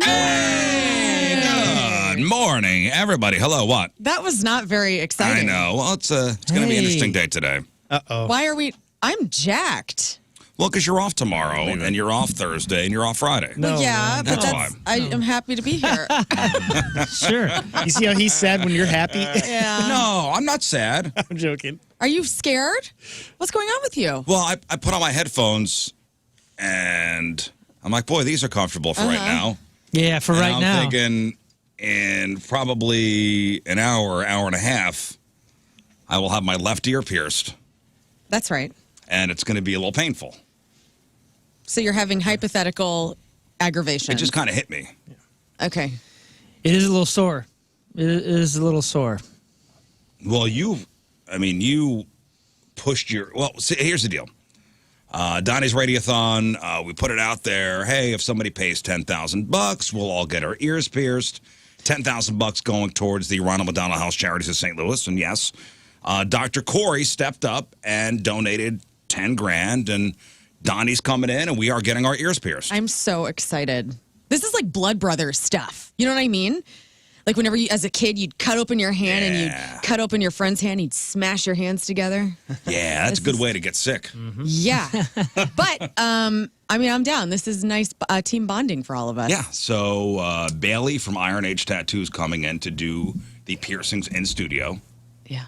Hey, good morning, everybody. Hello, what? That was not very exciting. I know. Well, it's going to be an interesting day today. Uh-oh. Why are we... I'm jacked. Well, because you're off tomorrow, and you're off Thursday, and you're off Friday. No, Well, yeah, but That's why. I am happy to be here. Sure. You see how he's sad when you're happy? Yeah. No, I'm not sad. I'm joking. Are you scared? What's going on with you? Well, I put on my headphones, and I'm like, boy, these are comfortable for right now. Yeah, for And right I'm now. thinking in probably an hour and a half, I will have my left ear pierced, That's right. and it's going to be a little painful. So you're having hypothetical aggravation. It just kind of hit me. Okay. It is a little sore. It is a little sore. Well, you pushed your. Well, see, here's the deal. Donnie's Radiothon. We put it out there. Hey, if somebody pays $10,000, we'll all get our ears pierced. $10,000 going towards the Ronald McDonald House Charities of St. Louis. And yes, Dr. Corey stepped up and donated $10,000, and Donnie's coming in, and we are getting our ears pierced. I'm so excited. This is like blood brothers stuff. You know what I mean? Like whenever you, as a kid, you'd cut open your hand and you'd cut open your friend's hand, you'd smash your hands together. Yeah, that's a good way to get sick. Yeah. But, I mean, I'm down. This is nice team bonding for all of us. Yeah, so Bailey from Iron Age Tattoos coming in to do the piercings in studio. Yeah.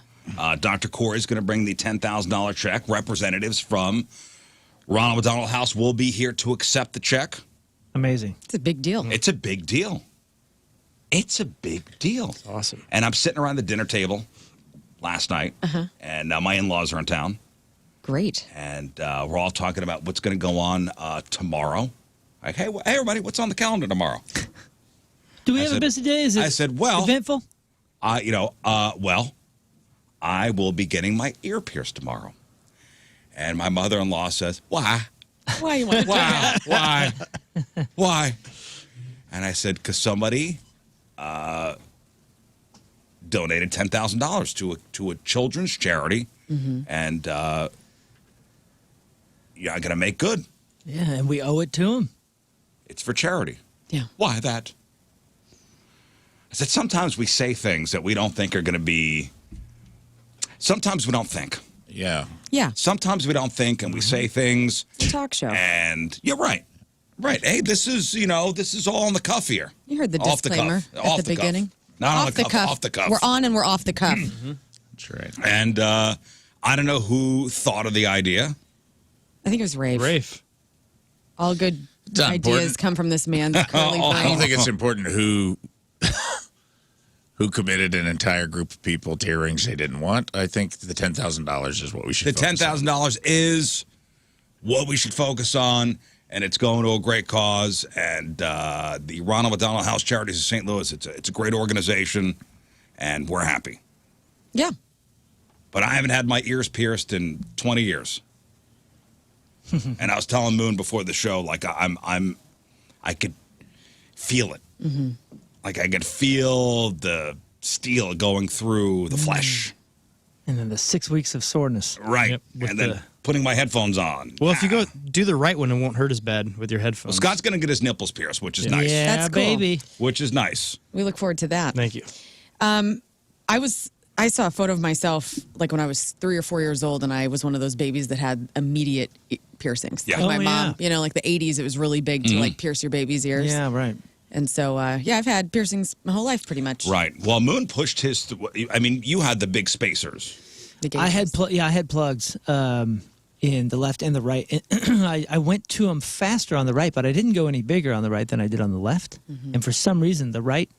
Dr. Corey's going to bring the $10,000 check. Representatives from Ronald McDonald House will be here to accept the check. Amazing. It's a big deal. It's a big deal. It's a big deal. Awesome. And I'm sitting around the dinner table last night, and my in-laws are in town, Great. and we're all talking about what's going to go on tomorrow. Like, hey, everybody, what's on the calendar tomorrow? Do we I have a said- busy day? Is it I said, well, eventful? well, I will be getting my ear pierced tomorrow. And my mother-in-law says, why? Why you want to do that? Why? Why? And I said, because somebody donated $10,000 to a children's charity, and yeah, I'm gonna make good. Yeah, and we owe it to him. It's for charity. Yeah. Why that? I said, sometimes we say things that we don't think are gonna be. Sometimes we don't think. Yeah. Yeah. Sometimes we don't think, and we say things. It's a talk show. And you're right. Right. Hey, this is all on the cuff here. You heard the Off the disclaimer cuff. at Off the the cuff. beginning. Not on Off the cuff. Off the cuff. We're on and we're off the cuff. That's right. And I don't know who thought of the idea. I think it was Rafe. Rafe. All good not ideas important. come from this man's curly I don't brain. think it's important who committed an entire group of people to earrings they didn't want. I think the $10,000 is what we should The focus on. $10,000 is what we should focus on, and it's going to a great cause. And the Ronald McDonald House Charities of St. Louis, it's a great organization, and we're happy. Yeah. But I haven't had my ears pierced in 20 years. And I was telling Moon before the show, like I could feel it. Like I could feel the steel going through the flesh. And then the 6 weeks of soreness. Right. Yep, with And then the- putting my headphones on. Well, if you go do the right one, it won't hurt as bad with your Well, headphones. Scott's going to get his nipples pierced, which is nice. Yeah, That's cool. baby. Which is nice. We look forward to that. Thank you. I saw a photo of myself like when I was 3 or 4 years old, and I was one of those babies that had immediate piercings. Yeah. Like my Oh, mom, yeah. like the 80s, it was really big to like pierce your baby's ears. Yeah, right. And so, I've had piercings my whole life pretty much. Right. Well, Moon pushed his. I mean, you had the big spacers. The I had gauges. I had plugs in the left and the right. I went to them faster on the right, but I didn't go any bigger on the right than I did on the left. And for some reason, the right,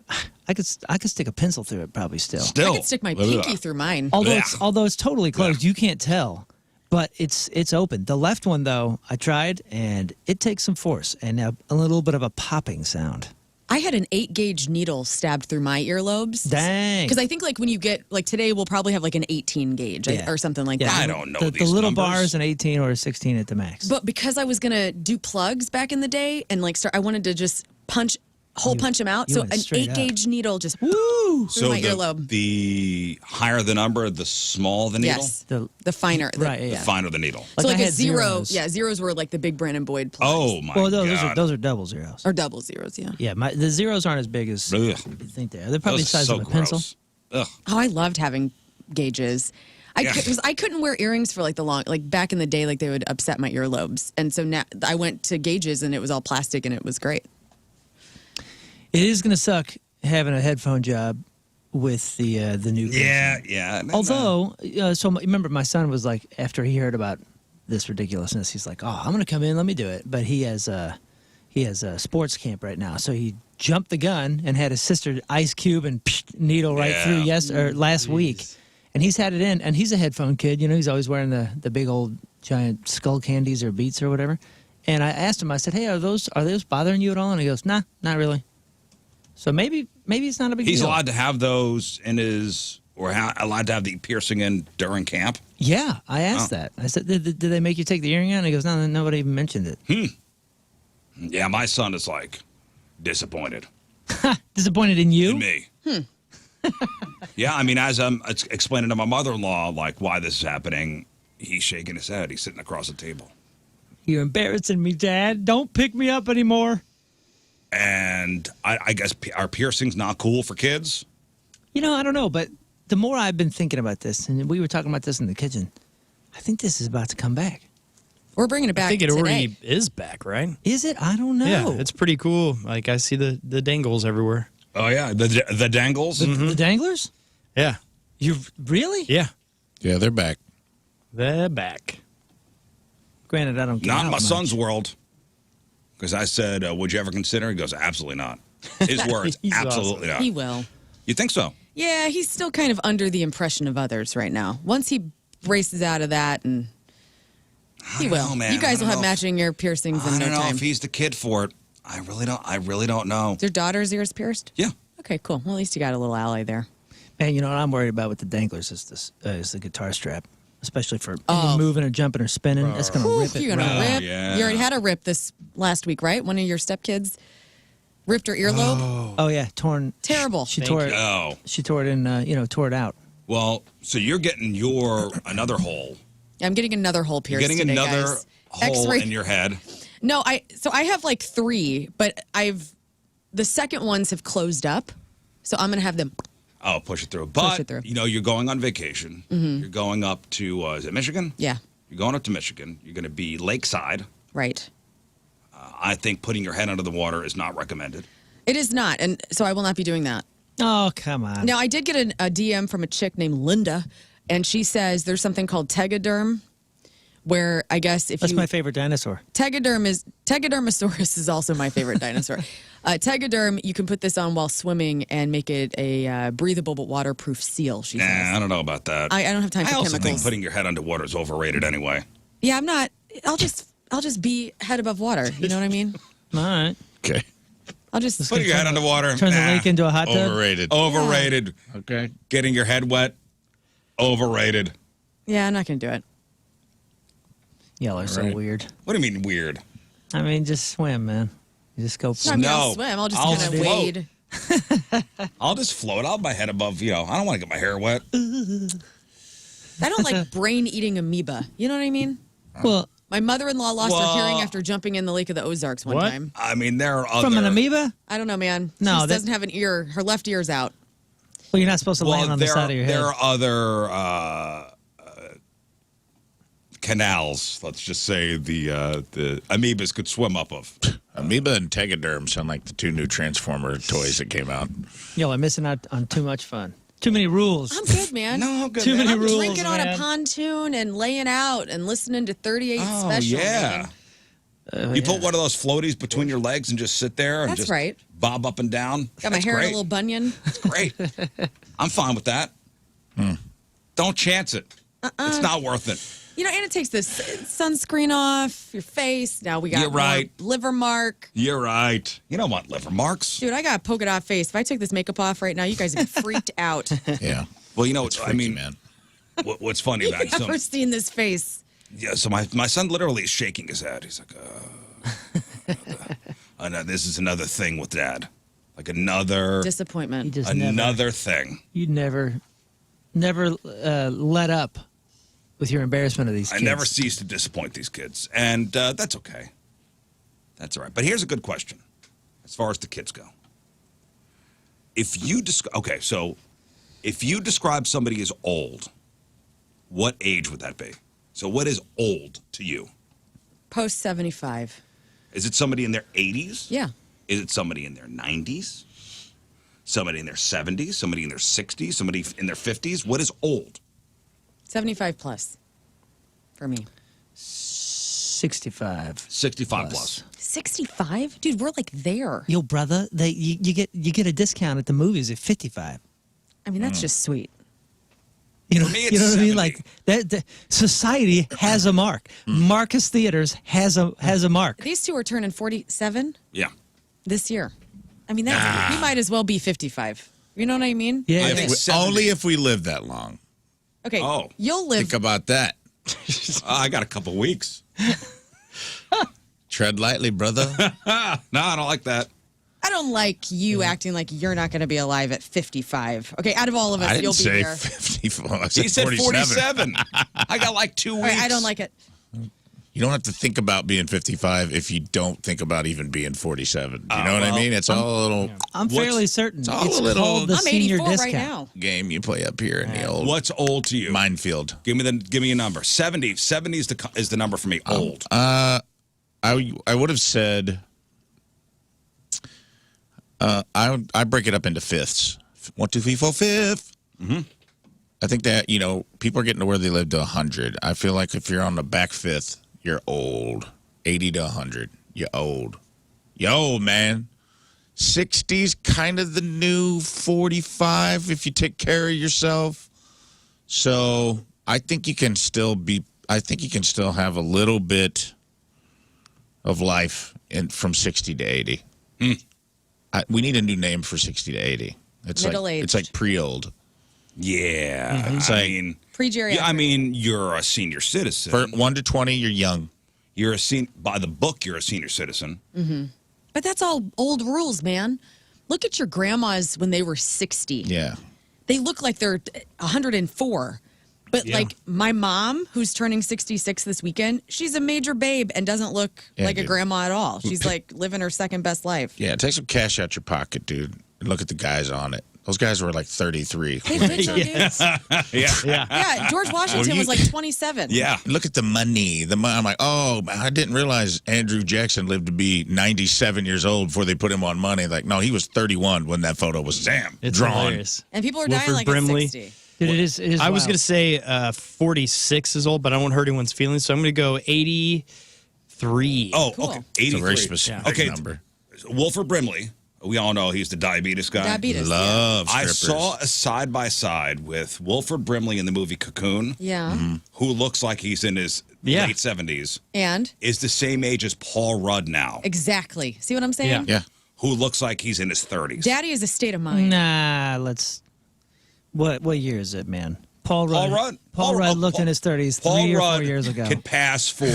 I could stick a pencil through it probably still. Still. I could stick my pinky through mine. Although it's totally closed, you can't tell. But it's open. The left one though, I tried, and it takes some force and a little bit of a popping sound. I had an 8-gauge needle stabbed through my earlobes. Dang. Because I think like when you get like today, we'll probably have like an 18 gauge Yeah. or something like Yeah. that. I don't know the these little numbers. bars an 18 or a 16 at the max. But because I was gonna do plugs back in the day and like I wanted to just punch hole punch them out. you So went an straight up. 8-gauge needle just Woo! through my earlobe. the higher the number, the smaller the needle? Yes, the finer. Right, The yeah. finer the needle. So I like a had zero. zeros. Yeah, zeros were like the big Brandon Boyd pliers. Oh, my Well, God. those are double zeros. Or double zeros, yeah. Yeah, the zeros aren't as big as Ugh. you think they are. They're probably the Those are size so of a pencil. gross. Ugh. Oh, I loved having gauges. Yeah. I couldn't wear earrings for like back in the day, like they would upset my earlobes. And so now I went to gauges and it was all plastic and it was great. It is going to suck having a headphone job with the new. Yeah. Although, so remember, my son was like, after he heard about this ridiculousness, he's like, "Oh, I'm going to come in, let me do it." But he has a sports camp right now, so he jumped the gun and had his sister ice cube and needle right through last week, and he's had it in, and he's a headphone kid. You know, he's always wearing the big old giant skull candies or Beats or whatever. And I asked him, I said, "Hey, are those bothering you at all?" And he goes, "Nah, not really." So maybe it's not a big deal. He's allowed to have those in his, or allowed to have the piercing in during camp? Yeah, I asked that. I said, did they make you take the earring out? And he goes, no, nobody even mentioned it. Yeah, my son is like disappointed Disappointed in you? in me. Yeah, I mean, as I'm explaining to my mother-in-law, like, why this is happening, he's shaking his head. He's sitting across the table. You're embarrassing me, Dad. Don't pick me up anymore. And I guess, are piercings not cool for kids? You know, I don't know, but the more I've been thinking about this, and we were talking about this in the kitchen, I think this is about to come back. We're bringing it back I think it today. already is back, right? Is it? I don't know. Yeah, it's pretty cool. Like, I see the dangles everywhere. Oh, yeah, the dangles? The danglers? Yeah. You really? Yeah. Yeah, they're back. They're back. Granted, I don't get Not in out my much. son's world. Because I said, would you ever consider? He goes, absolutely not. His words, He's absolutely not. He will. You think so? Yeah, he's still kind of under the impression of others right now. Once he braces out of that, and he don't will. know, man. You guys I will don't have know matching ear piercings in I no don't know time. if he's the kid for it. I really don't know. Is your daughter's ears pierced? Yeah. Okay, cool. Well, at least you got a little ally there. Man, you know what I'm worried about with the danglers is the guitar strap, especially for Oh. moving or jumping or spinning. That's going to rip it. You're gonna right. rip. yeah. You already had a rip this last week, right? One of your stepkids ripped her earlobe. Oh yeah, torn. Terrible. She tore it. Oh. She tore it in. Tore it out. Well, so you're getting another hole. I'm getting another hole You're pierced getting today, another guys. hole X-ray. in your head. No, I have like 3, but the second ones have closed up, so I'm gonna have them. Oh, push it through. But, it through. you know, you're going on vacation. You're going up to, is it Michigan? Yeah, You're going up to Michigan. You're going to be lakeside. right. I think putting your head under the water is not recommended. It is not, and so I will not be doing that. Oh come on. Now, I did get a DM from a chick named Linda, and she says there's something called tegaderm, where I guess if That's you my favorite dinosaur. Tegadermosaurus is also my favorite dinosaur. Tegaderm, you can put this on while swimming and make it a breathable but waterproof seal. She Nah, says. I don't know about that. I don't have time I for also chemicals. think putting your head underwater is overrated anyway. Yeah, I'm not. I'll just be head above water. You know what I mean? All right. Okay. I'll just. Putting your head underwater. Turn the lake into a hot tub. Overrated. Overrated. Okay. Getting your head wet. Overrated. Yeah, I'm not gonna do it. Y'all are so right. weird. What do you mean weird? I mean, just swim, man. You just go. I mean, I'll No, swim. I'll just I'll kind of float. wade. I'll just float. I'll have my head above, I don't want to get my hair wet. I don't like brain-eating amoeba. You know what I mean? Well, My mother-in-law lost her Well- hearing after jumping in the Lake of the Ozarks one What? time. I mean, there are other... from an amoeba. I don't know, man. No, she that- doesn't have an ear. Her left ear's out. Well, you're not supposed to land Well, on the side of your head. there are other canals, let's just say, the amoebas could swim up of. Amoeba and tegaderm sound like the 2 new Transformer toys that came out. Y'all are missing out on too much fun. Too many rules. I'm good, man. No, good. Too man. many I'm rules, drinking on a man. pontoon and laying out and listening to 38 Oh, Special. yeah. man. You put one of those floaties between your legs and just sit there and That's just right. bob up and down. Got my That's hair in great. a little bunion. It's great. I'm fine with that. Don't chance it. It's not worth it. You know, and it takes the sunscreen off your face. Now we got You're more right. liver mark. You're right. You don't want liver marks. Dude, I got a polka dot face. If I took this makeup off right now, you guys would be freaked out. Yeah. Well, you know, It's I freaky, mean, man. what's funny You've about never seen this face. Yeah, so my son literally is shaking his head. He's like, oh, no, this is another thing with Dad. Like another disappointment. You just another thing. You never let up with your embarrassment of these kids. I never cease to disappoint these kids, and that's okay. That's all right. But here's a good question, as far as the kids go. If you if you describe somebody as old, what age would that be? So what is old to you? Post 75. Is it somebody in their 80s? Yeah. Is it somebody in their 90s? Somebody in their 70s? Somebody in their 60s? Somebody in their 50s? What is old? 75 plus for me. 65. 65 plus. 65? Dude, we're like there. Yo, brother, you get a discount at the movies at 55. I mean, that's just sweet. You know, For me, it's you know what I mean? 70. Like that society has a mark. Marcus Theaters has a mark. These two are turning 47 Yeah. this year. I mean, we might as well be 55. You know what I mean? Yeah. I think 70. Only if we live that long. Okay. Oh. You'll live. Think about that. I got a couple weeks. Tread lightly, brother. No, I don't like that. I don't like you acting like you're not going to be alive at 55. Okay, out of all of us, I didn't you'll be say there. 54. I He said 47. 47. I got like 2 All weeks. right, I don't like it. You don't have to think about being 55 if you don't think about even being 47. Do you know what I well, mean? It's all a little I'm fairly certain. It's all a little- called the I'm senior 84 discount. right now. game you play up here in the old What's old to you? minefield. Give me a number. 70. 70 is the number for me. Old. I would have said I break it up into fifths. 1, 2, 3, 4, fifth. Mm-hmm. I think that people are getting to where they live to 100. I feel like if you're on the back fifth, you're old. 80 to 100, you're old. You're old, man. 60's kind of the new 45 if you take care of yourself. So I think you can still have a little bit of life from 60 to 80. We need a new name for 60 to 80. It's Middle-aged. It's like pre-old. Yeah. It's I like- mean, Pre-geriatric. yeah, I mean, you're a senior citizen. For 1 to 20, you're young. You're by the book, you're a senior citizen. But that's all old rules, man. Look at your grandmas when they were 60. Yeah. They look like they're 104. But Yeah. like my mom, who's turning 66 this weekend, she's a major babe and doesn't look Yeah, like a dude. grandma at all. She's like living her second best life. Yeah, take some cash out your pocket, dude, and look at the guys on it. Those guys were like 33. Hey, bitch, dudes. Yeah. Yeah, George Washington was like 27. Yeah. Look at the money. I'm like, oh, I didn't realize Andrew Jackson lived to be 97 years old before they put him on money. Like, no, he was 31 when that photo was It's drawn. hilarious. And people are dying Wilford like Brimley. at 60. Dude, it is I was wild. going to say 46 is old, but I don't want to hurt anyone's feelings, so I'm going to go 83. Oh, Cool. okay. It's a 83. very specific Okay. number. Wilford Brimley. We all know he's the diabetes guy. Diabetes. Love I strippers. saw a side by side with Wilford Brimley in the movie Cocoon, Yeah. who looks like he's in his Yeah. late 70s, And is the same age as Paul Rudd now, exactly. See what I'm saying? Yeah. Yeah. who looks like he's in his 30s. Daddy is a state of mind. Nah, what year is it, man? Paul Rudd looked in his 30s Paul 3 or 4 Rudd years ago. could pass for.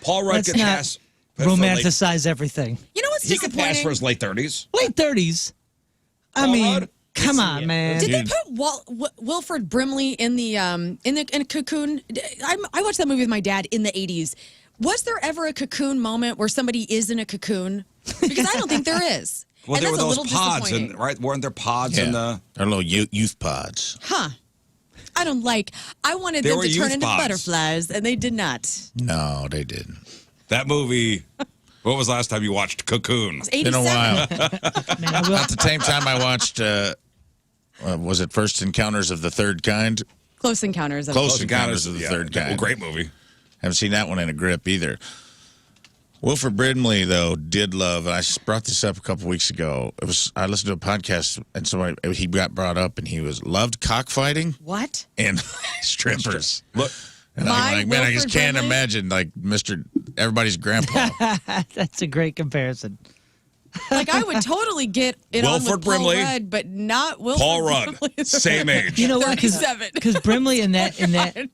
Paul Rudd let's could not pass for late- romanticize everything. You know what's He could pass disappointing? for his late 30s. Late 30s. I Paul mean, Rudd? come on, man. Did they put Wilford Brimley in a Cocoon? I watched that movie with my dad in the 80s. Was there ever a Cocoon moment where somebody is in a cocoon? Because I don't think there is. Well, and there were that's a those little pods, disappointing. right? Weren't there pods Yeah. in the? Our little youth pods. Huh. I don't like. I wanted There them were to turn youth into pods. butterflies, and they did not. No, they didn't. That movie. What was the last time you watched Cocoon? It's Been a 87. while. Man, I will- At the same time, I watched. Was it First Encounters of the Third Kind? Close Encounters of Close Encounters of the yeah, Third well, Kind. great movie. Haven't seen that one in a grip either. Wilford Brimley, though, did love. And I brought this up a couple weeks ago. I listened to a podcast, and he got brought up, and he loved cockfighting What? and strippers. Look, And My I'm like, man, I just Wilford can't Brimley? imagine like Mr. Everybody's grandpa. That's a great comparison. Like, I would totally get it on Wilford with Paul Brimley. Rudd, but not Wilford Paul Rudd, Brimley. same age. You know what? 37. Because Brimley in that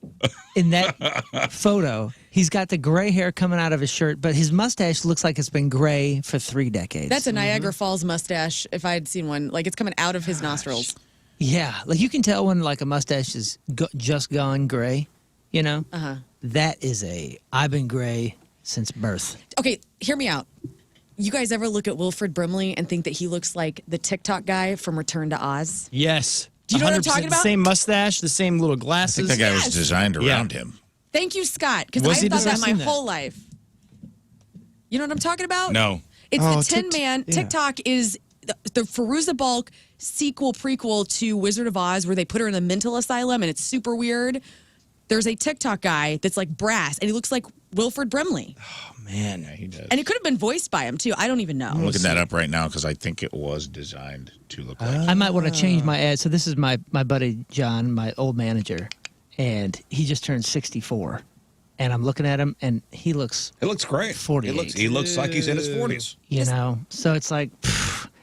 photo, he's got the gray hair coming out of his shirt, but his mustache looks like it's been gray for 3 decades. That's a Niagara Falls mustache, if I had seen one. Like, it's coming out of his nostrils. Yeah, like you can tell when like a mustache is just gone gray, you know? Uh-huh. That is I've been gray since birth. Okay, hear me out. You guys ever look at Wilford Brimley and think that he looks like the TikTok guy from Return to Oz? Yes. Do you know what I'm 100%. talking about? The same mustache, the same little I glasses. think that guy was designed around him. Thank you, Scott, because Was I he thought that my designed that? whole life. You know what I'm talking about? No. It's Oh, the Tin Man. yeah. TikTok is the Fairuza Balk sequel prequel to Wizard of Oz where they put her in a mental asylum and it's super weird. There's a TikTok guy that's like brass and he looks like Wilford Brimley. Oh, man. Yeah, he does. And it could have been voiced by him too. I don't even know. I'm looking that up right now because I think it was designed to look like. I might want to change my ad. So this is my buddy John, my old manager, and he just turned 64. And I'm looking at him, and he looks, It looks great. 48. He looks like he's in his 40s. you know, so it's like,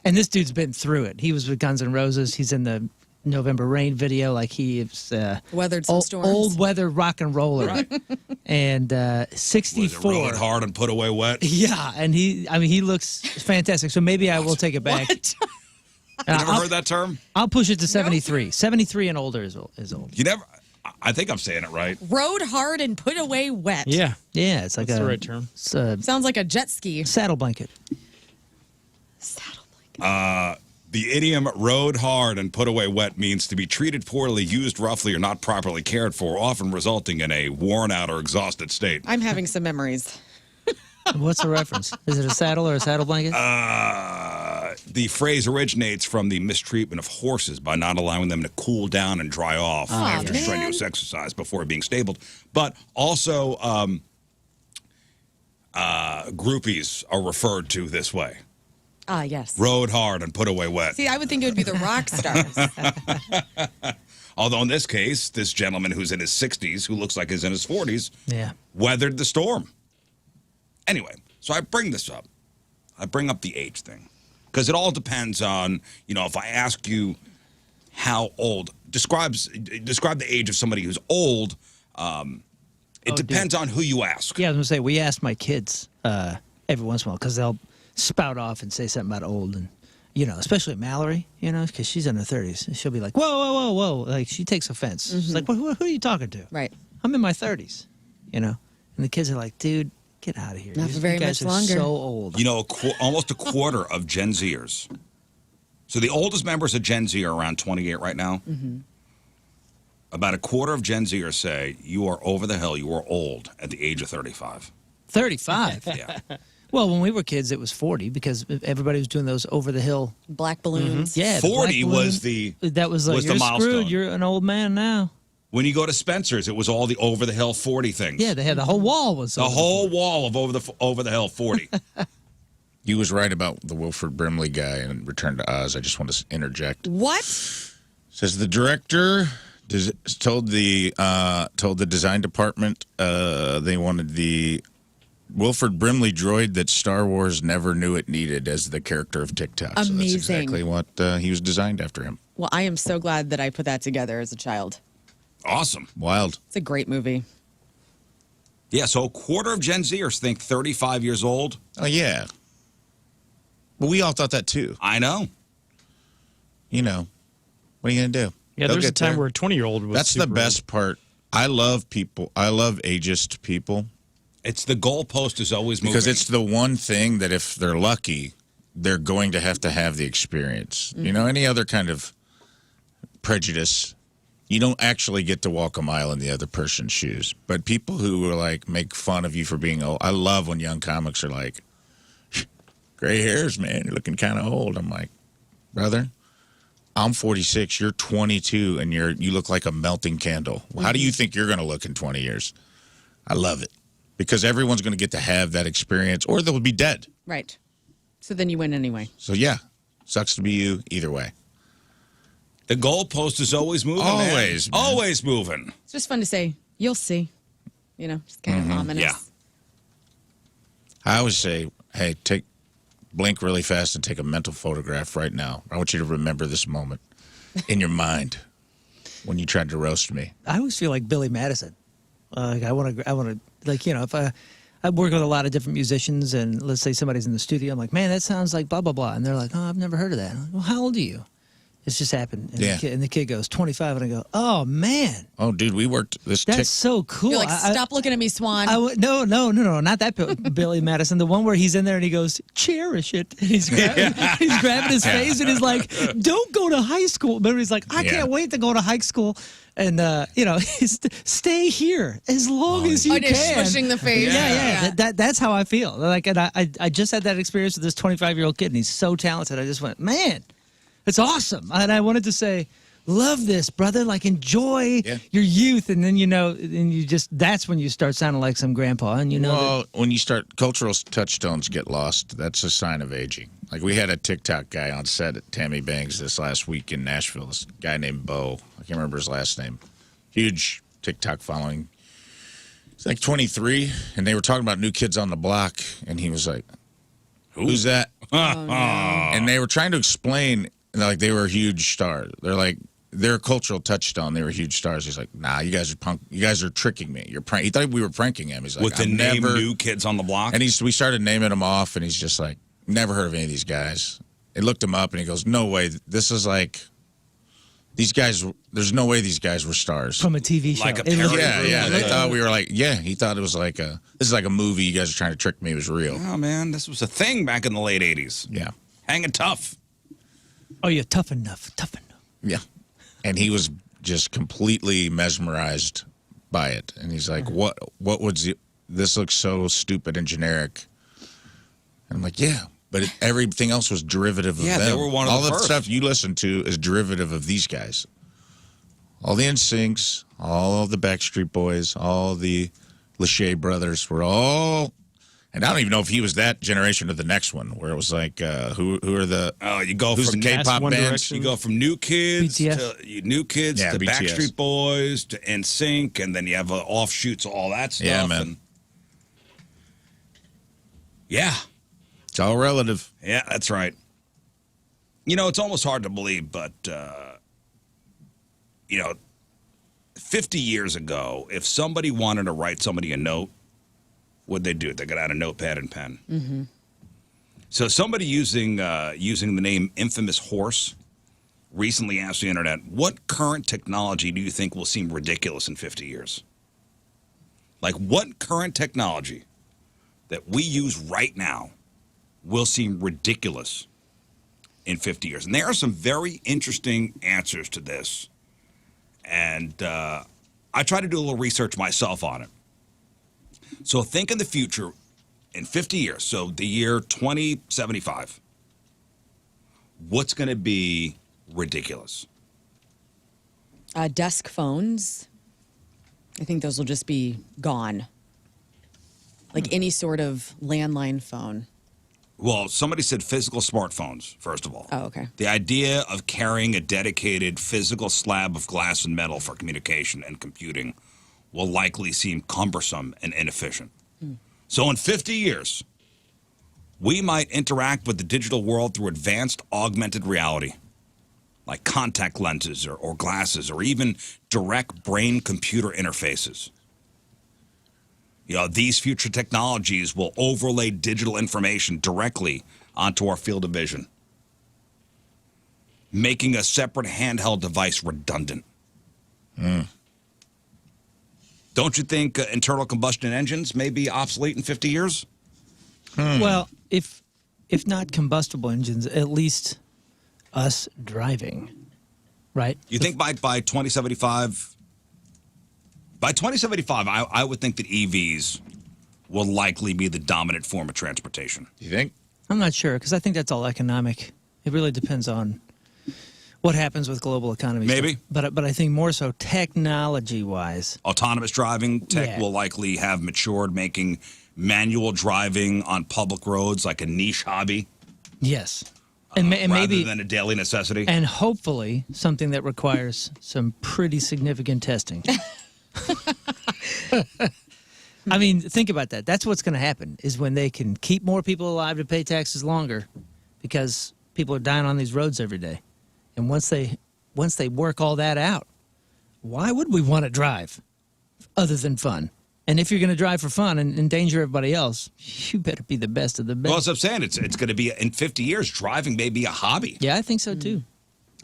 and this dude's been through it. He was with Guns N' Roses. He's in the November Rain video. Like he's Weathered some storms. old weather rock and roller. And Was it 64. rode hard and put away wet? Yeah, and he looks fantastic. So maybe I will take it back. What? You never heard that term? I'll push it to 73. 73 and older is old. You never. I think I'm saying it right. Rode hard and put away wet. Yeah. Yeah, it's like That's the right term. It's a Sounds like a jet ski. saddle blanket. Saddle blanket. The idiom rode hard and put away wet means to be treated poorly, used roughly, or not properly cared for, often resulting in a worn out or exhausted state. I'm having some memories. What's the reference? Is it a saddle or a saddle blanket? The phrase originates from the mistreatment of horses by not allowing them to cool down and dry off after man. strenuous exercise before being stabled. But also, groupies are referred to this way. Ah, yes. Rode hard and put away wet. See, I would think it would be the rock stars. Although in this case, this gentleman who's in his 60s, who looks like he's in his 40s, Yeah. weathered the storm. Anyway, so I bring this up. I bring up the age thing. Because it all depends on, if I ask you how old, describe the age of somebody who's old, it depends on who you ask. Yeah, I was going to say, we asked my kids every once in a while because they'll spout off and say something about old. And, especially Mallory, because she's in her 30s. She'll be like, whoa, whoa, whoa, whoa. Like, she takes offense. She's like, who are you talking to? Right. I'm in my 30s, And the kids are like, dude, get out of here. Not for very you guys much are longer. so old. Almost a quarter of Gen Zers. So the oldest members of Gen Z are around 28 right now. Mm-hmm. About a quarter of Gen Zers say you are over the hill, you are old at the age of 35. 35? Yeah. Well, when we were kids, it was 40 because everybody was doing those over-the-hill. Black balloons. Yeah, the 40 black was balloon. the That was like, was the you're milestone. screwed. You're an old man now. When you go to Spencer's, it was all the over the hill 40 things. Yeah, they had the whole wall was The over whole wall of over the hill 40. He was right about the Wilford Brimley guy in Return to Oz. I just want to interject. What? Says the director told the design department they wanted the Wilford Brimley droid that Star Wars never knew it needed as the character of TikTok. So that's Amazing. exactly what he was designed after him. Well, I am so glad that I put that together as a child. Awesome. Wild. It's a great movie. Yeah, so a quarter of Gen Zers think 35 years old. Oh, yeah. But we all thought that too. I know. What are you going to do? Yeah, They'll there's a get time there. where a 20-year-old was That's the super best part. I love people. I love ageist people. It's the goalpost is always moving. Because it's the one thing that if they're lucky, they're going to have the experience. Mm-hmm. Any other kind of prejudice, you don't actually get to walk a mile in the other person's shoes. But people who are like, make fun of you for being old. I love when young comics are like, gray hairs, man, you're looking kind of old. I'm like, brother, I'm 46, you're 22, and you look like a melting candle. How do you think you're going to look in 20 years? I love it. Because everyone's going to get to have that experience, or they'll be dead. Right. So then you win anyway. So, yeah, sucks to be you either way. The goalpost is always moving. Always, man. man. Always moving. It's just fun to say, you'll see. Just kind of ominous. Yeah. I always say, hey, blink really fast and take a mental photograph right now. I want you to remember this moment in your mind when you tried to roast me. I always feel like Billy Madison. Like I want to, like, you know, if I work with a lot of different musicians, and let's say somebody's in the studio, I'm like, man, that sounds like blah blah blah, and they're like, oh, I've never heard of that. I'm like, well, how old are you? It's just happened. And Yeah. The kid goes 25, and I go, oh man. Oh, dude, we worked this. That's so cool. You're like, stop looking at me, Swan. No, not that Billy Madison. The one where he's in there and he goes, cherish it. And he's grabbing his face and he's like, don't go to high school. But he's like, I can't wait to go to high school. And, you know, stay here as long as you can. Pushing the face. Yeah. That's how I feel. Like, and I just had that experience with this 25-year-old kid, and he's so talented. I just went, man, it's awesome. And I wanted to say, love this, brother. Like, enjoy your youth. And then, you know, and you just, that's when you start sounding like some grandpa. And, you know. Well, when you start, cultural touchstones get lost. That's a sign of aging. Like, we had a TikTok guy on set at Tammy Bangs this last week in Nashville. This guy named Bo. I can't remember his last name. Huge TikTok following. He's like 23, and they were talking about New Kids on the Block, and he was like, who's that? And they were trying to explain, like, they were a huge star. They're like, they're a cultural touchstone. They were huge stars. He's like, nah, you guys are punk. You guys are tricking me. You're prank. He thought we were pranking him. He's like, With the name New Kids on the Block? And we started naming them off, and he's just like, never heard of any of these guys. He looked him up, and he goes, no way. This is like, these guys, there's no way these guys were stars. From a TV show. Like a parody. Yeah. They thought we were like, he thought it was like this is like a movie. You guys are trying to trick me. It was real. Oh, man, this was a thing back in the late 80s. Yeah. Hanging tough. Oh, you're tough enough. Yeah. And he was just completely mesmerized by it. And he's like, what was it? This looks so stupid and generic. And I'm like, yeah, but everything else was derivative of them. They were one of all the the first. stuff you listen to is derivative of these guys. All the NSYNCs, all of the Backstreet Boys, all the Lachey brothers were all... And I don't even know if he was that generation of the next one, where it was like, who are the... Oh, you go who's from the K-pop One bands? Direction. You go from New Kids BTS. to BTS. Backstreet Boys to NSYNC, and then you have offshoots of all that stuff. Yeah, man. And yeah. It's all relative. Yeah, that's right. You know, it's almost hard to believe, but, you know, 50 years ago, if somebody wanted to write somebody a note, what'd they do? They got out a notepad and pen. Mm-hmm. So somebody using the name Infamous Horse recently asked the internet, what current technology do you think will seem ridiculous in 50 years? Like, what current technology that we use right now will seem ridiculous in 50 years? And there are some very interesting answers to this. And I try to do a little research myself on it. So think in the future in 50 years, so the year 2075, what's going to be ridiculous? Desk phones. I think those will just be gone. Like any sort of landline phone. Well, somebody said physical smartphones, first of all. Oh, okay. The idea of carrying a dedicated physical slab of glass and metal for communication and computing will likely seem cumbersome and inefficient. So in 50 years, we might interact with the digital world through advanced augmented reality, like contact lenses or glasses, or even direct brain-computer interfaces. You know, these future technologies will overlay digital information directly onto our field of vision, making a separate handheld device redundant. Don't you think internal combustion engines may be obsolete in 50 years? Well, if not combustible engines, at least us driving, right? You think by 2075? By 2075, I would think that EVs will likely be the dominant form of transportation. You think? I'm not sure, because I think that's all economic. It really depends on what happens with global economies. Maybe. But I think more so technology-wise. Autonomous driving tech Yeah. will likely have matured, making manual driving on public roads like a niche hobby. Yes. And rather maybe, than a daily necessity. and hopefully something that requires some pretty significant testing. I mean, think about that. That's what's going to happen is when they can keep more people alive to pay taxes longer because people are dying on these roads every day. And once they work all that out, why would we want to drive other than fun? And if you're going to drive for fun and endanger everybody else, you better be the best of the best. Well, as I'm saying, it's going to be, in 50 years, driving may be a hobby. Yeah, I think so, too.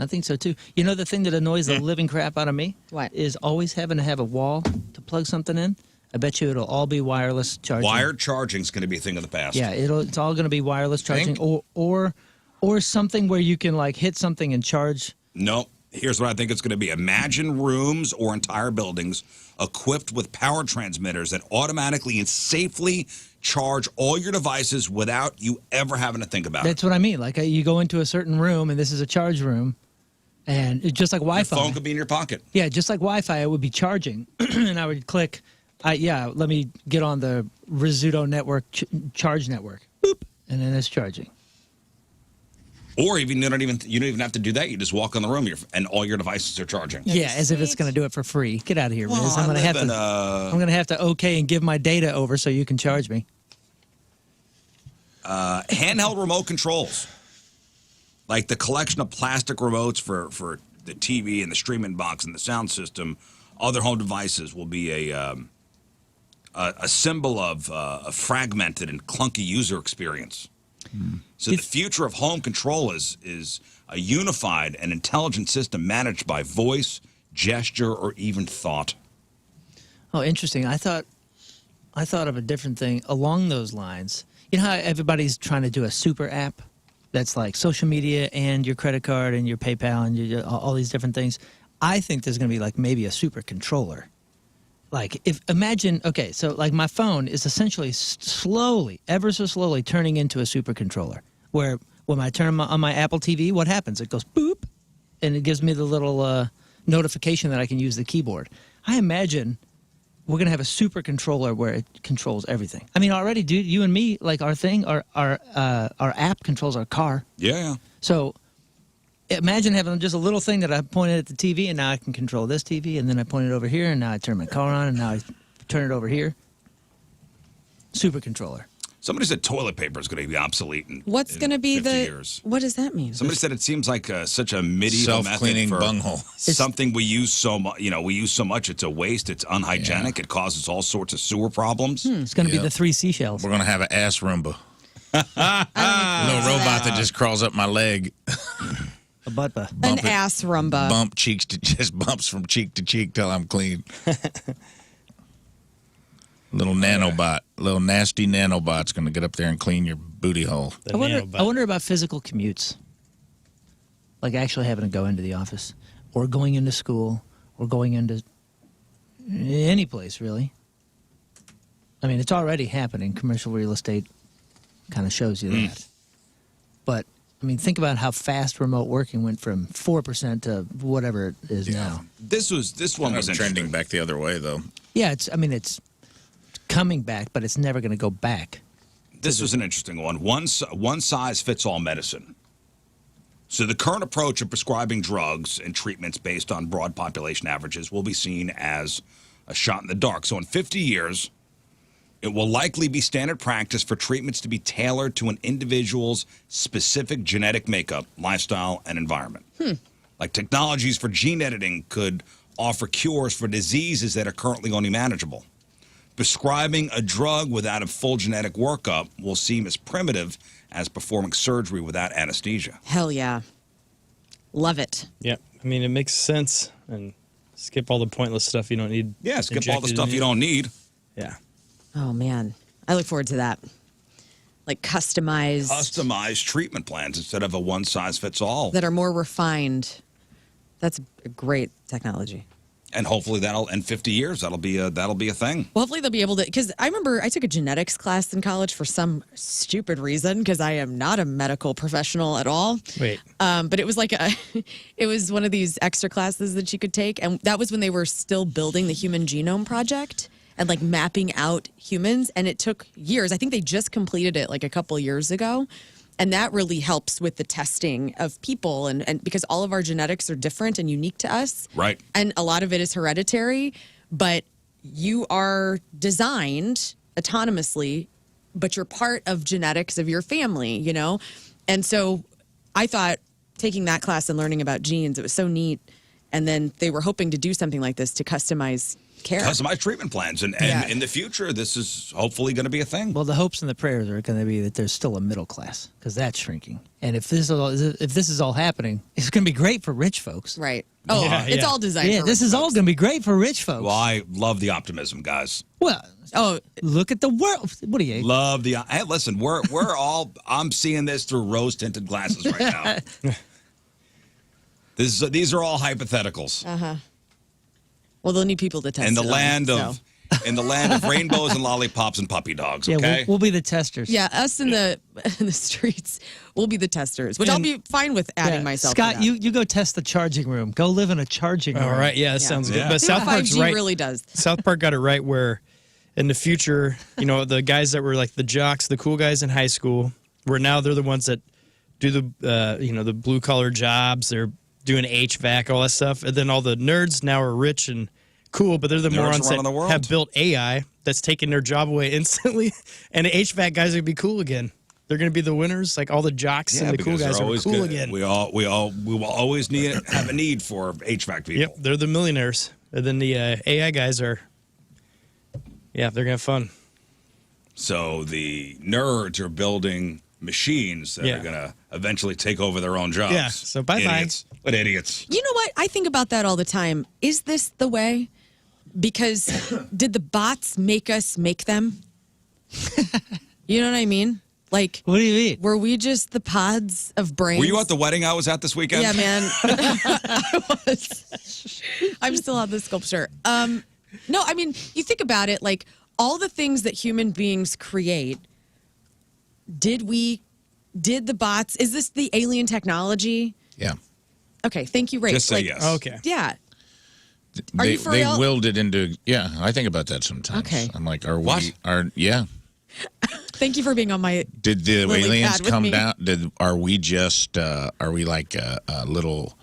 I think so, too. You know the thing that annoys the living crap out of me? What? Is always having to have a wall to plug something in. I bet you it'll all be wireless charging. Wired charging is going to be a thing of the past. Yeah, it's all going to be wireless charging. Think? Or something where you can, like, hit something and charge. No. Here's what I think it's going to be. Imagine rooms or entire buildings equipped with power transmitters that automatically and safely charge all your devices without you ever having to think about it. That's what I mean. Like, you go into a certain room, and this is a charge room, and it's just like Wi-Fi. Your phone could be in your pocket. Yeah, just like Wi-Fi, it would be charging, and I would click, let me get on the Rizzuto network, charge network. Boop, and then it's charging. Or even you don't even have to do that. You just walk in the room and all your devices are charging. Yeah, as if it's going to do it for free. Get out of here, Well, Rizz. I'm going to have to okay and give my data over so you can charge me. Handheld remote controls, like the collection of plastic remotes for the TV and the streaming box and the sound system, other home devices will be a symbol of a fragmented and clunky user experience. So the future of home control is a unified and intelligent system managed by voice, gesture, or even thought. Oh, interesting. I thought of a different thing along those lines. You know how everybody's trying to do a super app that's like social media and your credit card and your PayPal and all these different things? I think there's going to be like maybe a super controller. Like, okay, so like my phone is essentially slowly, ever so slowly turning into a super controller where when I turn on my Apple TV, what happens? It goes boop, and it gives me the little notification that I can use the keyboard. I imagine we're going to have a super controller where it controls everything. I mean, already, dude, you and me, like our app controls our car. Yeah. So imagine having just a little thing that I pointed at the TV, and now I can control this TV, and then I point it over here, and now I turn my car on, and now I turn it over here. Super controller. Somebody said toilet paper is going to be obsolete in What's going to be 50 years. What does that mean? Somebody said it seems like such a medieval self-cleaning method for bunghole. Something we use so much. We use so much. It's a waste. It's unhygienic. It causes all sorts of sewer problems. It's going to be the 3 seashells. We're going to have an ass Roomba. Little robot that just crawls up my leg. A butt. An ass rumba. Bump cheeks to just bumps from cheek to cheek till I'm clean. Little nanobot, little nasty nanobot's going to get up there and clean your booty hole. I wonder about physical commutes. Like actually having to go into the office or going into school or going into any place, really. I mean, it's already happening. Commercial real estate kind of shows you that. But, I mean, think about how fast remote working went from 4% to whatever it is now. This one was trending back the other way, though. Yeah, it's coming back, but it's never going to go back. This was an interesting one. One size fits all medicine. So the current approach of prescribing drugs and treatments based on broad population averages will be seen as a shot in the dark. So in 50 years, it will likely be standard practice for treatments to be tailored to an individual's specific genetic makeup, lifestyle, and environment. Like technologies for gene editing could offer cures for diseases that are currently only manageable. Prescribing a drug without a full genetic workup will seem as primitive as performing surgery without anesthesia. Hell yeah. Love it. Yep. I mean, it makes sense. And skip all the pointless stuff you don't need. Yeah, skip all the stuff you don't need. Yeah. Oh, man. I look forward to that. Like customized treatment plans instead of a one-size-fits-all. that are more refined. That's a great technology. And hopefully in 50 years, that'll be a thing. Well, hopefully they'll be able to, because I remember I took a genetics class in college for some stupid reason, because I am not a medical professional at all. Wait. But it was like it was one of these extra classes that you could take. And that was when they were still building the Human Genome Project and like mapping out humans. And it took years. I think they just completed it like a couple years ago. And that really helps with the testing of people and because all of our genetics are different and unique to us. Right. And a lot of it is hereditary, but you are designed autonomously, but you're part of genetics of your family, you know? And so I thought taking that class and learning about genes, it was so neat. And then they were hoping to do something like this to customize care. Customized treatment plans. And in the future, this is hopefully going to be a thing. Well, the hopes and the prayers are going to be that there's still a middle class because that's shrinking. And if this is all happening, it's going to be great for rich folks. Right. Oh, it's all designed for Yeah, this rich is all folks. going to be great for rich folks. Well, I love the optimism, guys. Well, look at the world. What do you? Love the. Hey, listen, we're all. I'm seeing this through rose-tinted glasses right now. These are all hypotheticals. Well, they'll need people to test In the it land on, of so. in the land of rainbows and lollipops and puppy dogs. Yeah, Okay. we'll be the testers. Yeah, us in the streets, we'll be the testers, which I'll be fine with adding myself. Scott, to that. you go test the charging room. Go live in a charging room. All right, yeah, that sounds good. Yeah. But South Park's 5G right. really does. South Park got it right where in the future, you know, the guys that were like the jocks, the cool guys in high school, where now they're the ones that do the, the blue collar jobs. They're doing HVAC, all that stuff. And then all the nerds now are rich and cool, but they're the Nerds morons running the that world. have built AI that's taking their job away instantly. And the HVAC guys are going to be cool again. They're going to be the winners. Like all the jocks and the cool because guys they're are always cool good. again. We will always have a need for HVAC people. Yep, they're the millionaires. And then the AI guys are, they're going to have fun. So the nerds are building machines that are going to eventually take over their own jobs. Yeah, so bye-bye. Idiots. What idiots. You know what? I think about that all the time. Is this the way? Because did the bots make us make them? You know what I mean? Like, What do you mean? were we just the pods of brains? Were you at the wedding I was at this weekend? Yeah, man. I was. I'm still on the sculpture. No, I mean, you think about it, like all the things that human beings create, did the bots, is this the alien technology? Yeah. Okay, thank you, Rafe. Just say yes. Okay. Yeah. Are you for they real? willed it into, I think about that sometimes. Okay. I'm like, What? Thank you for being on my. Did the Lily aliens pad with come me. down? Are we just, are we like a little,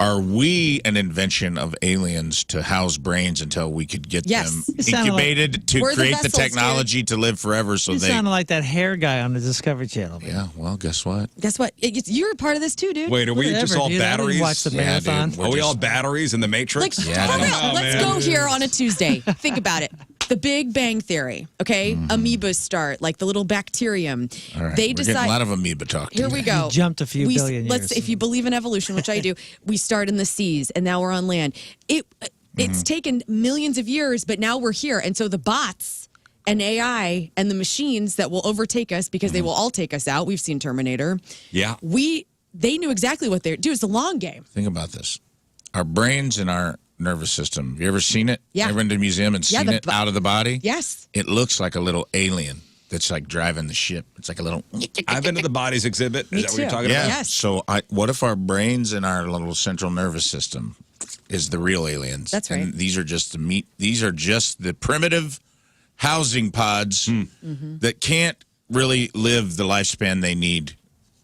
are we an invention of aliens to house brains until we could get Yes. them It sounded incubated to We're the create the vessels, technology to live forever so You they, sounded like that hair guy on the Discovery Channel. man. yeah, well, guess what? Guess what? You're a part of this too, dude. Wait, are we Whatever, just all dude. I didn't batteries? watch the Yeah, marathon. dude. Are we just- all batteries in the Like, Matrix? Yeah, for I real, don't know, let's man. go here on a Tuesday. Think about it. The Big Bang Theory, okay? Amoebas start, like the little bacterium. All right. They We're decide. getting a lot of amoeba talk. Here we today. go. You jumped a few billion Let's, years. if you believe in evolution, which I do, we start in the seas and now we're on land. It's taken millions of years, but now we're here. And so the bots and AI and the machines that will overtake us because they will all take us out. We've seen Terminator. Yeah. They knew exactly what they're doing. It's a long game. Think about this. Our brains and our nervous system. Have you ever seen it? Yeah. Ever been to a museum and Yeah, seen it out of the body? Yes. It looks like a little alien that's like driving the ship. It's like a little. I've been to the bodies exhibit. Is that what you're too. talking Yeah. about? Yes. So what if our brains and our little central nervous system is the real aliens? That's right. And these are just the meat. These are just the primitive housing pods that can't really live the lifespan they need,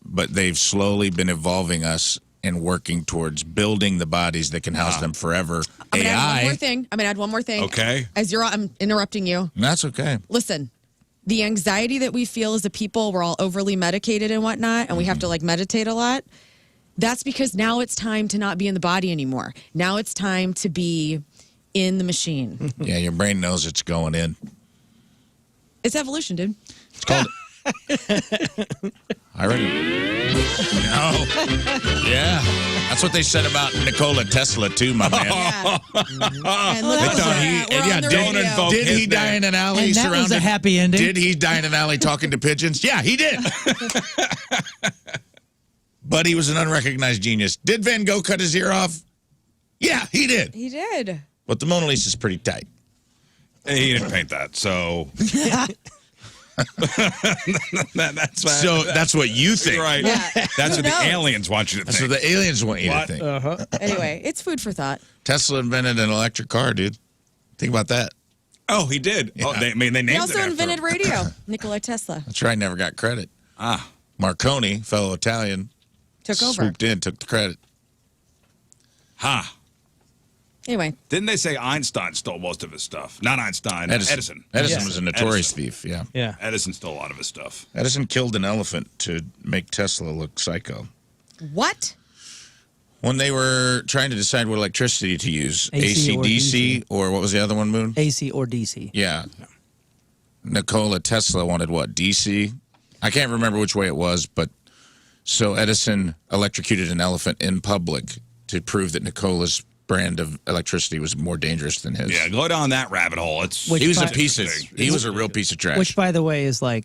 but they've slowly been evolving us and working towards building the bodies that can house them forever. I'm gonna add one AI. more thing. I'm gonna add one more thing. Okay. I'm interrupting you. That's okay. Listen, the anxiety that we feel as a people, we're all overly medicated and whatnot, and we have to like meditate a lot. That's because now it's time to not be in the body anymore. Now it's time to be in the machine. Yeah, your brain knows it's going in. It's evolution, dude. It's called. I already. No. Yeah. That's what they said about Nikola Tesla, too, my man. Yeah. And look They at thought that. he, We're yeah, on the don't radio. invoke did he his die name. in an alley And that surrounded? was a happy ending. Did he die in an alley talking to pigeons? Yeah, he did. But he was an unrecognized genius. Did Van Gogh cut his ear off? Yeah, he did. He did. But the Mona Lisa's pretty tight. He didn't paint that, so that's why. So that's what you think. right. Yeah. That's Who what the knows? aliens want you to That's think. what the aliens want you What? to think. Anyway, it's food for thought. Tesla invented an electric car, dude. Think about that. Oh, he did. Oh, they named He it also after invented him. radio. Nikola Tesla That's right. Never got credit. Ah, Marconi, fellow Italian, took over. swooped in, took the credit. ha. Anyway. Didn't they say Einstein stole most of his stuff? Not Einstein. Edison. Edison was a notorious thief, yeah. Yeah. Edison stole a lot of his stuff. Edison killed an elephant to make Tesla look psycho. What? When they were trying to decide what electricity to use, AC or DC, or what was the other one, Moon? AC or DC. Yeah. Nikola Tesla wanted what, DC? I can't remember which way it was, but so Edison electrocuted an elephant in public to prove that Nikola's brand of electricity was more dangerous than his. Yeah, go down that rabbit hole. He was a real piece of trash. Which, by the way, is like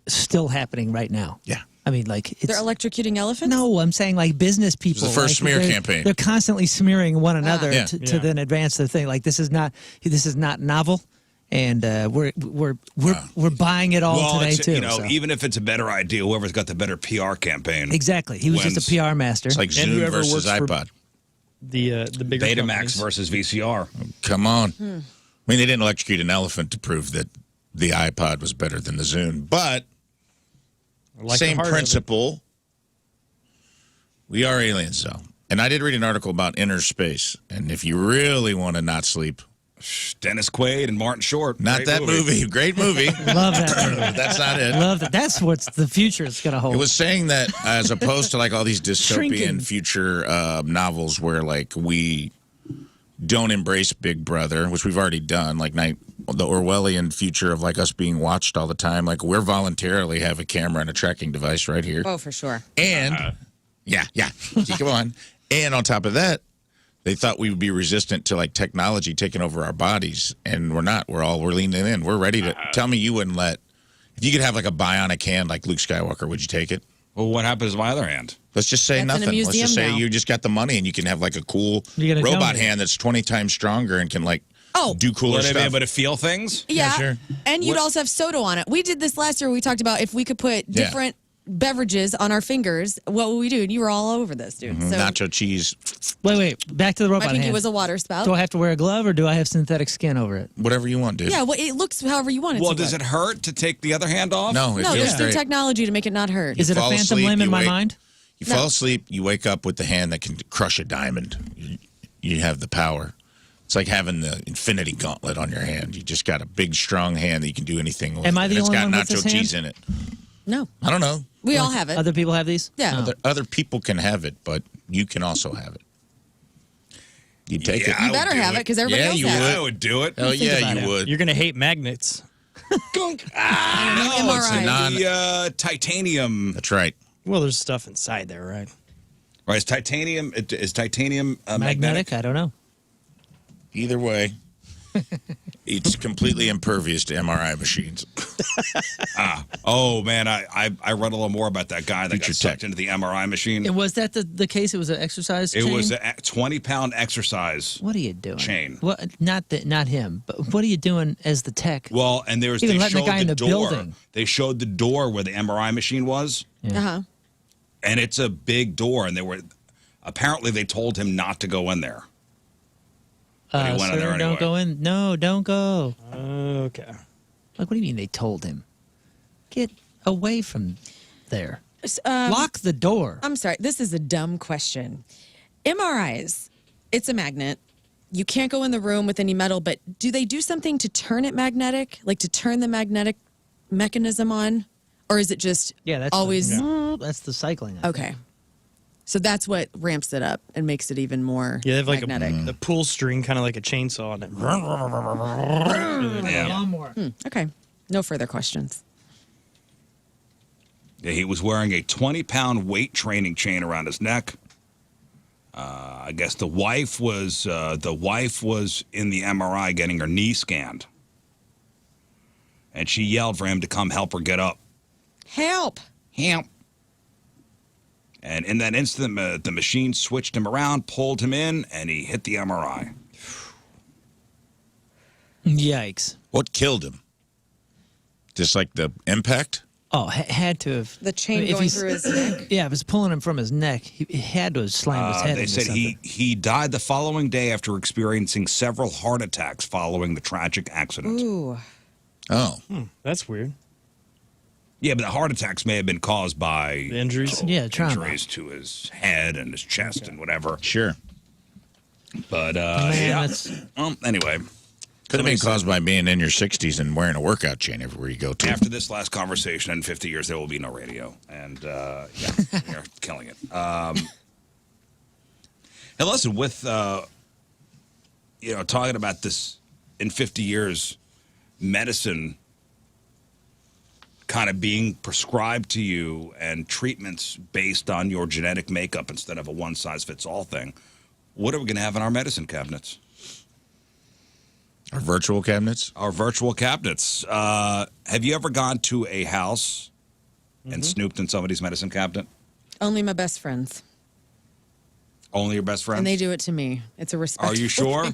still happening right now. Yeah. I mean, like it's, They're electrocuting elephants? No, I'm saying like business people. It was the first smear campaign. They're constantly smearing one another Yeah. to then advance the thing. Like this is not novel, and we're buying it all today it's, too. You know, so. even if it's a better idea, whoever's got the better PR campain. Exactly, he was wins. just a PR master. It's like And Zoom whoever versus works for- iPod. The bigger Betamax companies. versus VCR. Come on. I mean, they didn't electrocute an elephant to prove that the iPod was better than the Zune, but I like the same heart of it. principle. We are aliens, though. And I did read an article about inner space. And if you really want to not sleep, Dennis Quaid and Martin Short. not Great that movie. Great movie. Love that movie. That's not it. Love that. That's what's the future is going to hold. It was saying that as opposed to like all these dystopian Shrinking. future novels where like we don't embrace Big Brother, which we've already done, like the Orwellian future of like us being watched all the time. Like we're voluntarily have a camera and a tracking device right here. Oh, for sure. And yeah. Come on. And on top of that, they thought we would be resistant to like technology taking over our bodies, and we're not. We're leaning in. We're ready to. Tell me you wouldn't let. If you could have like a bionic hand like Luke Skywalker, would you take it? Well, what happens to my other hand? Let's just say That's in a nothing. Let's just say museum now. you just got the money and you can have like a cool You're gonna robot donate. hand that's 20 times stronger and can like do cooler Would I be stuff. able to feel things? Yeah. sure. And you'd also have soda on it. We did this last year. We talked about if we could put different beverages on our fingers, what would we do? And you were all over this, dude. So Nacho cheese, Wait. Back to the my robot pinky hand. was a water spout. Do I have to wear a glove or do I have synthetic skin over it? whatever you want, dude. Yeah, well, it looks however you want it Well, to. does it hurt to take the other hand off? No, it No, feels there's the great. technology to make it not hurt. Is it a fall phantom asleep, limb in you my wake- mind? You fall asleep, you wake up with the hand that can crush a diamond. You have the power. It's like having the infinity gauntlet on your hand. You just got a big, strong hand that you can do anything with. Am I the And only one with It's got this nacho cheese in hand? it. No, I don't know. we all have it. Other people have these? Yeah. Oh. Other people can have it, but you can also have it. You take Yeah, it. I You would better do have it because everybody Yeah, else you has would. it. I would do it. Hell yeah, about you it. would. You're going to hate magnets. MRI. The titanium. That's right. Well, there's stuff inside there, right? Right, is titanium magnetic? Magnetic? I don't know. Either way, it's completely impervious to MRI machines. Oh man, I read a little more about that guy that Future got sucked tech. into the MRI machine. And was that the case? It was an exercise It chain? was a 20-pound exercise. What are you doing? chain. What? Not him. But what are you doing as the tech? Well, and there was Even they letting the showed guy in the door. building. They showed the door where the MRI machine was, Uh-huh. and it's a big door. And apparently they told him not to go in there. But he went in Sir, there anyway. don't go in. No, don't go. Okay. Like, what do you mean they told him? Get away from there. Um, Lock the door. I'm sorry. This is a dumb question. MRIs, it's a magnet. You can't go in the room with any metal, but do they do something to turn it magnetic? Like to turn the magnetic mechanism on? Or is it just Yeah, that's always... That's the cycling. I think. Okay. So that's what ramps it up and makes it even more Yeah, they have like magnetic. a pull string, kind of like a chainsaw on it. Yeah. Lawnmower. Okay. No further questions. Yeah, he was wearing a 20-pound weight training chain around his neck. I guess the wife was in the MRI getting her knee scanned, and she yelled for him to come help her get up. Help. Help! And in that instant, the machine switched him around, pulled him in, and he hit the MRI. Yikes. What killed him? Just like the impact? Oh, had to have. The chain if going he's- through his neck. Yeah, if it's pulling him from his neck, he had to have slammed his head They into said something. he died the following day after experiencing several heart attacks following the tragic accident. Ooh. Oh. That's weird. Yeah, but the heart attacks may have been caused by The injuries. Yeah, trauma. injuries to his head and his chest and whatever. Sure. But Man, yeah. that's- Anyway, Could have been caused by being in your 60s and wearing a workout chain everywhere you go to. after this last conversation, in 50 years, there will be no radio. And yeah, you're killing it. And listen, with talking about this in 50 years, medicine kind of being prescribed to you and treatments based on your genetic makeup instead of a one-size-fits-all thing. What are we going to have in our medicine cabinets? Our virtual cabinets? Our virtual cabinets. Have you ever gone to a house and snooped in somebody's medicine cabinet? Only my best friends. Only your best friends? And they do it to me. It's a respect. Are you sure?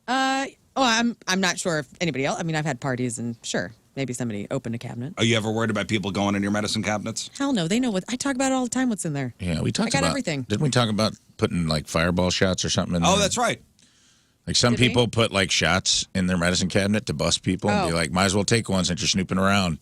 I'm not sure if anybody else. I mean, I've had parties and sure, maybe somebody opened a cabinet. Are you ever worried about people going in your medicine cabinets? Hell no, they know what I talk about it all the time. What's in there? Yeah, we talked I got about everything. Didn't we talk about putting like fireball shots or something in there? Oh, that's right. Like some Did we? people put like shots in their medicine cabinet to bust people and be Oh. like, might as well take one since you're snooping around.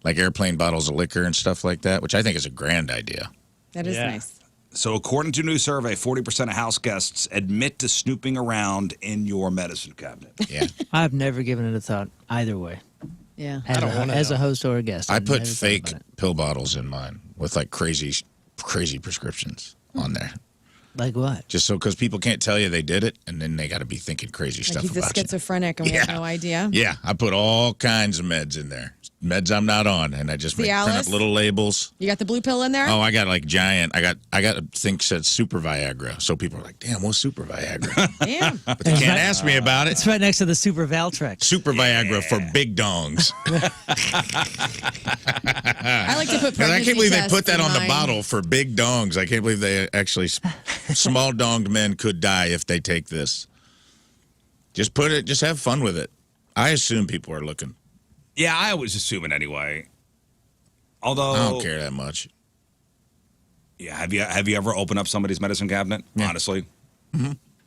Like airplane bottles of liquor and stuff like that, which I think is a grand idea. That is Yeah. nice. So, according to a new survey, 40% of house guests admit to snooping around in your medicine cabinet. Yeah. I've never given it a thought either way. Yeah. As a host or a guest. I I've put never thought fake about it. pill bottles in mine with like crazy prescriptions on there. Like what? Just so, because people can't tell you they did it, and then they got to be thinking crazy Like stuff he's a about you. schizophrenic and we have no idea. Yeah, I put all kinds of meds in there. Meds I'm not on, and I just print up Cialis? little labels. You got the blue pill in there? Oh, I got like giant. I got a thing said Super Viagra. So people are like, "Damn, what's Super Viagra?" Damn. But they can't ask me about it. It's right next to the Super Valtrex. Super Viagra for big dongs. I like to put And I pregnancy can't believe they tests put that in on the mine. bottle for big dongs. I can't believe they actually small donged men could die if they take this. Just put it. Just have fun with it. I assume people are looking. Yeah, I was assuming anyway. Although, I don't care that much. Yeah, have you ever opened up somebody's medicine cabinet? Yeah. Honestly,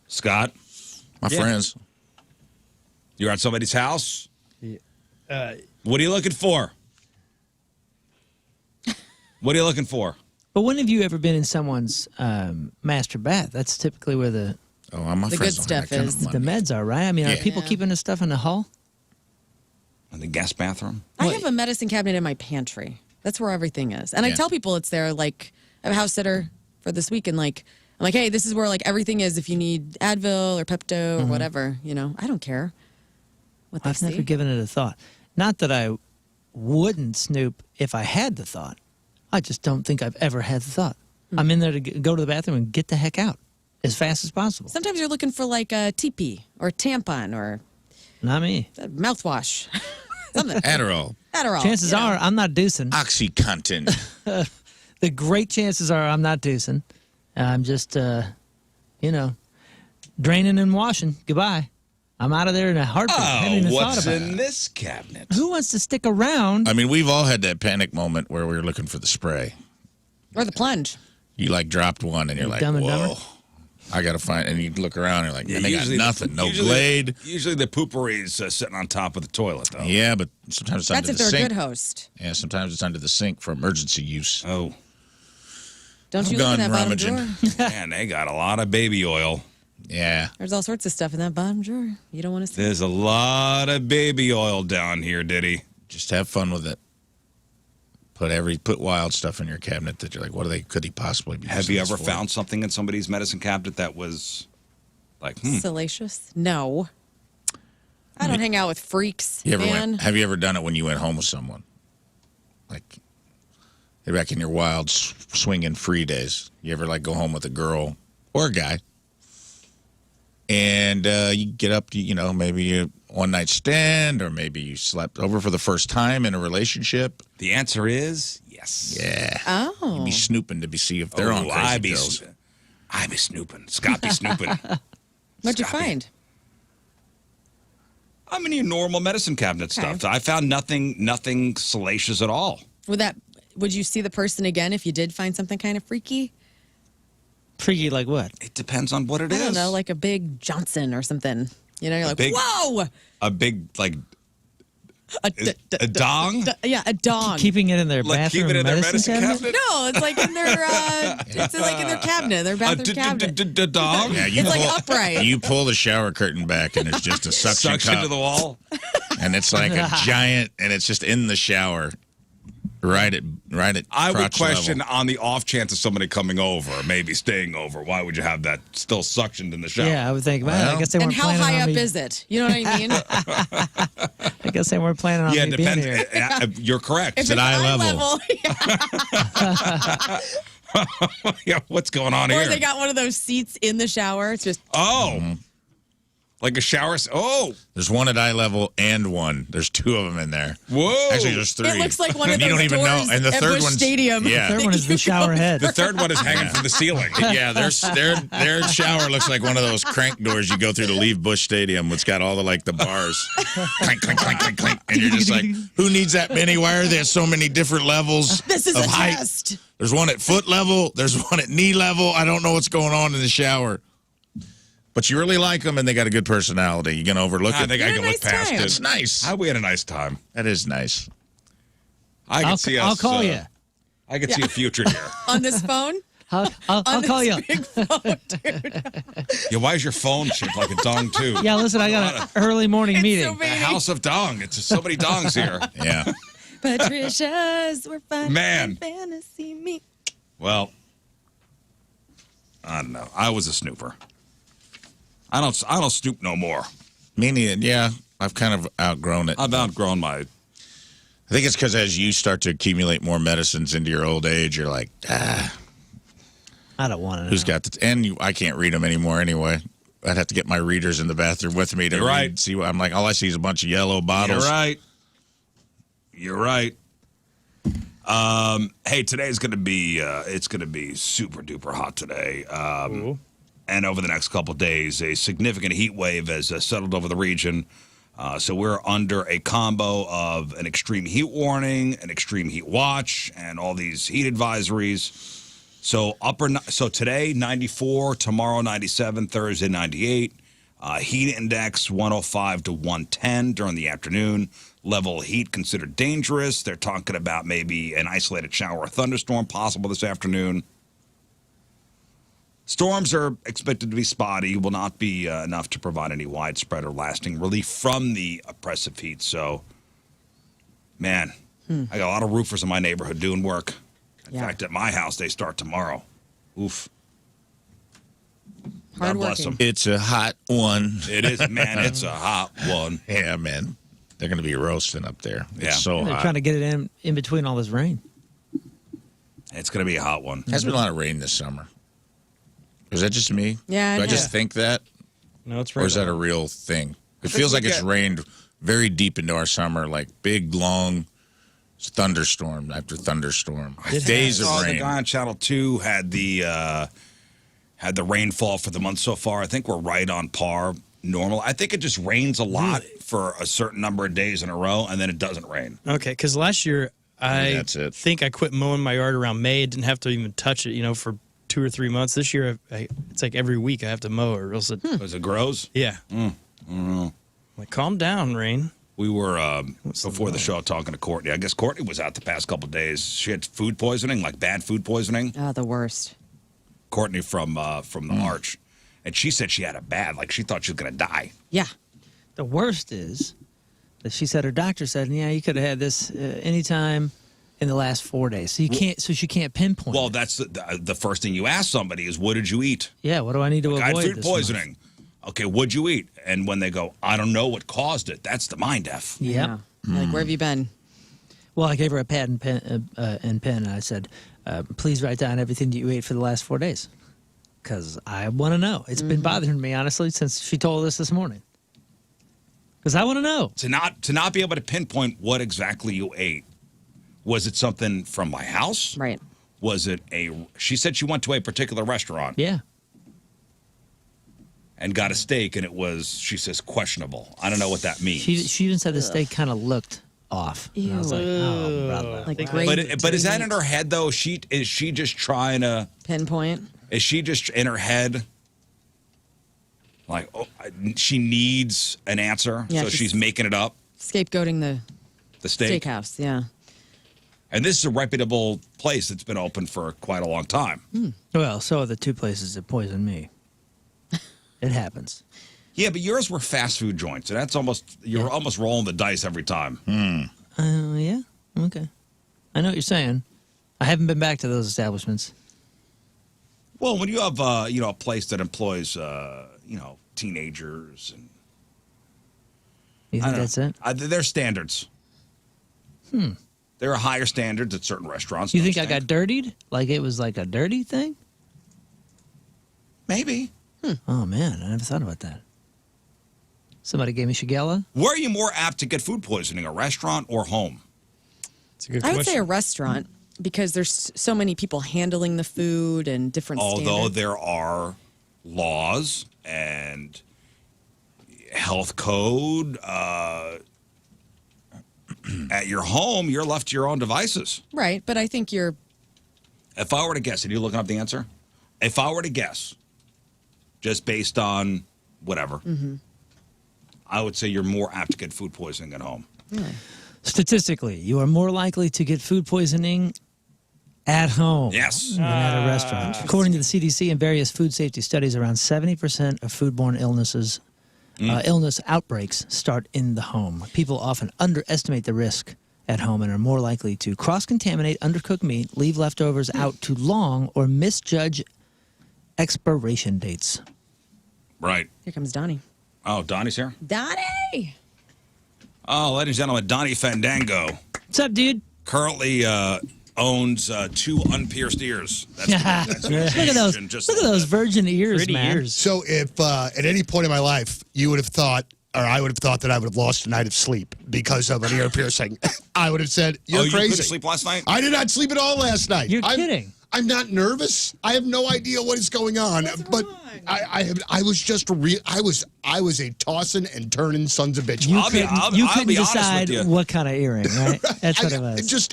Scott, My Yeah. friends. you're at somebody's house. Uh, What are you looking for? What are you looking for? But when have you ever been in someone's master bath? That's typically where the Oh, my The friends good don't have that stuff kind is of the money. meds are, right? I mean, are Yeah. people Yeah. keeping this stuff in the hall? In the guest bathroom? I have a medicine cabinet in my pantry. That's where everything is. And I Yeah. tell people it's there. Like, I have a house sitter for this week, and like, I'm like, hey, this is where like everything is. If you need Advil or Pepto or whatever, I don't care what they I've see. never given it a thought. Not that I wouldn't snoop if I had the thought. I just don't think I've ever had the thought. I'm in there to go to the bathroom and get the heck out as fast as possible. Sometimes you're looking for like a TP or a tampon or Not me. a mouthwash, something. Adderall, Adderall. Chances you know. are I'm not deucing. OxyContin. The great chances are I'm not deucing. I'm just, draining and washing. Goodbye. I'm out of there in a heartbeat. I haven't even thought about it. this cabinet? Who wants to stick around? I mean, we've all had that panic moment where we were looking for the spray. Or the plunge. You like dropped one, and you're like, Dumb and "Whoa, Dumber? I gotta find." And you look around, and you're like, "Man, they got nothing. No usually, Glade." Usually the poopery's sitting on top of the toilet, though. Yeah, but sometimes it's That's under if the they're a sink. good host. Yeah, sometimes it's under the sink for emergency use. Oh, Don't I'm you look in gone that bottom rummaging. drawer? man, they got a lot of baby oil. Yeah, There's all sorts of stuff in that bottom drawer. You don't want to see. There's a lot of baby oil down here, Diddy. just have fun with it. Put wild stuff in your cabinet that you're like, could he possibly be? Have using you this ever for? found something in somebody's medicine cabinet that was like, Salacious? No. I don't hang out with freaks, man. Have you ever done it when you went home with someone? Like, back in your wild swinging free days, you ever like go home with a girl or a guy, and you get up to maybe a one night stand, or maybe you slept over for the first time in a relationship? The answer is yes. Yeah, Oh. you'd be snooping to see if they're on crazy pills. I be snooping. Scott be snooping. What'd you Stop it. find? I mean, your normal medicine cabinet Okay. stuff. I found nothing salacious at all. Would you see the person again if you did find something kind of freaky? Freaky like what? It depends on what it I is. don't know, like a big Johnson or something. You're like, big- whoa! A big, like, A dong? Yeah, a dong. Keeping it in their Like bathroom keep it in their medicine cabinet? No, it's like in their cabinet, their bathroom cabinet. Dong? Yeah, It's like upright. You pull the shower curtain back, and it's just a suction cup, to the wall. and it's like a giant, and it's just in the shower, right at I would crotch question level. on the off chance of somebody coming over, maybe staying over. Why would you have that still suctioned in the shower? Yeah, I would think. Well, I guess they And weren't how planning high on up me. is it? You know what I mean? I guess they weren't planning on Yeah, me it being depends. here. You're correct. If at eye level. Yeah, what's going on Or here? they got one of those seats in the shower. It's just Like a shower. Oh, There's one at eye level and one. There's two of them in there. whoa. Actually, there's three. it looks like one of And you those don't even know. doors And the at third Busch one's Stadium. Yeah. Third one is the shower head. The third one is hanging from the ceiling. Yeah, their shower looks like one of those crank doors you go through to leave Busch Stadium. It's got all the bars, clank, clank, clank, clank, clank, and you're just like, who needs that many? Why are there so many different levels This is of a height? test. There's one at foot level. There's one at knee level. I don't know what's going on in the shower. But you really like them, and they got a good personality. You can overlook I it. think I can look past time. it. It's nice. We had a nice time. That is nice. I can see us. I'll call you. I can see a future here. On this phone? I'll On call this you. big phone, dude. Yeah, why is your phone shaped like a dong too? Yeah, listen, I got an early morning So meeting. A many. house of dong. It's so many dongs here. Yeah. Patricia's were fun. Man. Fantasy me. Well, I don't know. I was a snooper. I don't snoop no more. Me neither. Yeah, I've kind of outgrown it. I've outgrown my. I think it's because as you start to accumulate more medicines into your old age, you're like, I don't want to. who's got the? I can't read them anymore anyway. I'd have to get my readers in the bathroom with me to You're read, right. see what I'm like. All I see is a bunch of yellow bottles. You're right. You're right. Hey, today's gonna be it's gonna be super duper hot today. And over the next couple of days, a significant heat wave has settled over the region. So we're under a combo of an extreme heat warning, an extreme heat watch, and all these heat advisories. So today 94, tomorrow 97, Thursday 98. Heat index 105 to 110 during the afternoon. Level of heat considered dangerous. They're talking about maybe an isolated shower or thunderstorm possible this afternoon. Storms are expected to be spotty, will not be enough to provide any widespread or lasting relief from the oppressive heat. So, man, I got a lot of roofers in my neighborhood doing work. In fact, at my house, they start tomorrow. Oof. God bless them. It's a hot one. It is, man. It's a hot one. Yeah, man. They're going to be roasting up there. Yeah. It's so They're hot. trying to get it in between all this rain. It's going to be a hot one. There's been a lot of rain this summer. Is that just me? Yeah, Do I yeah. just think that? No, it's Or right. is that a real thing? It think feels we like it's get- rained very deep into our summer, like big, long thunderstorm after thunderstorm. Days of The rain. guy on Channel 2 had the rainfall for the month so far. I think we're right on par normal. I think it just rains a lot for a certain number of days in a row, and then it doesn't rain. Okay, because last year I that's it. think I quit mowing my yard around May. Didn't have to even touch it, for 2 or 3 months. This year, it's like every week I have to mow it, or else it. As it grows, Yeah. Like, calm down, rain. we were before the show talking to Courtney. I guess Courtney was out the past couple of days. She had food poisoning, like bad food poisoning. Oh, the worst. Courtney from the Arch, and she said she had it bad. Like she thought she was gonna die. Yeah. The worst is that she said her doctor said, yeah, you could have had this anytime in the last 4 days. So you can't. So she can't pinpoint. Well, it. that's the first thing you ask somebody is, what did you eat? Yeah. What do I need to I had avoid? food this month? poisoning. Okay, what'd you eat? And when they go, I don't know what caused it. That's the mind F. Yep. Yeah. Like, where have you been? Well, I gave her a pad and pen, and I said, please write down everything that you ate for the last 4 days, because I want to know. It's been bothering me, honestly, since she told us this morning. Because I want to know. To not be able to pinpoint what exactly you ate. Was it something from my house? Right. Was it she said she went to a particular restaurant Yeah. and got a steak, and it was, she says, questionable. I don't know what that means. She even said the steak kind of looked off. And I was like, oh, brother. Like, Think great. but is that in her head though? Is she just trying to? Pinpoint? Is she just in her head? Like, she needs an answer, Yeah, so she's- she's making it up. Scapegoating the The steak. Steakhouse, yeah. And this is a reputable place that's been open for quite a long time. Well, so are the two places that poisoned me. It happens. Yeah, but yours were fast food joints, and that's almost you're almost rolling the dice every time. Yeah. Okay. I know what you're saying. I haven't been back to those establishments. Well, when you have a place that employs teenagers and You think that's it? There's standards. There are higher standards at certain restaurants. You think I got dirtied? Like it was like a dirty thing? Maybe. Oh, man. I never thought about that. Somebody gave me Shigella? Where are you more apt to get food poisoning, a restaurant or home? It's a good I question. would say a restaurant because there's so many people handling the food and different Although standards. there are laws and health code, at your home, you're left to your own devices. Right, but I think you're... If I were to guess, and you looking up the answer? If I were to guess, just based on whatever, I would say you're more apt to get food poisoning at home. Statistically, you are more likely to get food poisoning at home Yes. than at a restaurant. According to the CDC and various food safety studies, around 70% of foodborne illness outbreaks start in the home. People often underestimate the risk at home and are more likely to cross-contaminate undercooked meat, leave leftovers out too long, or misjudge expiration dates. Right. Here comes Donnie. Oh, Donnie's here? Donnie! Oh, ladies and gentlemen, Donnie Fandango What's up, dude? currently owns 2 unpierced ears. Look at those! Look at those virgin ears, Pretty man. ears. So if at any point in my life you would have thought, or I would have thought that I would have lost a night of sleep because of an ear piercing, I would have said, you're you crazy. couldn't sleep last night? I did not sleep at all last night. You're kidding. I'm not nervous. I have no idea what is going on. But I was just I was a tossing and turning sons of bitches. You I'll be couldn't honest decide with you. what kind of earring, right? That's what it was.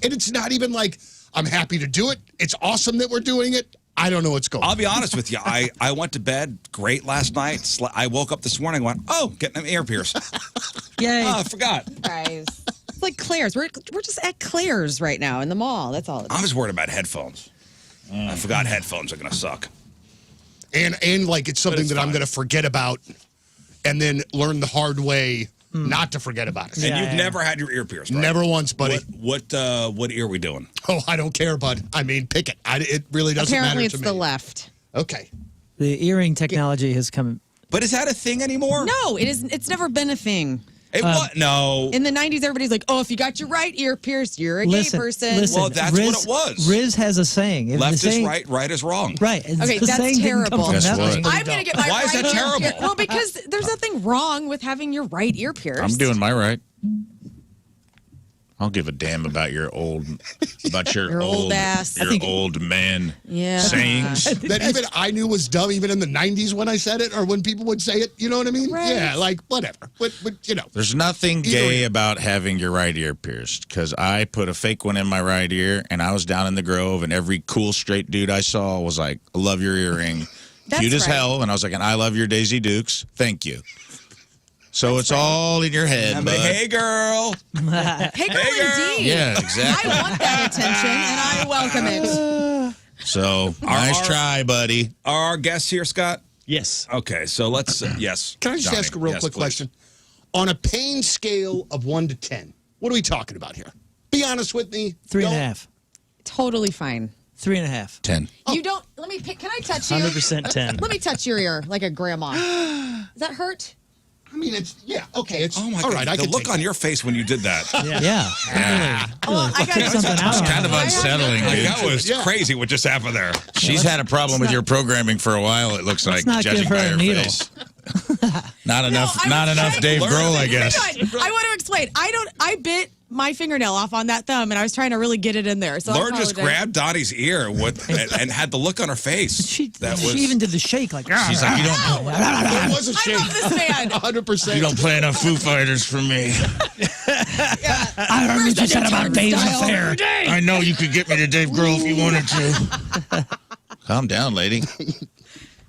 And it's not even like I'm happy to do it. It's awesome that we're doing it. I don't know what's going on. I'll be honest with you. I went to bed great last night. I woke up this morning and went, oh, getting an ear pierced. Yay. Oh, I forgot. Guys. It's like Claire's. We're just at Claire's right now in the mall. That's all it is. I was worried about headphones. I forgot headphones are going to suck. And like it's something it's that I'm fine. going to forget about and then learn the hard way not to forget about it. And Yeah, you've yeah. never had your ear pierced, right? Never once, buddy. What ear are we doing? Oh, I don't care, bud. I mean, pick it. It really doesn't Apparently matter to it's me. the left. Okay. The earring technology has come. But is that a thing anymore? No, it isn't. It's never been a thing. It what? No. In the 90s, everybody's like, oh, if you got your right ear pierced, you're a gay person. Listen, Well, that's what it was. Rizz has a saying. If Left the is saying, right, right is wrong. Right. It's Okay, the that's saying didn't come terrible. from Guess nothing. what? I'm going to get my Why is right that ear terrible? pierced. Well, because there's nothing wrong with having your right ear pierced. I'm doing my right. I'll give a damn about your old Your old ass. I your think- old man Yeah. sayings. That even I knew was dumb even in the 90s when I said it or when people would say it. You know what I mean? Right. Yeah, like whatever. But There's nothing Either gay ear. about having your right ear pierced because I put a fake one in my right ear and I was down in the Grove and every cool straight dude I saw was like, I love your earring. That's Cute as right. hell. And I was like, and I love your Daisy Dukes. Thank you. So it's all in your head, And bud. hey, girl. Hey, girl, girl. indeed. Yeah, exactly. I want that attention, and I welcome it. So nice try, buddy. Are our guests here, Scott? Yes. Okay, so let's, yes. can I just Johnny. ask a real Yes, quick please. question? On a pain scale of 1 to 10, what are we talking about here? Be honest with me. 3.5. Totally fine. 3.5. 10. You don't. Let me pick. Can I touch you? 100% 10. Let me touch your ear like a grandma. Does that hurt? I mean, it's okay. It's Oh, my all God. right. I The can look take on that. your face when you did that. Yeah. Well, I Took got something out. Kind of unsettling, Like, dude. that was Yeah. crazy what just happened there. She's had a problem with your programming for a while, it looks like, not judging give her by a her needle. face. Not enough I not was enough trying- Dave Learn Grohl, I it. guess. Hang on. I want to explain. I bit my fingernail off on that thumb, and I was trying to really get it in there. So Lauren I just apologize. grabbed Donnie's ear and had the look on her face. She that was, even did the shake like. She's like, you don't It was a I shame. love this man. 100%. you don't play enough Foo Fighters for me. I heard what you said about Dave's style. affair. I know you could get me to Dave Grohl if you wanted to. Calm down, lady.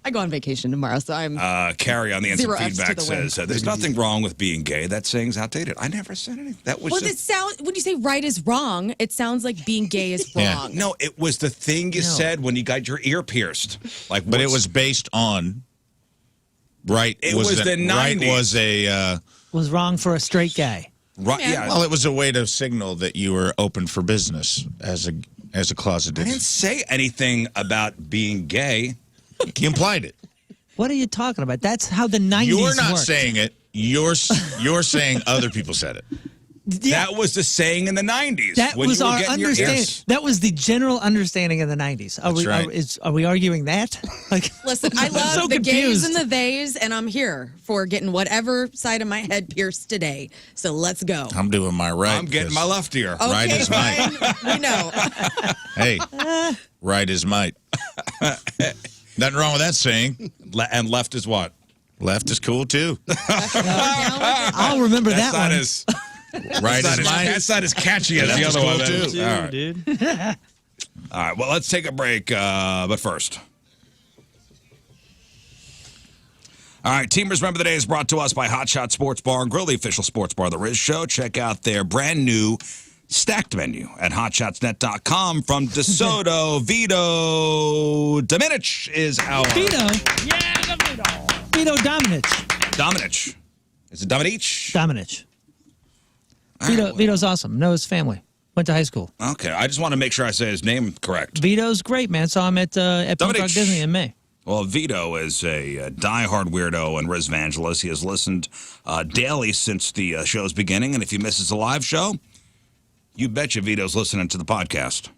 I go on vacation tomorrow, so I'm. Carrie on the instant 0 Fs to feedback the win. says, there's nothing wrong with being gay. That saying's outdated. I never said anything. That was Well, just- it sound when you say right is wrong, it sounds like being gay is Yeah. wrong. No, it was the thing you said when you got your ear pierced. Like, But it what's- was based on right. It was the right 90s. was a Was wrong for a straight guy. right. Yeah. well, it was a way to signal that you were open for business as a closeted. I didn't say anything about being gay. You implied it. What are you talking about? That's how the 90s You're not worked. saying it. You're saying other people said it. Yeah, That was the saying in the 90s. that when was you were our getting your understanding. ears- That was the general understanding in the 90s. Are That's right. are we arguing that? Like, Listen, I love so the gays confused. and the theys, and I'm here for getting whatever side of my head pierced today. So let's go. I'm doing my right. I'm getting my left ear. Okay, right is might. fine. We know. Hey, right is might. Nothing wrong with that saying. And left is what? Left is cool too. I'll remember That's that not one. as Right is might. that's not as catchy as Left the is other cool one. too. All right. dude. All right. Well, let's take a break. But first. All right, Teamers Remember the Day is brought to us by Hot Shot Sports Bar and Grill, the official sports bar of the Rizz Show. Check out their brand new stacked menu at hotshotsnet.com. From DeSoto, Vito Dominich is our... Vito. Vito Dominich. Dominich. Is it Dominich? Dominich. All right, well- Vito's awesome. Know his family. Went to high school. Okay, I just want to make sure I say his name correct. Vito's great, man. Saw him at Punk Rock Dominich. Disney in May. Well, Vito is a diehard weirdo and Rizz evangelist. He has listened daily since the show's beginning, and if he misses a live show, you betcha Vito's listening to the podcast.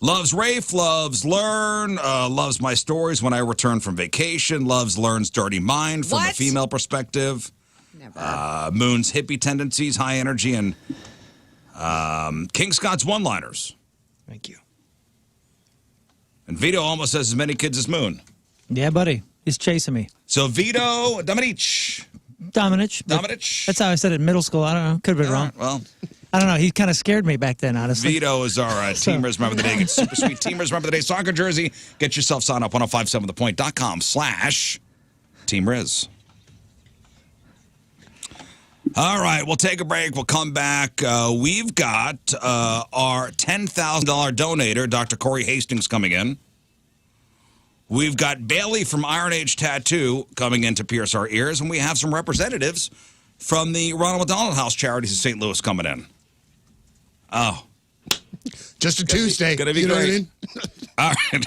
Loves Rafe, loves Lern, loves my stories when I return from vacation, loves Lern's dirty mind from a What? female perspective, Never. Moon's hippie tendencies, high energy, and King Scott's one-liners. Thank you. And Vito almost has as many kids as Moon. Yeah, buddy. He's chasing me. So Vito Dominich. Dominich. Dominich. That's how I said it in middle school. I don't know. Could have been All wrong. right, well, I don't know. He kind of scared me back then, honestly. Vito is our Teamers Remember the Day. Get super sweet Teamers Remember the Day soccer jersey. Get yourself signed up 1057thepoint.com/Team Rizz. All right, we'll take a break. We'll come back. We've got our $10,000 donator, Dr. Corey Hastings, coming in. We've got Bailey from Iron Age Tattoo coming in to pierce our ears, and we have some representatives from the Ronald McDonald House Charities in St. Louis coming in. Oh, Just a Tuesday. gonna be you know what I great. mean? all right.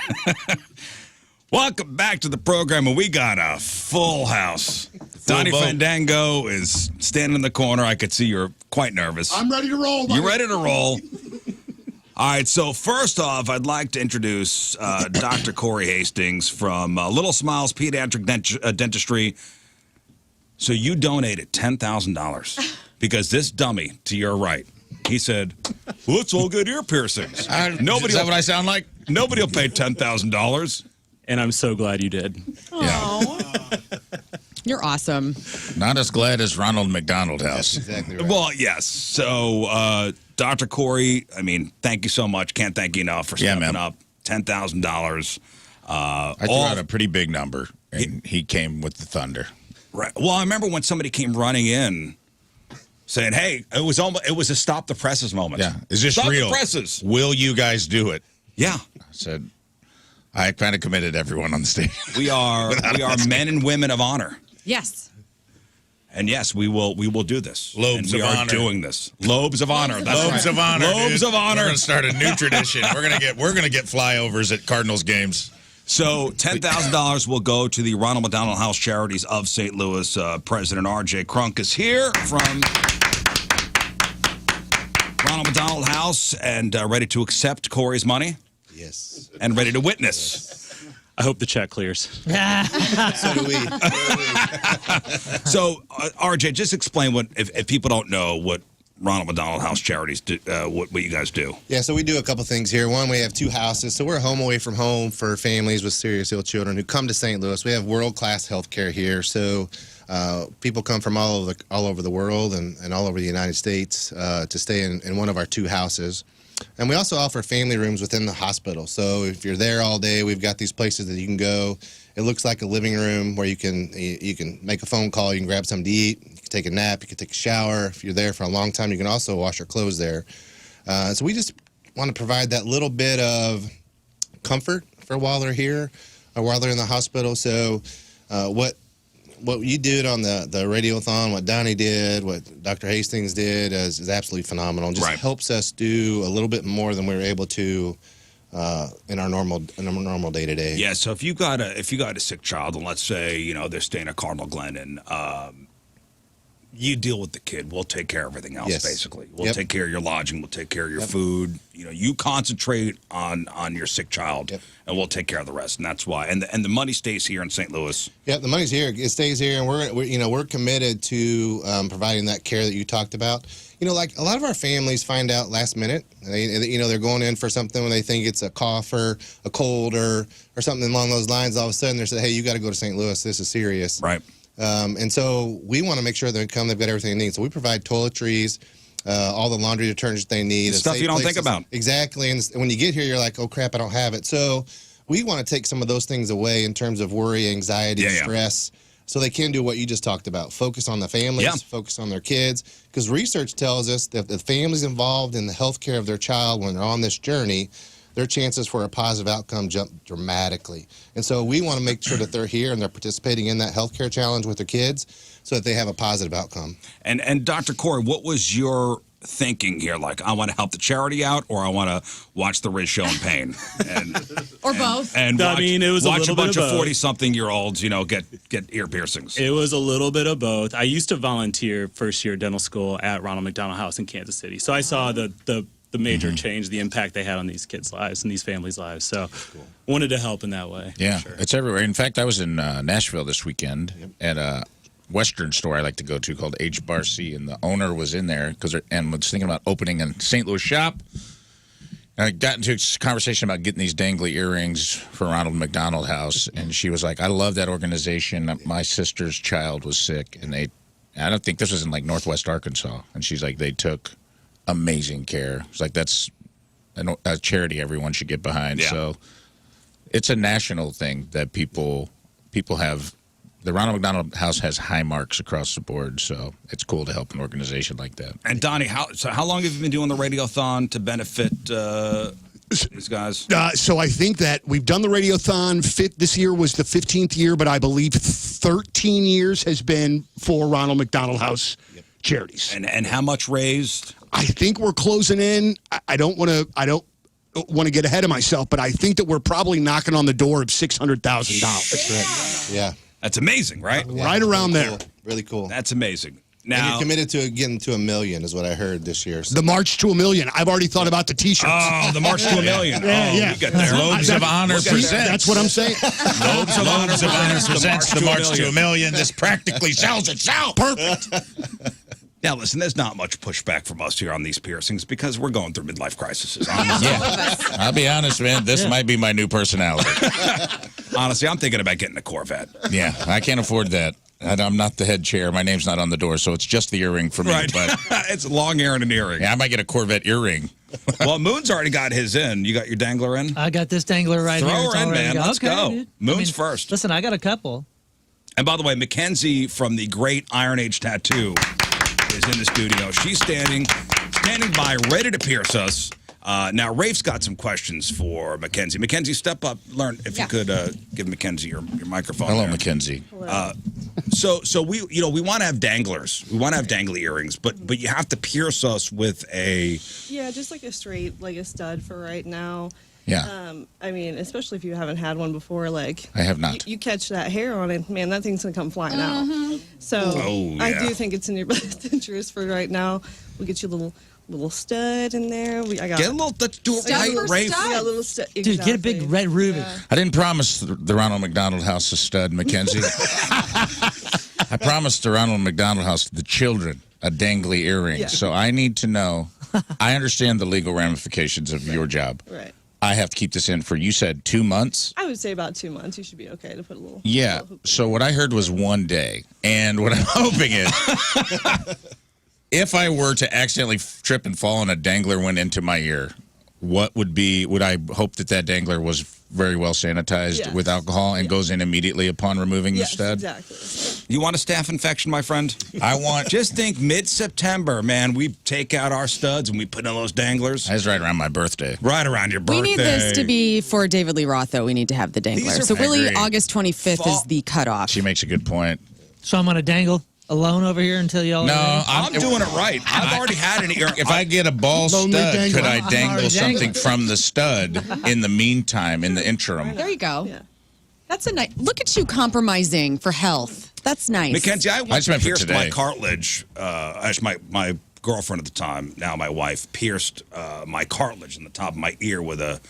Welcome back to the program, and we got a full house. Donnie boat. Fandango is standing in the corner. I could see you're quite nervous. I'm ready to roll. You buddy. ready to roll? All right, so first off, I'd like to introduce Dr. Corey Hastings from Little Smiles Pediatric Dentistry. So you donated $10,000 because this dummy to your right, he said, let's all get ear piercings. Is that Nobody what I sound like? Nobody will pay $10,000. And I'm so glad you did. Oh, you're awesome. Not as glad as Ronald McDonald House. Exactly right. Well, yes. So, Dr. Corey, I mean, thank you so much. Can't thank you enough for Yeah, stepping man. up. $10,000. I threw out a pretty big number, and he came with the thunder. Right. Well, I remember when somebody came running in saying, "Hey, it was a stop the presses moment." Yeah. Is this stop real? the presses. Will you guys do it? Yeah. I said, I kind of committed everyone on the stage. We are men and women of honor. Yes. And yes, we will do this. Lobes and we of are honor. doing this. Lobes of honor. That's Lobes right. of honor. Lobes dude. of honor. We're gonna start a new tradition. We're gonna get flyovers at Cardinals games. So $10,000 will go to the Ronald McDonald House Charities of St. Louis. President R.J. Crunk is here from Ronald McDonald House and ready to accept Corey's money Yes. and ready to witness. I hope the check clears. So do we. So, RJ, just explain what if people don't know what Ronald McDonald House Charities do, what you guys do. Yeah, so we do a couple things here. One, we have 2 houses. So we're a home away from home for families with serious ill children who come to St. Louis. We have world-class health care here. So people come from all over the world and all over the United States to stay in one of our 2 houses. And we also offer family rooms within the hospital. So if you're there all day, we've got these places that you can go. It looks like a living room where you can make a phone call, you can grab something to eat, you can take a nap, you can take a shower. If you're there for a long time, you can also wash your clothes there. So we just want to provide that little bit of comfort for while they're here or while they're in the hospital. So what you did on the radiothon, what Donnie did, what Dr. Hastings did is absolutely phenomenal. It just helps us do a little bit more than we were able to in our normal day to day. Yeah. So if you got a sick child, and let's say they're staying at Cardinal Glennon, you deal with the kid. We'll take care of everything else. Basically, we'll take care of your lodging. We'll take care of your food. You concentrate on your sick child, and we'll take care of the rest. And that's why. And the money stays here in St. Louis. Yeah, the money's here. It stays here, and we're committed to providing that care that you talked about. Like a lot of our families find out last minute. They're going in for something when they think it's a cough or a cold or something along those lines. All of a sudden, they're saying, "Hey, you got to go to St. Louis. This is serious." Right. And so we want to make sure they come, they've got everything they need. So we provide toiletries, all the laundry detergents they need. The stuff you don't think about. Exactly. And when you get here, you're like, oh, crap, I don't have it. So we want to take some of those things away in terms of worry, anxiety, stress, so they can do what you just talked about. Focus on the families, focus on their kids. Because research tells us that if the family's involved in the health care of their child when they're on this journey, their chances for a positive outcome jump dramatically. And so we want to make sure that they're here and they're participating in that healthcare challenge with their kids so that they have a positive outcome. And Dr. Corey, what was your thinking here? Like, I want to help the charity out, or I want to watch the Rizz Show in pain? Or both. And watch, it was watch a bunch of 40-something-year-olds, get ear piercings. It was a little bit of both. I used to volunteer first year dental school at Ronald McDonald House in Kansas City. So I saw the major change, the impact they had on these kids' lives and these families' lives. So wanted to help in that way. Yeah, it's everywhere. In fact, I was in Nashville this weekend at a Western store I like to go to called H Bar C, and the owner was in there and was thinking about opening a St. Louis shop. And I got into a conversation about getting these dangly earrings for Ronald McDonald House, and she was like, I love that organization. My sister's child was sick, and I don't think this was in like Northwest Arkansas, and she's like, they took amazing care. It's like that's a charity everyone should get behind. So it's a national thing that people have. The Ronald McDonald House has high marks across the board, so it's cool to help an organization like that. And Donnie, how long have you been doing the radiothon to benefit these guys? So I think that we've done the radiothon. This year was the 15th year, but I believe 13 years has been for Ronald McDonald House charities. And how much raised? I think we're closing in. I don't want to get ahead of myself, but I think that we're probably knocking on the door of $600,000. That's right. Yeah. That's amazing, right? Right around there. Cool. Really cool. That's amazing. Now, and you're committed to getting to $1 million is what I heard this year. So. The March to $1 million. I've already thought about the T-shirts. Oh, the March to $1 million. Yeah. You get there. Lobes of Honor presents. That's what I'm saying. Lobes of Honor presents the March to $1 million. This practically sells itself. Perfect. Now, listen, there's not much pushback from us here on these piercings because we're going through midlife crises. I'll be honest, man. This might be my new personality. Honestly, I'm thinking about getting a Corvette. Yeah, I can't afford that. I'm not the head chair. My name's not on the door, so it's just the earring for me. Right. But it's a long ear and an earring. Yeah, I might get a Corvette earring. Well, Moon's already got his in. You got your dangler in? I got this dangler right here. Throw her in, man. Let's go. Dude. Moon's first. Listen, I got a couple. And by the way, Mackenzie from the Great Iron Age Tattoo is in the studio. She's standing by, ready to pierce us. Now, Rafe's got some questions for Mackenzie. Mackenzie, step up. Learn if you could give Mackenzie your microphone. Hello, there. Mackenzie. So we want to have danglers. We want to have dangly earrings, but you have to pierce us with a just like a straight, like a stud for right now. Yeah. I mean, especially if you haven't had one before, like I have not. You catch that hair on it, man, that thing's gonna come flying out. So I do think it's in your best interest for right now. We'll get you a little stud in there. I got get a little. Let's do it right, Rafe. Yeah, a little stud. Dude, get a big red ruby. Yeah. I didn't promise the Ronald McDonald House a stud, Mackenzie. I promised the Ronald McDonald House the children a dangly earring. Yeah. So I need to know. I understand the legal ramifications of your job. Right. I have to keep this in for, you said 2 months? I would say about 2 months. You should be okay to put a little. Yeah. Little hoop So what I heard was 1 day. And what I'm hoping is, if I were to accidentally trip and fall and a dangler went into my ear, what would I hope that dangler was very well sanitized with alcohol and goes in immediately upon removing the stud? Exactly. You want a staph infection, my friend? Just think mid-September, man, we take out our studs and we put in those danglers. That's right around my birthday. Right around your birthday. We need this to be for David Lee Roth, though. We need to have the dangler. So really, August 25th is the cutoff. She makes a good point. So I'm going to dangle alone over here until y'all... No, I'm doing it right. I've already had an ear. If I get a ball stud, could I dangle something from the stud in the meantime, in the interim? There you go. Yeah. That's a nice... Look at you compromising for health. That's nice. Mackenzie, I just meant for pierced today. my cartilage. Actually, my girlfriend at the time, now my wife, pierced my cartilage in the top of my ear with a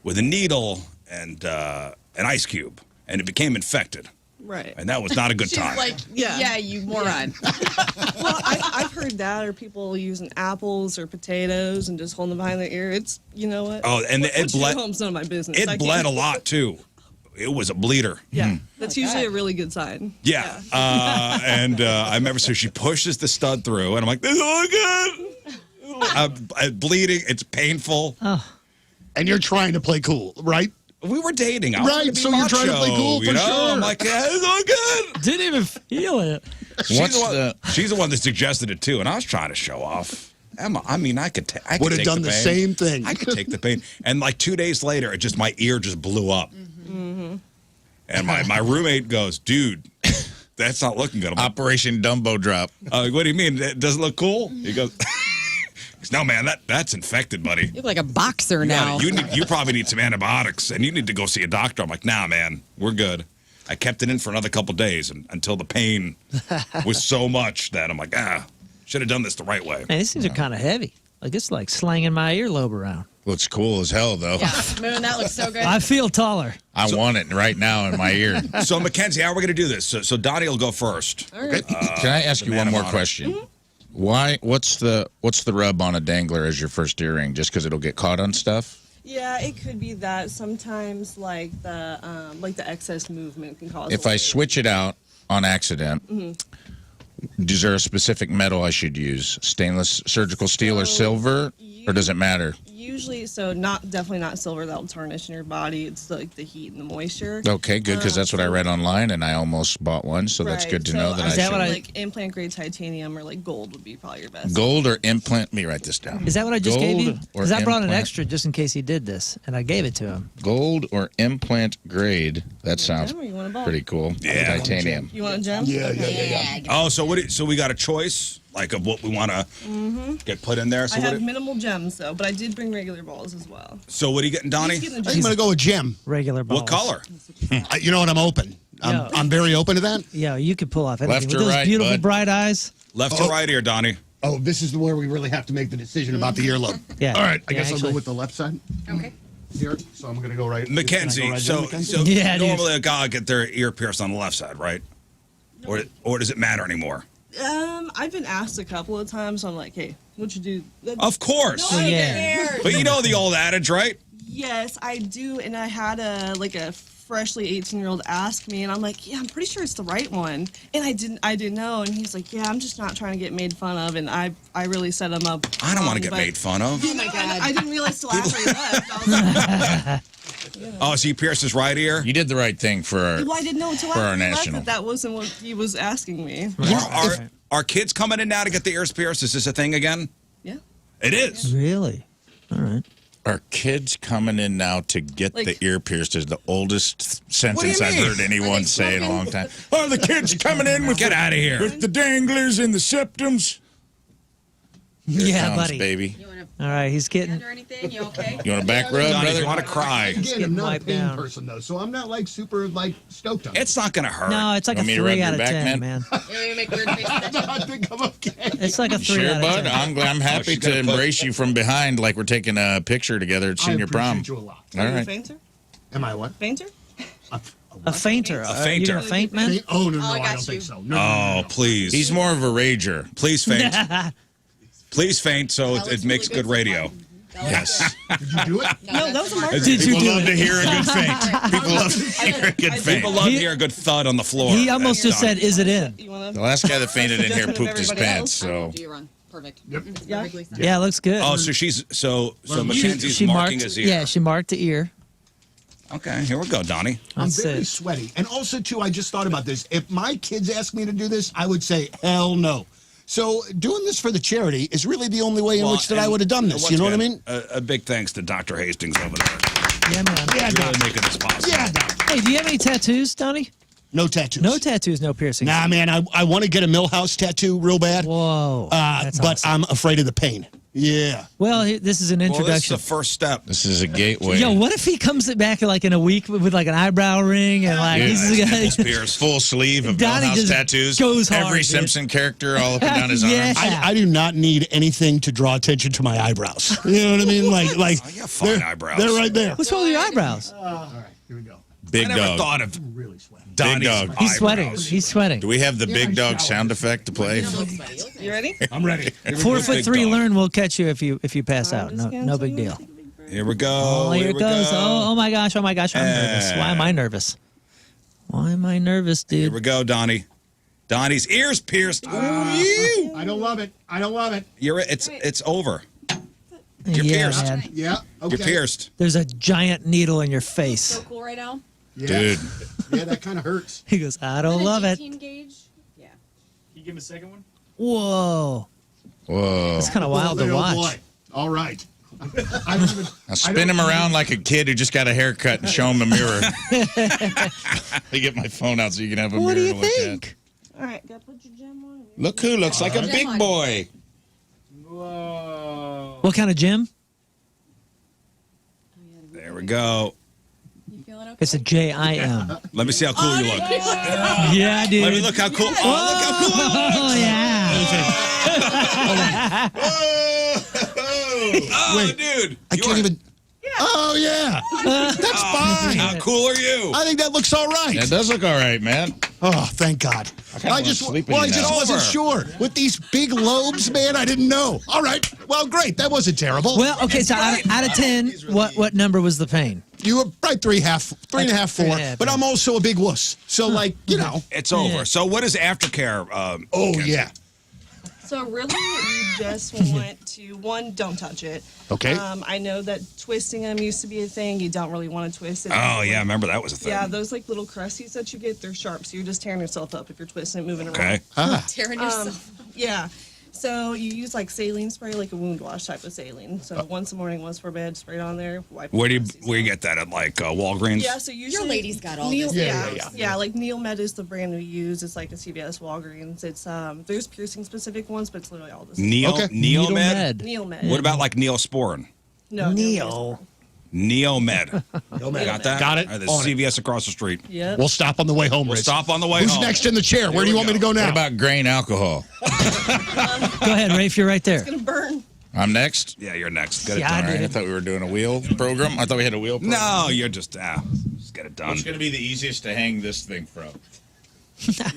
needle and an ice cube, and it became infected. Right. And that was not a good She's time. like, yeah, you moron. Well, I've heard that, or people using apples or potatoes and just holding them behind their ear. It's, you know what? Oh, and it bled. Home's none of my business. It bled a lot too. It was a bleeder. Yeah, that's usually a really good sign. Yeah. And I remember, so she pushes the stud through, and I'm like, this is all good. I'm bleeding. It's painful. And you're trying to play cool, right? We were dating. Right, so you're trying to play cool for sure. I'm like, yeah, it's all good. Didn't even feel it. She's the one that suggested it too, and I was trying to show off. Emma, I mean, I could would have done the same thing. I could take the pain, and like 2 days later, my ear just blew up. And my roommate goes, dude, that's not looking good. Operation Dumbo Drop. What do you mean? It doesn't look cool? He goes, no, man, that's infected, buddy. You look like a boxer now. You probably need some antibiotics, and you need to go see a doctor. I'm like, nah, man, we're good. I kept it in for another couple days until the pain was so much that I'm like, should have done this the right way. Man, these things are kind of heavy. Like, it's like slanging my earlobe around. Looks cool as hell, though. Yeah, Moon, that looks so good. I feel taller. I want it right now in my ear. So, Mackenzie, how are we going to do this? So Donnie will go first. All right. Can I ask you one more question? Why? What's the rub on a dangler as your first earring? Just because it'll get caught on stuff? Yeah, it could be that. Sometimes, like the excess movement can cause. If I switch it out on accident, is there a specific metal I should use? Stainless surgical steel or silver, or does it matter? Usually, definitely not silver. That'll tarnish in your body. It's like the heat and the moisture. Okay, good, because that's what I read online, and I almost bought one, so that's good to know that I should. Like implant grade titanium or like gold would be probably your best. Gold or implant? Let me write this down. Is that what I just gave you? Gold or Because I brought an implant? extra just in case he did this, and I gave it to him. Gold or implant grade? That sounds Gem, or you want a ball? pretty cool. Yeah. Titanium. You want a gem? Yeah. Oh, so we got a choice, like, of what we want to get put in there? So I have minimal gems though, but I did bring regular balls as well. So what are you getting, Donnie? He's getting a I think I'm gem. going to go with Jim. Regular balls. What color? You know what? I'm open. I'm very open to that. Yeah, you could pull off anything. Left With or those right, beautiful bud? bright eyes. Left or right ear, Donnie? Oh, this is where we really have to make the decision about the earlobe. Yeah. All right. I Yeah, guess I'll actually. go with the left side. Okay. Here. So I'm going to go right. Mackenzie. Can I go right So, there, Mackenzie? Yeah, dude. normally a guy will get their ear pierced on the left side, right? Or does it matter anymore? I've been asked a couple of times. So I'm like, hey, what'd you do? Of course. Oh, yeah. But you know the old adage, right? Yes, I do. And I had a freshly 18-year-old ask me, and I'm like, yeah, I'm pretty sure it's the right one. And I didn't know. And he's like, yeah, I'm just not trying to get made fun of. And I really set him up. I don't want to get made fun of. Oh my God. I didn't realize till after he left. I was like, Oh, so you pierced his right ear? You did the right thing for our, well, I didn't know until for after our he left national. that wasn't what he was asking me. Are kids coming in now to get the ears pierced? Is this a thing again? Yeah. It is. Really? All right. Are kids coming in now to get the ear pierced is the oldest sentence I've mean? heard anyone say in a long time. Oh, the kids coming in with Get out of here. with the danglers and the septums. Here Yeah, comes, buddy. baby. All right, he's getting... Or anything? You okay? You want a back rub, Donnie, brother? you want to cry? Again, I'm getting not a wiped pain down. person though, so I'm not like super stoked on it. It's not going to hurt. No, it's like a Want me to rub 3 your out of back, 10, man? man. You make weird faces at you? I think I'm okay. It's like a 3 Sure, out of bud. 10. I'm happy she's to gonna put- embrace you from behind like we're taking a picture together at I senior prom. appreciate you a lot. All Are you a right. fainter? Am I what? Fainter? A fainter. A You fainter. gonna faint, man? Oh no, I I got don't you. think so. No. Oh, please. He's more of a rager. Please faint. Please faint so it makes good radio. Yes. Did you do it? No, that was a marker. Did you People do love to it? hear a good faint. People love to hear a good faint. People love to hear a good thud on the floor. He almost That's just said, is it in? You wanna- The last guy that fainted in here Suggestion of pooped his everybody pants, else? so Do you run? perfect. Yep. It's Yeah. perfectly set. Yeah, it looks good. Oh, so she's so Mackenzie's she marking marked, his ear. Yeah, she marked the ear. Okay, here we go, Donnie. I'm That's very it. sweaty. And also, too, I just thought about this. If my kids asked me to do this, I would say, hell no. So doing this for the charity is really the only way in which that I would have done this. Once You know what I again, mean? A big thanks to Dr. Hastings over there. Yeah, man. Yeah, Really Doc. making this possible. Yeah, Doc. Hey, do you have any tattoos, Donnie? No tattoos. No tattoos, no piercings. Nah, man, I want to get a Millhouse tattoo real bad. Whoa. That's But awesome. I'm afraid of the pain. Yeah. Well, this is an Well, this is introduction. the first step. This is a gateway. Yo, what if he comes back like in a week with like an eyebrow ring and like Yeah, he's Nipples gonna, pierced. Full sleeve of Donnie Millhouse just tattoos. goes hard, Every dude. Simpson character all up and down his Yeah. arms. I do not need anything to draw attention to my eyebrows. You know what I mean? Like Oh, you have fine eyebrows. They're right there. What's wrong with your eyebrows? All right, here we go. Big I never dog. thought of Really sweaty. Donnie's dog. He's sweating. eyebrows. He's sweating. Do we have the big dog sound effect to play? You ready? I'm ready. 4'3" dog. Learn will catch you if you pass out. I'm No, just gonna no take big a deal. big breath. Here we go. Oh, here it we goes. go. Oh my gosh. Oh my gosh. I'm nervous. Why am I nervous? Why am I nervous, Here dude? we go, Donnie. Donnie's ears pierced. Ooh, you. I don't love it. I don't love it. It's over. You're Yeah, pierced. man. Yeah. Okay. You're pierced. There's a giant needle in your face. So cool right now. Yeah. Dude. Yeah, that kind of hurts. He goes, I don't love it. 18 gauge. Yeah. Can you give him a second one? Whoa. Whoa. It's kind of wild to Oh, watch. boy. All right. I don't even, Now spin him around like a kid who just got a haircut and show him a mirror. I get my phone out so you can have a What do mirror you to look think? All right, gotta put your gem on. Look who looks like a big boy. Whoa. What kind of gym? There we go. You feeling okay? It's a JIM. Let me see how cool you look. Yeah, dude. Let me look how cool. Oh, look how cool I look. Oh, yeah. Oh, dude. I can't even. Oh, yeah. That's fine. How cool are you? I think that looks all right. That does look all right, man. Oh, thank God. kinda wanna sleep in I you just now. wasn't Over. sure. With these big lobes, man, I didn't know. All right. Well, great. That wasn't terrible. Well, okay, so out of 10, what number was the pain? You were probably three and a half, 4. 3.5, But I'm also a big wuss. So, like, you know. It's over. Yeah. So what is aftercare? Oh, Kenzie? yeah. So really, you just want to, one, don't touch it. Okay. I know that twisting them used to be a thing. You don't really want to twist it. Oh, yeah. I remember that was a thing. Yeah, those like little crusties that you get, they're sharp. So you're just tearing yourself up if you're twisting it, moving Okay. around. Tearing yourself. Yeah. So you use like saline spray, like a wound wash type of saline. So once a morning, once for bed, spray it on there. Wipe Where do you crusties where you off. get that at like Walgreens? Yeah, so usually Your lady's got all Neil, this. Yeah, like Neil Med is the brand we use. It's like a CVS Walgreens. It's there's piercing specific ones, but it's literally all the same. Neomed. Needle Med. Neil Med. What about like Neosporin? No, Neil. Neomed. Got that? Got it. All right, there's On it. CVS across the street. Yep. We'll stop on the way home, We'll Rizz. stop on the way Who's home. next in the chair? Where do you we want me to go. go now? What about grain alcohol? Go ahead, Rafe, you're right there. Gonna burn. I'm next. Yeah, you're next. Get it Yeah, done. All right, I thought we were doing a wheel program. I thought we had a wheel program. No, you're just get it done. What's going to be the easiest to hang this thing from?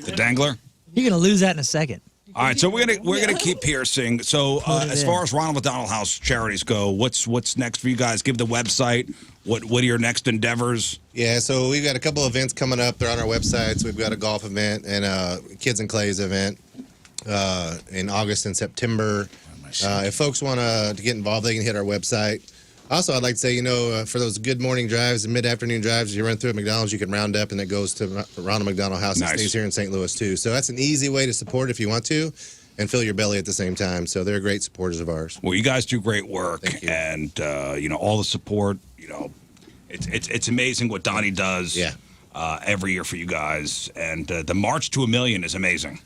The dangler. You're going to lose that in a second. All right, so we're gonna keep piercing. So Put it as in. far as Ronald McDonald House charities go, what's next for you guys? Give the website. What are your next endeavors? Yeah, so we've got a couple events coming up. They're on our website. So we've got a golf event and a Kids and Clays event in August and September. If folks want to get involved, they can hit our website. Also, I'd like to say, for those good morning drives and mid-afternoon drives, you run through at McDonald's, you can round up, and it goes to Ronald McDonald House. Nice. It stays here in St. Louis, too. So that's an easy way to support if you want to and fill your belly at the same time. So they're great supporters of ours. Well, you guys do great work, Thank you. and all the support. It's amazing what Donnie does. Yeah. Every year for you guys, and the March to a Million is amazing.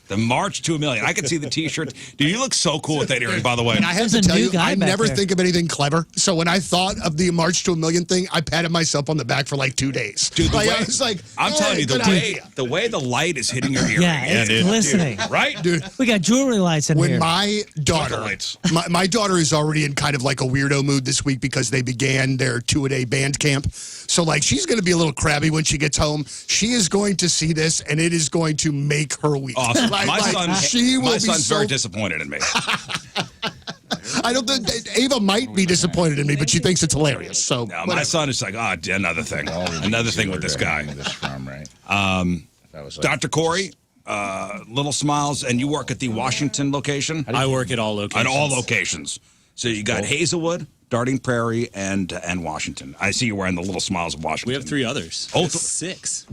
The March to a Million. I can see the T-shirt. Dude, you look so cool with that earring, by the way. And I have There's to a tell new you, guy I back never there. think of anything clever. So when I thought of the March to a Million thing, I patted myself on the back for like 2 days. Dude, the like, way- I was like, I'm hey, telling you, good the idea. way the light is hitting your earring. Yeah, it's dude, glistening. right? Dude, We got jewelry lights in when here. my daughter, lights. my daughter is already in kind of like a weirdo mood this week because they began their 2-a-day band camp. So like she's going to be a little crabby when she gets home. She is going to see this and it is going to make her week. Awesome. Like, my be son's so, very disappointed in me. I don't think Ava might be disappointed in me, but she thinks it's hilarious. So No, my whatever. son is like, another thing with this guy. This from, right? That was like, Dr. Corey, Little Smiles, and you work at the Washington location? I work at all locations. At all locations. So you got Hazelwood, Darting Prairie, and Washington. I see you're wearing the Little Smiles of Washington. We have 3 others. Oh, That's 6.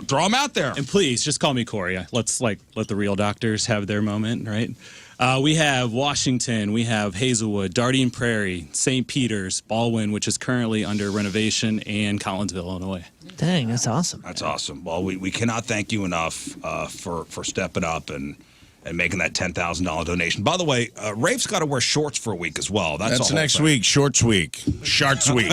Throw them out there. And please, just call me Corey. Let's let the real doctors have their moment, right? We have Washington, we have Hazelwood, Darting Prairie, St. Peter's, Baldwin, which is currently under renovation, and Collinsville, Illinois. Dang, that's awesome. That's awesome. Well, we cannot thank you enough for stepping up and making that $10,000 donation. By the way, Rafe's got to wear shorts for a week as well. That's next week, Shorts Week, Sharks Week.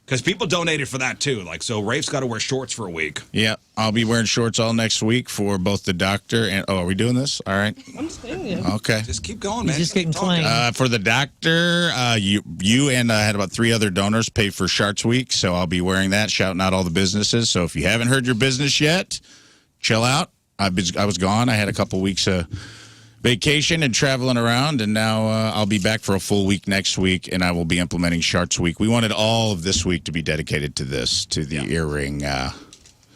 Because people donated for that too. So Rafe's got to wear shorts for a week. Yeah, I'll be wearing shorts all next week for both the doctor and. Oh, are we doing this? All right. I'm just kidding you. Okay. Just keep going, man. He's just getting claimed. For the doctor, you and I had about 3 other donors pay for Sharks Week, so I'll be wearing that, shouting out all the businesses. So if you haven't heard your business yet, chill out. I was gone. I had a couple weeks of vacation and traveling around, and now I'll be back for a full week next week, and I will be implementing Sharks Week. We wanted all of this week to be dedicated to this, to the earring. The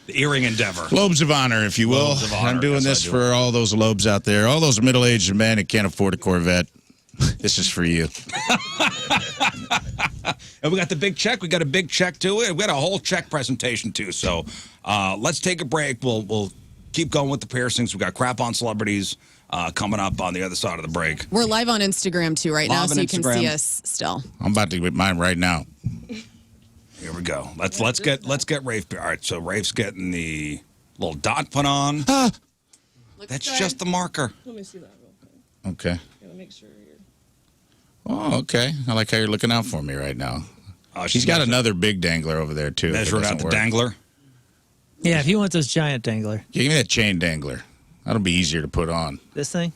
earring endeavor. Lobes of honor, if you will. Lobes of honor. I'm doing Yes, this I do. for all those lobes out there, all those middle-aged men that can't afford a Corvette. This is for you. And we got the big check. We got a big check too. We got a whole check presentation too. So let's take a break. We'll keep going with the piercings. We got crap on celebrities coming up on the other side of the break. We're live on Instagram too right now, Live on so you can Instagram. see us still. I'm about to get mine right now. Here we go. Let's get Rafe. All right. So Rafe's getting the little dot put on. That's just the marker. Let me see that real quick. Okay. Gotta make sure you're. Oh, okay. I like how you're looking out for me right now. She's She's got another big dangler over there, too. if it measuring out doesn't the work. dangler. Yeah, if you want those giant dangler. Yeah, give me that chain dangler. That'll be easier to put on. This thing,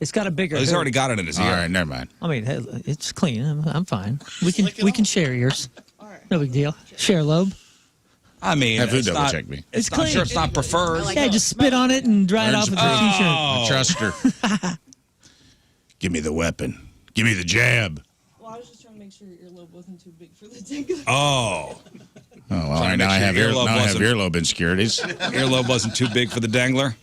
it's got a bigger. He's hood. already got it in his All ear. right, never mind. I mean, hey, it's clean. I'm fine. We can share yours. All right. No big deal. Share lobe. I mean, Have who it's double not- check me. It's It's not clean. sure it's not preferred. Yeah, just spit on it and dry it off with a t-shirt. I trust her. Give me the weapon. Give me the jab. Well, I was just trying to make sure your earlobe wasn't too big for the dangler. Oh, Oh, well, Trying to now make I sure have your earlobe now I have wasn't- earlobe insecurities. earlobe wasn't too big for the dangler.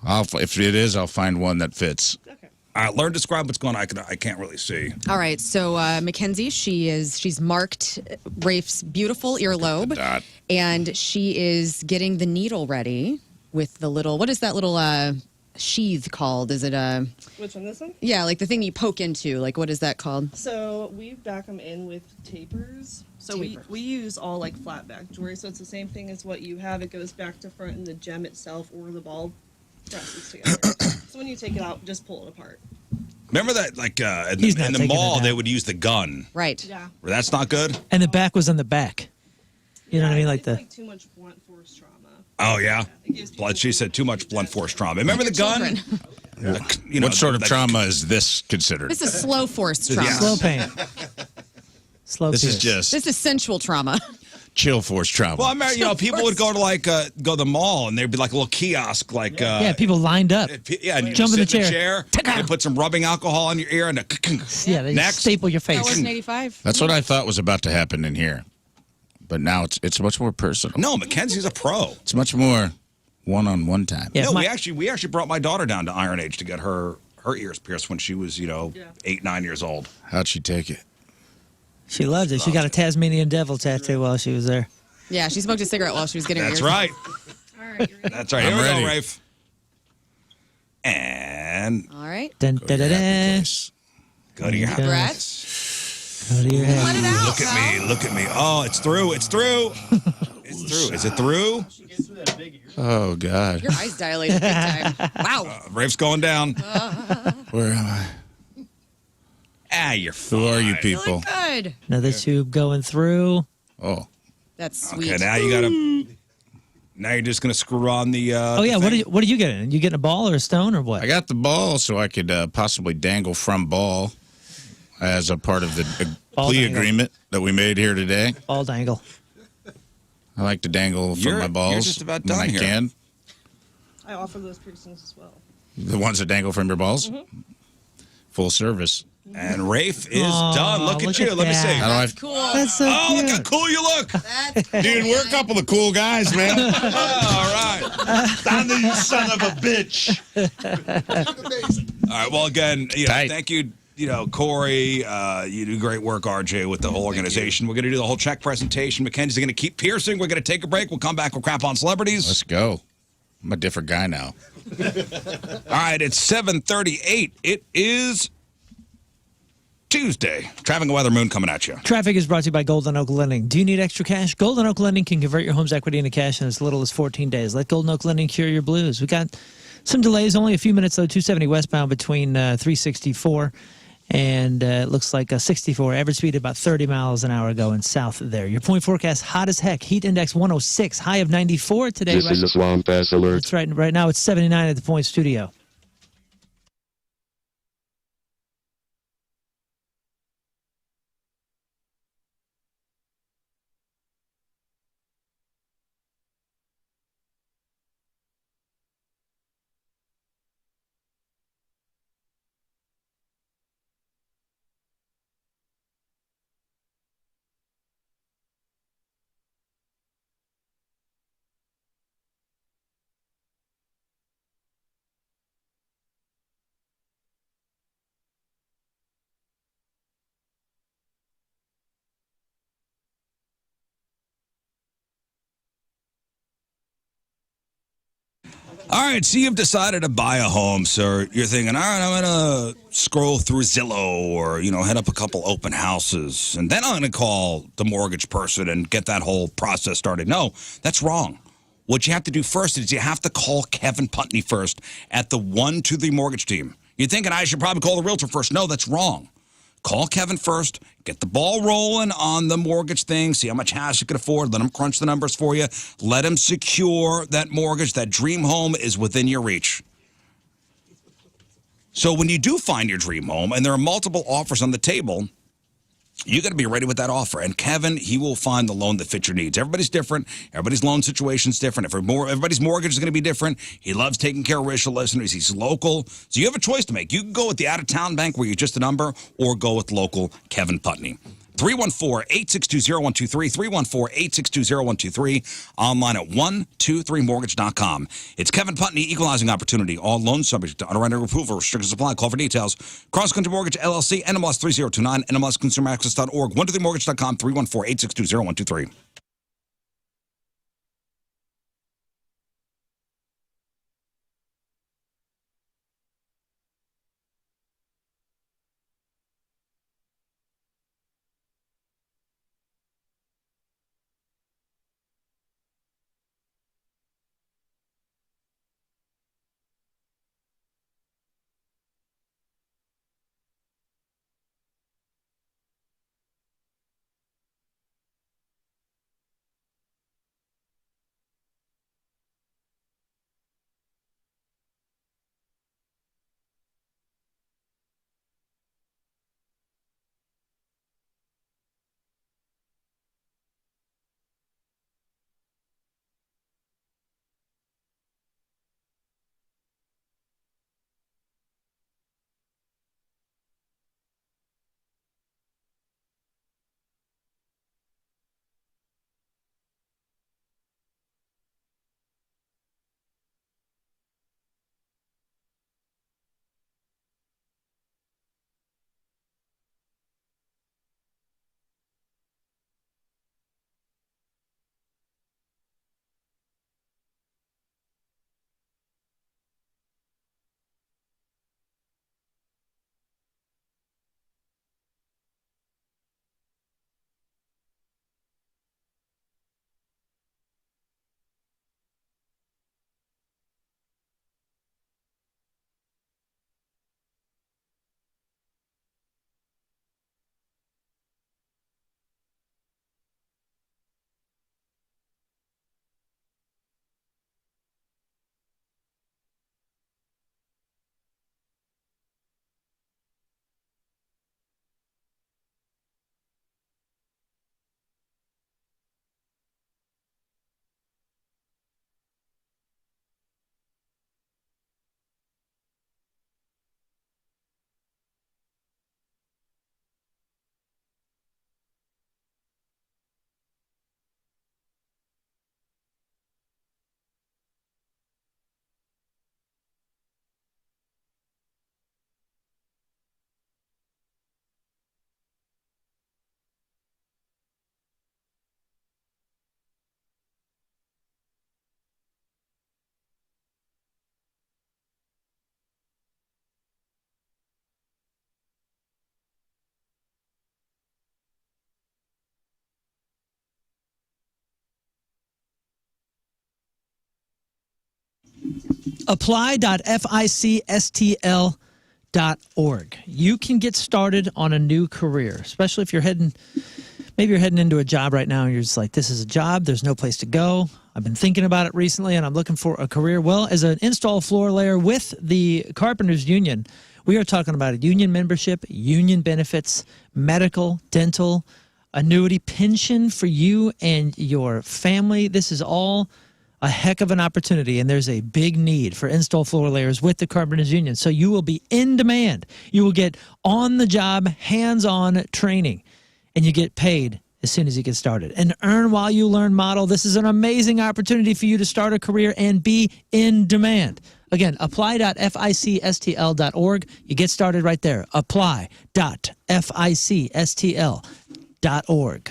If it is, I'll find one that fits. Okay. All right, Learn to describe what's going on. I can't really see. All right, so Mackenzie, she's marked Rafe's beautiful earlobe, Dot. and she is getting the needle ready with the little. What is that little sheath called? Is it a? Which one? This one? Yeah, like the thing you poke into. Like, what is that called? So we back them in with tapers. So we use all like flat back jewelry. So it's the same thing as what you have. It goes back to front, and the gem itself or the ball presses together. So when you take it out, just pull it apart. Remember that, like in He's not the taking mall, it they out. would use the gun. Right. Yeah. That's not good. And the back was on the back. You know what I mean? Like it's the. like too much blunt force trauma. Oh yeah, It gives people- blood. She said too much blunt force trauma. Remember the gun? Children. You know, What sort of that- trauma is this considered? This is slow force trauma. Yeah. Slow pain. Slow This is pierce. just This is sensual trauma. chill force trauma. Well, I remember, people would go to go to the mall, and there'd be like a little kiosk, like Yeah, people lined up. yeah, and you Jump in sit the in the chair. chair. They put some rubbing alcohol in your ear, and Yeah, they Next. staple your face. That wasn't 85. That's what I thought was about to happen in here, but now it's much more personal. no, Mackenzie's a pro. It's much more one-on-one time. Yeah, no, my- we actually brought my daughter down to Iron Age to get her ears pierced when she was 8, 9 years old. How'd she take it? She loved it. She got a Tasmanian devil tattoo while she was there. Yeah, she smoked a cigarette while she was getting her That's ears. right. All right. You ready? That's right. I'm Here we ready. go, Rafe. And All right. Dun, da, da, da. go to your Okay. Breath. Go to your head. Let it out. Look at me. Look at me. Oh, it's through. It's through. It's through. Is it through? Oh God, Your eyes dilated big time. Wow. Rafe's going down. where am I? You're fine. Who are you people? Feeling good. Another tube going through. Oh, That's sweet. Okay, now you got to. Now you're just gonna screw on the. Oh yeah, the thing. what are you getting? You getting a ball or a stone or what? I got the ball, so I could possibly dangle from ball as a part of the Ball plea dangle. agreement that we made here today. Ball dangle. I like to dangle from You're- my balls you're just about when done I here. can. I offer those piercings as well. The ones that dangle from your balls. Full service. And Rafe is done. Look at you. Let me see. How do I? Cool. That's so Oh, cute. look how cool you look. Dude, we're a couple of cool guys, man. All right. Donnie, you son of a bitch. All right. Well, again, Tight. thank you. Corey, you do great work, RJ, with the whole organization. We're going to do the whole check presentation. Mackenzie's going to keep piercing. We're going to take a break. We'll come back with Crap on Celebrities. Let's go. I'm a different guy now. All right, it's 7:38. It is Tuesday. Traffic and weather, Moon coming at you. Traffic is brought to you by Golden Oak Lending. Do you need extra cash? Golden Oak Lending can convert your home's equity into cash in as little as 14 days. Let Golden Oak Lending cure your blues. We got some delays, only a few minutes though. 270 westbound between 364 and it looks like 64. Average speed about 30 miles an hour going south there. Your point forecast, hot as heck. Heat index 106, high of 94 today. This is a swamp ass alert. That's right. Right now it's 79 at the Point Studio. All right, so you've decided to buy a home, sir. You're thinking, all right, I'm going to scroll through Zillow or, head up a couple open houses, and then I'm going to call the mortgage person and get that whole process started. No, that's wrong. What you have to do first is you have to call Kevin Putney first at the 123 Mortgage Team. You're thinking I should probably call the realtor first. No, that's wrong. Call Kevin first, get the ball rolling on the mortgage thing, see how much house you can afford, let him crunch the numbers for you, let him secure that mortgage. That dream home is within your reach. So when you do find your dream home and there are multiple offers on the table, you got to be ready with that offer. And Kevin, he will find the loan that fits your needs. Everybody's different. Everybody's loan situation's different. Everybody's mortgage is going to be different. He loves taking care of RizzShow listeners. He's local. So you have a choice to make. You can go with the out-of-town bank where you're just a number, or go with local Kevin Putney. 314-862-0123, 314-862-0123, online at 123mortgage.com. It's Kevin Putney, Equalizing Opportunity. All loans subject to underwriter approval. Restrictions apply. Call for details. Cross Country Mortgage, LLC, NMLS 3029, NMLSConsumerAccess.org, 123mortgage.com, 314-862-0123. Apply.ficstl.org. You can get started on a new career, especially if you're heading into a job right now and you're just like, this is a job, there's no place to go. I've been thinking about it recently and I'm looking for a career. Well, as an install floor layer with the Carpenters Union, we are talking about a union membership, union benefits, medical, dental, annuity, pension for you and your family. This is all a heck of an opportunity, and there's a big need for install floor layers with the Carpenters Union. So you will be in demand. You will get on-the-job, hands-on training, and you get paid as soon as you get started. An earn while you learn model. This is an amazing opportunity for you to start a career and be in demand. Again, apply.ficstl.org. You get started right there. Apply.ficstl.org.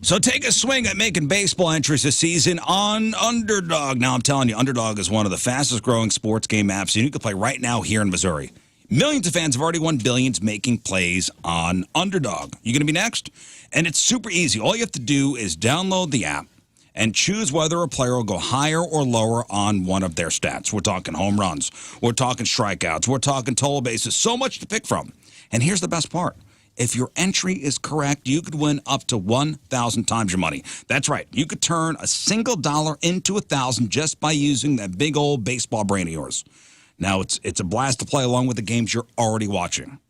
So take a swing at making baseball entries this season on Underdog. Now, I'm telling you, Underdog is one of the fastest-growing sports game apps, and you can play right now here in Missouri. Millions of fans have already won billions making plays on Underdog. You going to be next? And it's super easy. All you have to do is download the app and choose whether a player will go higher or lower on one of their stats. We're talking home runs. We're talking strikeouts. We're talking total bases. So much to pick from. And here's the best part. If your entry is correct, you could win up to 1,000 times your money. That's right. You could turn a single dollar into 1,000 just by using that big old baseball brain of yours. Now, it's a blast to play along with the games you're already watching.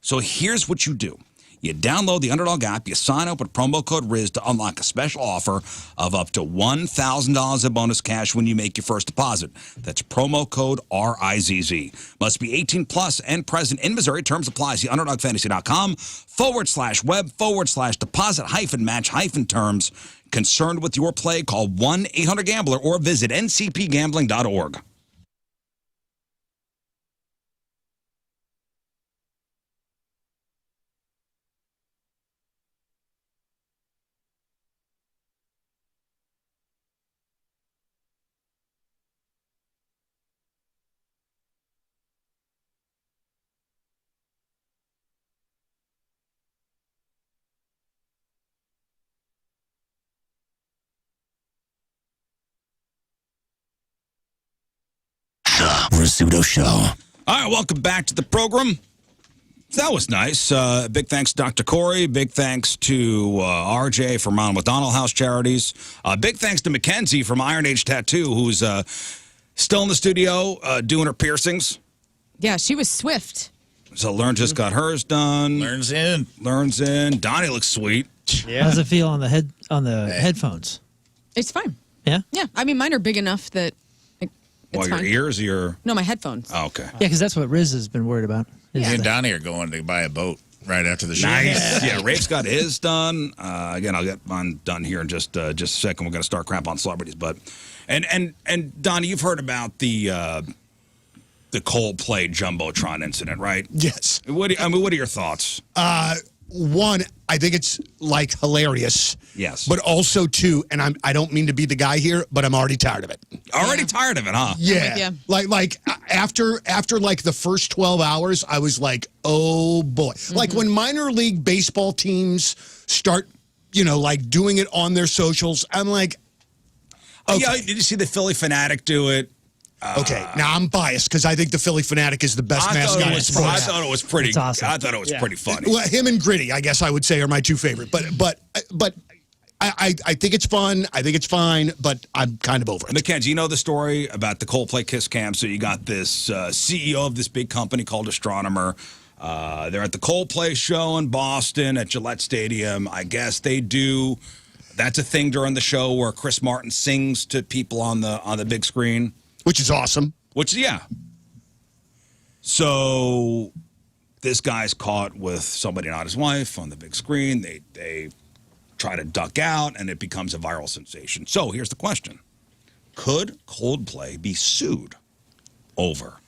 So here's what you do. You download the Underdog app, you sign up with promo code Rizz to unlock a special offer of up to $1,000 in bonus cash when you make your first deposit. That's promo code RIZZ. Must be 18 plus and present in Missouri. Terms apply. See underdogfantasy.com/web/deposit-match-terms. Concerned with your play, call 1-800-GAMBLER or visit ncpgambling.org. Rizzuto Show. All right, welcome back to the program. That was nice. Big thanks to Dr. Corey. Big thanks to RJ from Ronald McDonald House Charities. Big thanks to Mackenzie from Iron Age Tattoo, who's still in the studio doing her piercings. Yeah, she was swift. So Lern just got hers done. Lern's in. Lern's in. Donnie looks sweet. Yeah. How does it feel on the headphones? It's fine. Yeah? Yeah, I mean, mine are big enough that it's Well, your fine. ears or your... No, my headphones. Oh, okay. Yeah, because that's what Rizz has been worried about. Me and Donnie are going to buy a boat right after the show. Nice. Yeah, Rafe's got his done. Again, I'll get mine done here in just a second. We're going to start crap on celebrities, but and Donnie, you've heard about the Coldplay Jumbotron incident, right? Yes. What are your thoughts? One, I think it's like hilarious. Yes. But also two, and I don't mean to be the guy here, but I'm already tired of it. Already tired of it, huh? Yeah. Like after like the first 12 hours, I was like, oh boy. Like when minor league baseball teams start, like doing it on their socials, I'm like, okay. Yeah, did you see the Philly Fanatic do it? Okay, now I'm biased because I think the Philly Fanatic is the best mascot in I sports. thought it was pretty. It's awesome. I thought it was pretty funny. Well, him and Gritty, I guess I would say, are my two favorite. But I think it's fun. I think it's fine, but I'm kind of over it. Mackenzie, you know the story about the Coldplay Kiss Cam. So you got this CEO of this big company called Astronomer. They're at the Coldplay show in Boston at Gillette Stadium. I guess they do. That's a thing during the show where Chris Martin sings to people on the big screen. Which is awesome. Yeah. So this guy's caught with somebody not his wife on the big screen. They try to duck out, and it becomes a viral sensation. So here's the question. Could Coldplay be sued over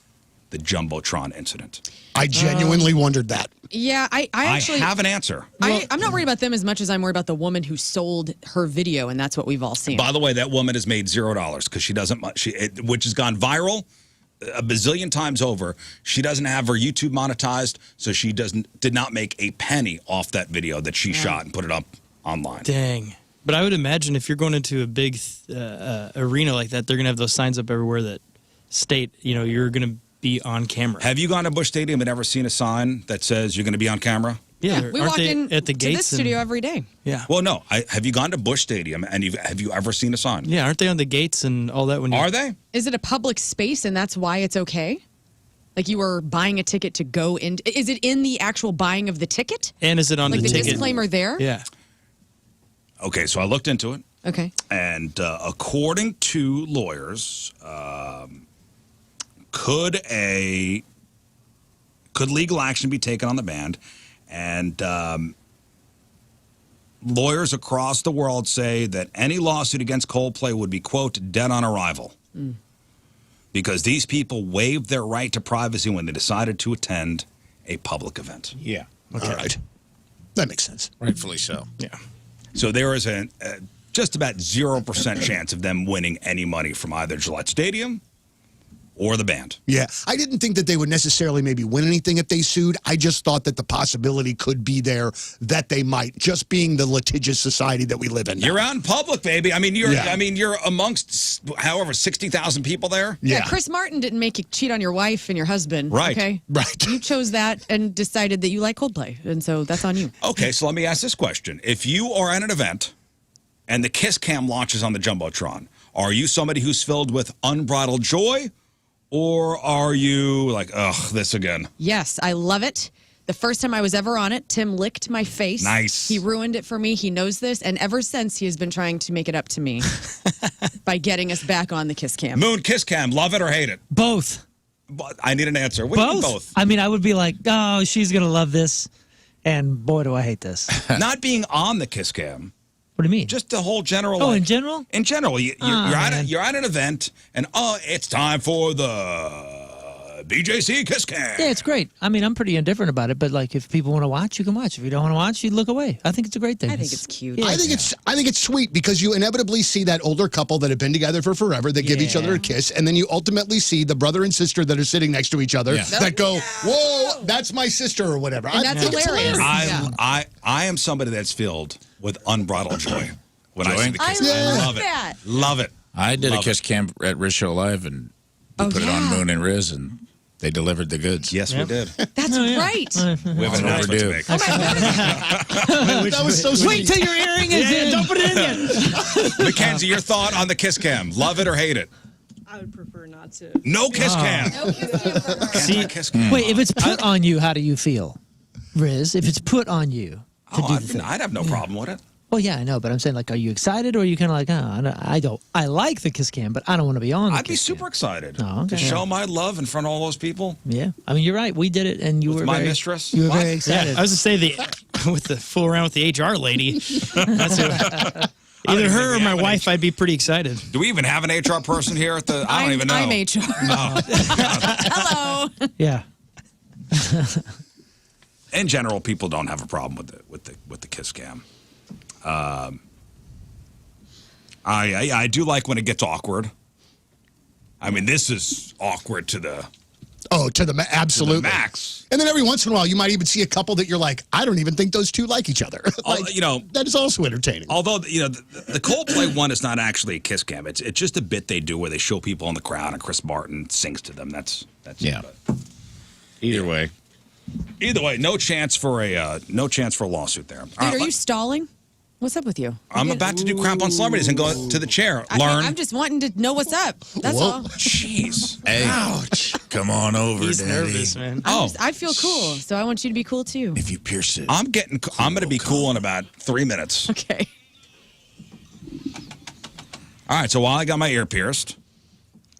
the Jumbotron incident? I genuinely wondered that. Yeah, I actually have an answer. I'm not worried about them as much as I'm worried about the woman who sold her video, and that's what we've all seen. By the way, that woman has made $0 because she doesn't, which has gone viral a bazillion times over. She doesn't have her YouTube monetized, so she did not make a penny off that video that she shot and put it up online. Dang. But I would imagine if you're going into a big arena like that, they're going to have those signs up everywhere that state, you're going to be on camera. Have you gone to Busch Stadium and ever seen a sign that says you're going to be on camera? Yeah, we walk in at the to gates this studio every day. Yeah. Well, no. Have you gone to Busch Stadium and have you ever seen a sign? Yeah, aren't they on the gates and all that? Are they? Is it a public space and that's why it's okay? Like you were buying a ticket to go in. Is it in the actual buying of the ticket? And is it on like the the ticket? disclaimer there? Yeah. Okay, so I looked into it. Okay. And according to lawyers, could legal action be taken on the band? And lawyers across the world say that any lawsuit against Coldplay would be, quote, dead on arrival. Because these people waived their right to privacy when they decided to attend a public event. Yeah. Okay. All right. That makes sense. Rightfully so. Yeah. So there is a just about 0% chance of them winning any money from either Gillette Stadium or the band. Yeah. I didn't think that they would necessarily maybe win anything if they sued. I just thought that the possibility could be there that they might, just being the litigious society that we live in now. You're out in public, baby. I mean, you're amongst however 60,000 people there. Yeah. Chris Martin didn't make you cheat on your wife and your husband. Right. Okay. Right. You chose that and decided that you like Coldplay, and so that's on you. Okay, so let me ask this question. If you are at an event and the Kiss Cam launches on the Jumbotron, are you somebody who's filled with unbridled joy? Or are you like, ugh, this again? Yes, I love it. The first time I was ever on it, Tim licked my face. Nice. He ruined it for me. He knows this. And ever since, he has been trying to make it up to me by getting us back on the Kiss Cam. Moon, Kiss Cam, love it or hate it? Both. I need an answer. What do you mean both? I mean, I would be like, oh, she's going to love this. And boy, do I hate this. Not being on the Kiss Cam. What do you mean? Just the whole general. Oh, like, in general? In general, you're at an event, and it's time for the BJC Kiss Cam. Yeah, it's great. I mean, I'm pretty indifferent about it, but like, if people want to watch, you can watch. If you don't want to watch, you look away. I think it's a great thing. I think it's cute. Yeah. I think it's sweet because you inevitably see that older couple that have been together for forever that give each other a kiss, and then you ultimately see the brother and sister that are sitting next to each other that go, "Whoa, that's my sister" or whatever. And that's hilarious. I am somebody that's filled with unbridled joy when I see the Kiss Cam. love Love that. it. Love it. I did Love a Kiss Cam at RizzShow Live, and we put it on Moon and Rizz, and they delivered the goods. Yes, we did. That's right. We have an announcement to make. That was so sweet. Wait till your earring is in. Don't put it in yet. Mackenzie, your thought on the Kiss Cam. Love it or hate it? I would prefer not to. No kiss cam. No kiss cam for her. See, Kiss cam. Wait, if it's put on you, how do you feel, Rizz? If it's put on you to do the thing. I'd have no problem with it. Well, yeah, I know, but I'm saying, like, are you excited or are you kind of like, I don't. I like the kiss cam, but I don't want to be on the I'd be kiss super cam. excited Oh, okay. to show my love in front of all those people. Yeah, I mean, you're right. We did it, and you With were my very, mistress? You were What? very yeah, excited. I was to say with the fool around with the HR lady. That's either her or we my have an wife. I'd be pretty excited. Do we even have an HR person here at the? I don't even know. I'm HR. No. Hello. Yeah. In general, people don't have a problem with the kiss cam. I do like when it gets awkward. I mean, this is awkward to the Absolutely. max. And then every once in a while, you might even see a couple that you're like, I don't even think those two like each other. You know, that is also entertaining. Although the Coldplay one is not actually a kiss cam. It's just a bit they do where they show people in the crowd and Chris Martin sings to them. That's Yeah. it. But Either way. either way, no chance for a lawsuit there. Dude, are you stalling? What's up with you? I'm about to do crap on celebrities and go to the chair. Learn. I'm just wanting to know what's up. That's Whoa. all. Jeez. Hey, ouch! Come on over, He's Daddy. nervous, man. I feel cool, so I want you to be cool too. If you pierce it, I'm going to be cool in about 3 minutes. Okay. All right, so while I got my ear pierced,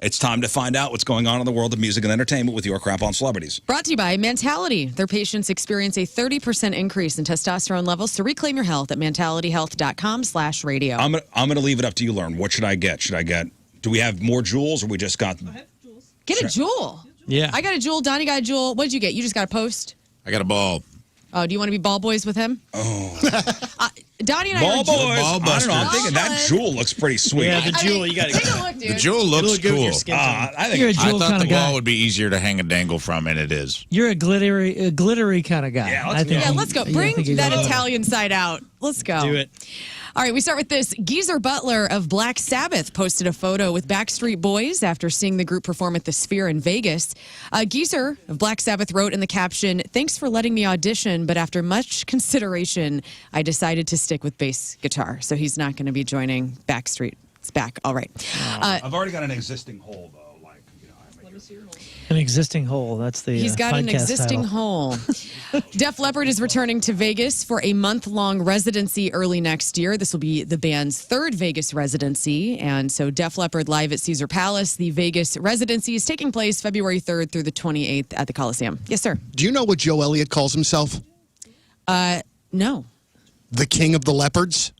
it's time to find out what's going on in the world of music and entertainment with your crap on celebrities. Brought to you by Mentality. Their patients experience a 30% increase in testosterone levels. To reclaim your health at mentalityhealth.com/radio. I'm gonna leave it up to you, Learn. What should I get? Do we have more jewels or we just got? Get a jewel. Yeah. I got a jewel. Donnie got a jewel. What did you get? You just got a post? I got a ball. Oh, do you want to be ball boys with him? Oh. Donnie and I Ball are boys. jewel- I don't know. I'm thinking that jewel looks pretty sweet. Yeah, the jewel. You got to Take a look, dude. The jewel looks It'll go with cool. your skin tone. I think You're a I jewel thought kind the of guy. wall would be easier to hang a dangle from, and it is. You're a glittery kind of guy. Yeah, I think Yeah, let's go. I Bring think you that got it. Italian side out. Let's go. Do it. All right, we start with this. Geezer Butler of Black Sabbath posted a photo with Backstreet Boys after seeing the group perform at the Sphere in Vegas. Geezer of Black Sabbath wrote in the caption, "Thanks for letting me audition, but after much consideration, I decided to stick with bass guitar." So he's not going to be joining Backstreet. It's back. All right. I've already got an existing hole though. An existing hole. That's the He's got an podcast existing title. hole. Def Leppard is returning to Vegas for a month-long residency early next year. This will be the band's third Vegas residency. And so Def Leppard live at Caesar Palace. The Vegas residency is taking place February 3rd through the 28th at the Coliseum. Yes, sir. Do you know what Joe Elliott calls himself? No. The King of the Leopards?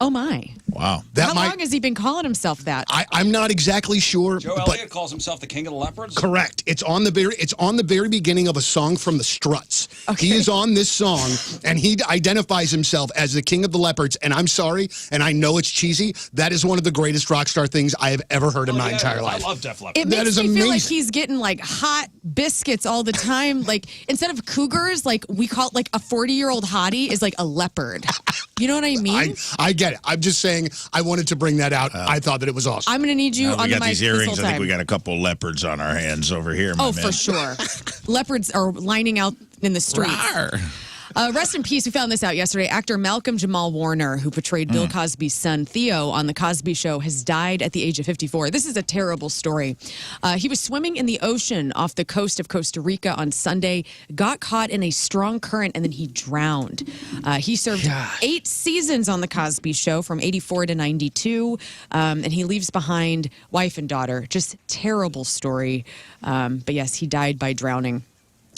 Oh, my. Wow. That How long has he been calling himself that? I'm not exactly sure. Joe but Elliott calls himself the King of the Leopards. Correct. It's on the very beginning of a song from the Struts. Okay. He is on this song, and he identifies himself as the King of the Leopards. And I'm sorry, and I know it's cheesy. That is one of the greatest rock star things I have ever heard in my entire life. I love Def Leppard. It That makes is me feel like amazing. he's getting like hot biscuits all the time. Like instead of cougars, like we call it like a 40-year-old hottie is like a leopard. You know what I mean? I get it. I'm just saying I wanted to bring that out. I thought that it was awesome. I'm going to need you Now on we the got mic these this whole earrings. I think time. we got a couple leopards on our hands over here. My Oh, man. for sure. Leopards are lining out in the streets. Rawr. Rest in peace. We found this out yesterday. Actor Malcolm Jamal Warner, who portrayed Bill Cosby's son Theo on The Cosby Show, has died at the age of 54. This is a terrible story. He was swimming in the ocean off the coast of Costa Rica on Sunday, got caught in a strong current, and then he drowned. He served 8 seasons on The Cosby Show from 84 to 92, and he leaves behind wife and daughter. Just terrible story. But yes, he died by drowning.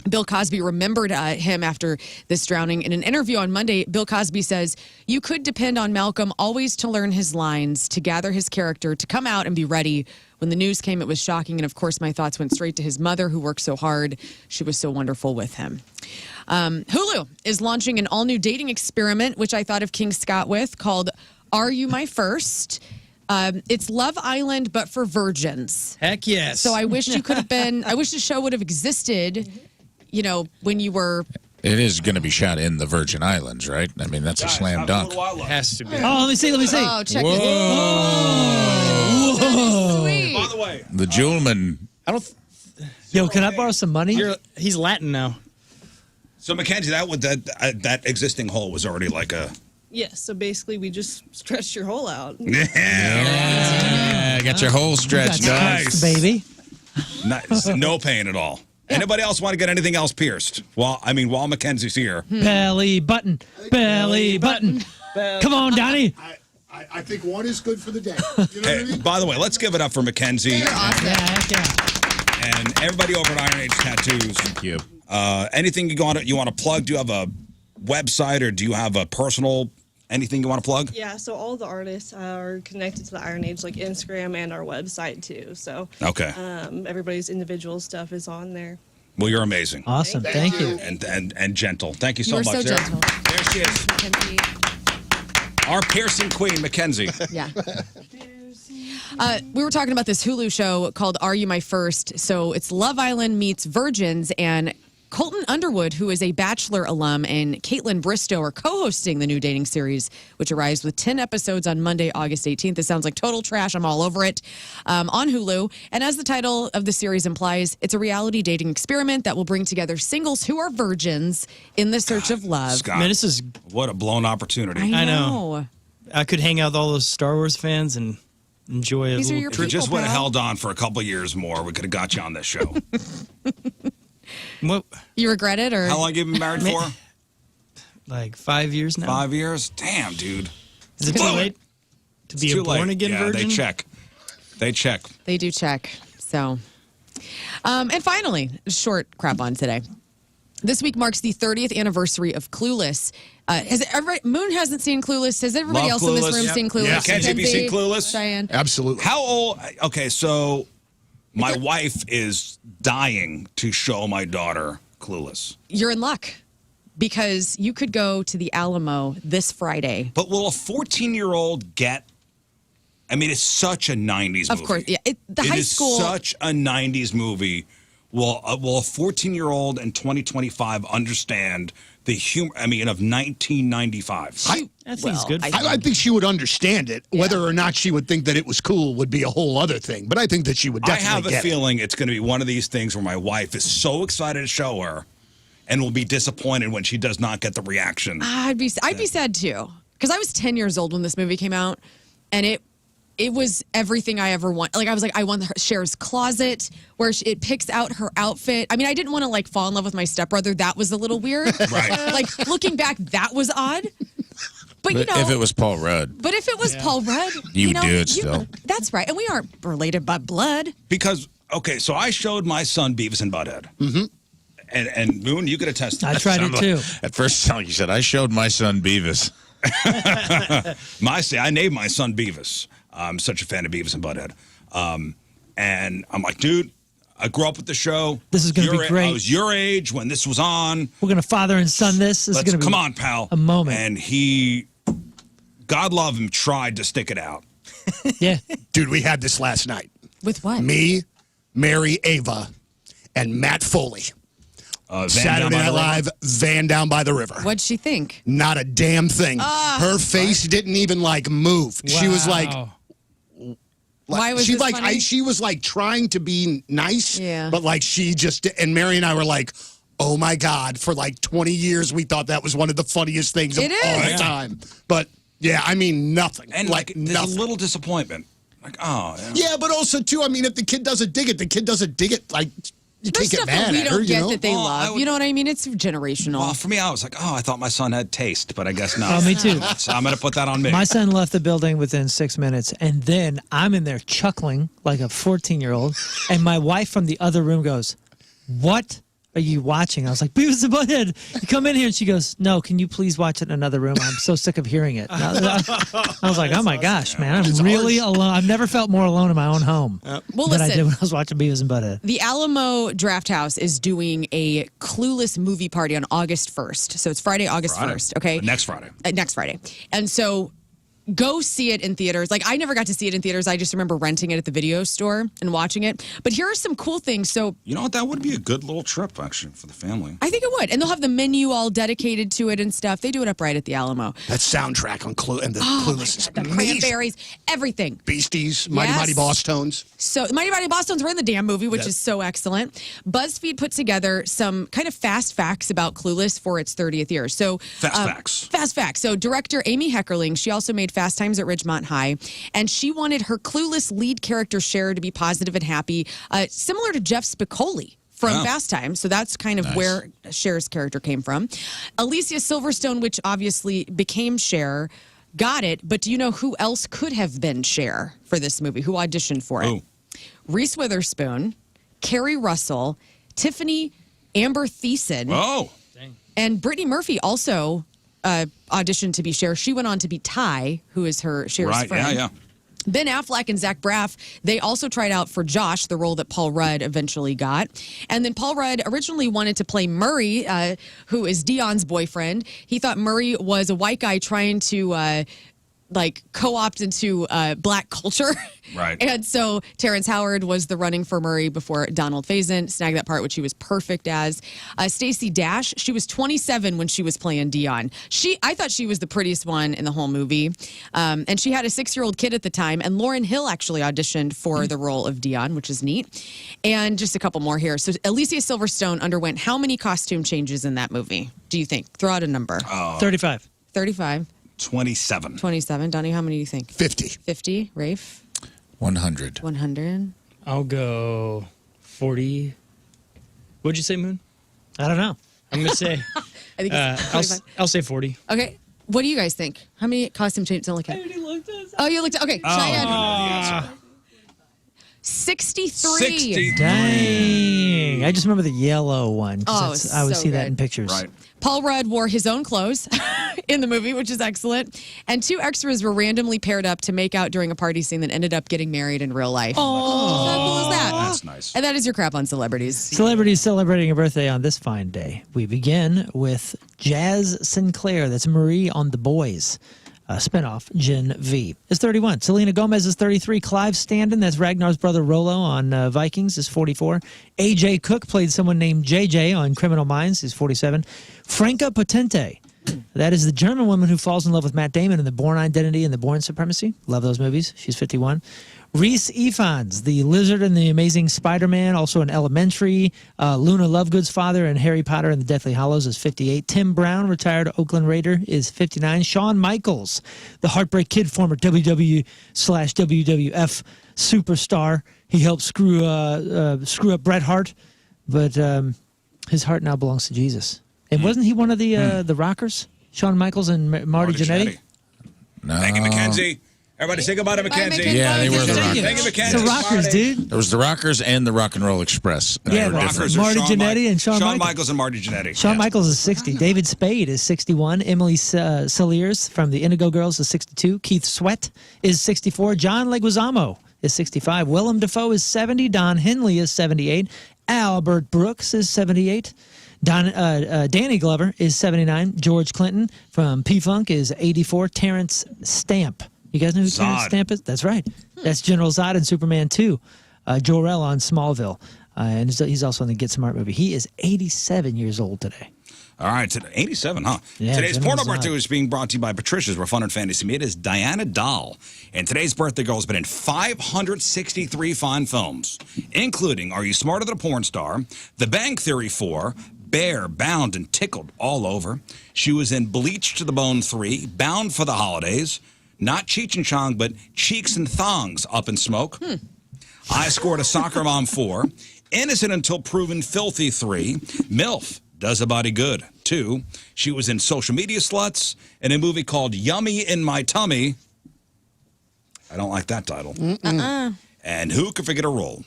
Bill Cosby remembered him after this drowning. In an interview on Monday, Bill Cosby says, "You could depend on Malcolm always to learn his lines, to gather his character, to come out and be ready. When the news came, it was shocking. And of course, my thoughts went straight to his mother, who worked so hard. She was so wonderful with him." Hulu is launching an all-new dating experiment, which I thought of King Scott with, called Are You My First? It's Love Island, but for virgins. Heck yes. So I wish you could have been, I wish the show would have existed, you know, when you were. It is going to be shot in the Virgin Islands, right? I mean, that's a slam dunk. has to be. Oh, let me see. Oh, check it. Whoa. Sweet. By the way, The Jewelman. I don't. Yo, can I borrow some money? He's Latin now. so Mackenzie, that existing hole was already like a. Yes, so basically we just stretched your hole out. Yeah, got your whole stretch, Nice. baby. Nice. No pain at all. Anybody else want to get anything else pierced? While Mackenzie's here. Belly button. Belly button. Come on, Donnie. I think one is good for the day. You know what I mean? By the way, let's give it up for Mackenzie Yeah, heck yeah. and everybody over at Iron Age Tattoos. Thank you. Anything you want to plug? Do you have a website or do you have a personal anything you want to plug? Yeah, so all the artists are connected to the Iron Age, like Instagram and our website too. So Okay. everybody's individual stuff is on there. Well, you're amazing. Awesome. Thank you. And gentle. Thank you so You much. are so gentle. There she is. Mackenzie. Our piercing queen, Mackenzie. Yeah. We were talking about this Hulu show called Are You My First? So it's Love Island meets Virgins, and Colton Underwood, who is a Bachelor alum, and Caitlin Bristow are co-hosting the new dating series, which arrives with 10 episodes on Monday, August 18th. This sounds like total trash. I'm all over it. On Hulu. And as the title of the series implies, it's a reality dating experiment that will bring together singles who are virgins in the search of love. Scott, Man, this is. what a blown opportunity. I I know. know. I could hang out with all those Star Wars fans and enjoy a These are little. your If we just people, would have pal. held on for a couple years more, we could have got you on this show. What, You regret it, or How long have you been married for? like 5 years now? 5 years? Damn, dude. Is it too late to be It's a too late. born again yeah, virgin? they check. They check. they do check? So, and finally, short crap on today. This week marks the 30th anniversary of Clueless. Moon hasn't seen Clueless. Has everybody Love else in this Clueless. room Yep. seen Clueless? Yeah. Mackenzie, have you seen Clueless? Cheyenne. Absolutely. How old? Okay, so my wife is dying to show my daughter Clueless. You're in luck because you could go to the Alamo this Friday. But will a 14-year-old get? I mean, it's such a 90s movie. Of course, yeah. The It high is school. such a 90s movie. Will a 14-year-old in 2025 understand the humor? I mean, of 1995. That seems good. I think she would understand it. Whether or not she would think that it was cool would be a whole other thing. But I think that she would I definitely have a get it. feeling it's going to be one of these things where my wife is so excited to show her and will be disappointed when she does not get the reaction. I'd be sad too because I was 10 years old when this movie came out, and it was everything I ever want. Like I was like, I want Cher's closet where it picks out her outfit. I mean, I didn't want to like fall in love with my stepbrother. That was a little weird. Right. Like looking back, that was odd. But you But know, if it was Paul Rudd, but if it was Paul Rudd, You know, do it still. That's right, and we aren't related by blood. Because, okay, so I showed my son Beavis and Butthead. Mm-hmm. And Moon, you could attest to I that. tried it too. at first, like you said, I showed my son Beavis. I named my son Beavis. I'm such a fan of Beavis and Butthead. And I'm like, dude, I grew up with the show. This is gonna be Your- great. I was your age when this was on. We're gonna father and son this. This is Let's gonna be come on, pal. a moment. And he, God love him, tried to stick it out. Yeah. Dude, we had this last night. With what? Me, Mary Ava, and Matt Foley. Van Saturday Down by Night the River. Live, Van Down by the river. What'd she think? Not a damn thing. Her face didn't even like move. She was like, Wow. Why was she this like funny? she was like trying to be nice, Yeah. but like she just and Mary and I were like, oh my god! For like 20 years, we thought that was one of the funniest things of It all is. time. But yeah, I mean nothing. And like there's nothing. a little disappointment. Like, oh, yeah. Yeah, but also too, I mean, if the kid doesn't dig it, the kid doesn't dig it. Like you There's can't stuff get that mad we at don't her. get You know? that they Well, I love. would- You know what I mean? It's generational. Well, for me, I was like, oh, I thought my son had taste, but I guess not. Oh, me too. So I'm going to put that on me. My son left the building within 6 minutes, and then I'm in there chuckling like a 14-year-old, and my wife from the other room goes, "What are you watching?" I was like, "Beavis and Butthead." You come in here, and she goes, "No, can you please watch it in another room? I'm so sick of hearing it." I was like, "Oh my gosh, man, I'm really alone. I've never felt more alone in my own home Well, than I listen. did when I was watching Beavis and Butthead." The Alamo Draft House is doing a Clueless movie party on August 1st. So it's Friday, August 1st, okay? Next Friday. Next Friday. And so go see it in theaters. Like, I never got to see it in theaters. I just remember renting it at the video store and watching it. But here are some cool things. So You know what? That would be a good little trip, actually, for the family. I think it would. And they'll have the menu all dedicated to it and stuff. They do it up right at the Alamo. That soundtrack on the Clueless is The amazing. Cranberries, everything. Beasties, Mighty Yes. Mighty Boss Tones. So Mighty Mighty Boston's were in the damn movie, which is so excellent. BuzzFeed put together some kind of fast facts about Clueless for its 30th year. So Fast facts. Fast facts. So director Amy Heckerling, she also made Fast Times at Ridgemont High, and she wanted her clueless lead character Cher to be positive and happy, similar to Jeff Spicoli from Fast Times. So that's kind of where Cher's character came from. Alicia Silverstone, which obviously became Cher, got it, but do you know who else could have been Cher for this movie? Who auditioned for it? Reese Witherspoon, Kerry Russell, Tiffany Amber Thiessen. Oh. And Brittany Murphy also auditioned to be Cher. She went on to be Ty, who is her Cher's friend. Yeah. Ben Affleck and Zach Braff, they also tried out for Josh, the role that Paul Rudd eventually got. And then Paul Rudd originally wanted to play Murray, who is Dion's boyfriend. He thought Murray was a white guy trying to co-opt into black culture. Right. And so Terrence Howard was the running for Murray before Donald Faison snagged that part, which he was perfect as. Stacey Dash, she was 27 when she was playing Dion. I thought she was the prettiest one in the whole movie. And she had a 6-year-old kid at the time. And Lauryn Hill actually auditioned for the role of Dion, which is neat. And just a couple more here. So Alicia Silverstone underwent how many costume changes in that movie, do you think? Throw out a number. 35. 35. 27. 27. Donnie, how many do you think? 50. 50. Rafe? 100. 100. I'll go 40. What'd you say, Moon? I don't know. I'm going to say, I think it's I'll say 40. Okay. What do you guys think? How many costume changes? Look at. Oh, you looked at. Okay. Cheyenne. 63. 63. Dang. I just remember the yellow one. Oh, I would so see that good. in pictures. Right. Paul Rudd wore his own clothes in the movie, which is excellent. And 2 extras were randomly paired up to make out during a party scene that ended up getting married in real life. Oh, how cool is that? That's nice. And that is your crap on celebrities. Celebrities celebrating a birthday on this fine day. We begin with Jazz Sinclair. That's Marie on The Boys. Spinoff, Gen V, is 31. Selena Gomez is 33. Clive Standen, that's Ragnar's brother Rollo on Vikings, is 44. A.J. Cook played someone named J.J. on Criminal Minds, is 47. Franca Potente, that is the German woman who falls in love with Matt Damon in The Bourne Identity and The Bourne Supremacy. Love those movies. She's 51. Reese Ifans, the Lizard in the Amazing Spider-Man, also in Elementary. Luna Lovegood's father in Harry Potter and the Deathly Hallows is 58. Tim Brown, retired Oakland Raider, is 59. Shawn Michaels, the Heartbreak Kid, former WWF superstar. He helped screw up Bret Hart, but his heart now belongs to Jesus. And wasn't he one of the rockers? Shawn Michaels and Marty Jannetty? No. Thank you, Mackenzie. Everybody say goodbye to Mackenzie. Mackenzie. Yeah, they were the Thank you, Rockers. Mackenzie. The rockers, dude. There was the Rockers and the Rock and Roll Express. Yeah, They were Rockers different. Marty Jannetty and Shawn Michaels. Michaels and Marty Jannetty. Shawn Yes. Michaels is 60. David Spade is 61. Emily Saliers from the Indigo Girls is 62. Keith Sweat is 64. John Leguizamo is 65. Willem Dafoe is 70. Don Henley is 78. Albert Brooks is 78. Danny Glover is 79. George Clinton from P-Funk is 84. Terrence Stamp. You guys know who Terrence Zod. Stamp is? That's right. That's General Zod in Superman 2. Jor-El on Smallville. And he's also in the Get Smart movie. He is 87 years old today. All right, 87, huh? Yeah, Today's General porno birthday Zod. is being brought to you by Patricia's, where fun and fantasy meet, is Diana Dahl. And today's birthday girl has been in 563 fine films, including Are You Smarter Than a Porn Star?, The Bang Theory 4, Bear, Bound, and Tickled all over. She was in Bleached to the Bone 3, Bound for the Holidays, not Cheech and Chong, but Cheeks and Thongs Up in Smoke. I Scored a Soccer Mom 4, Innocent Until Proven Filthy 3, MILF Does a Body Good 2. She was in Social Media Sluts and a movie called Yummy in My Tummy. I don't like that title. And who could forget a role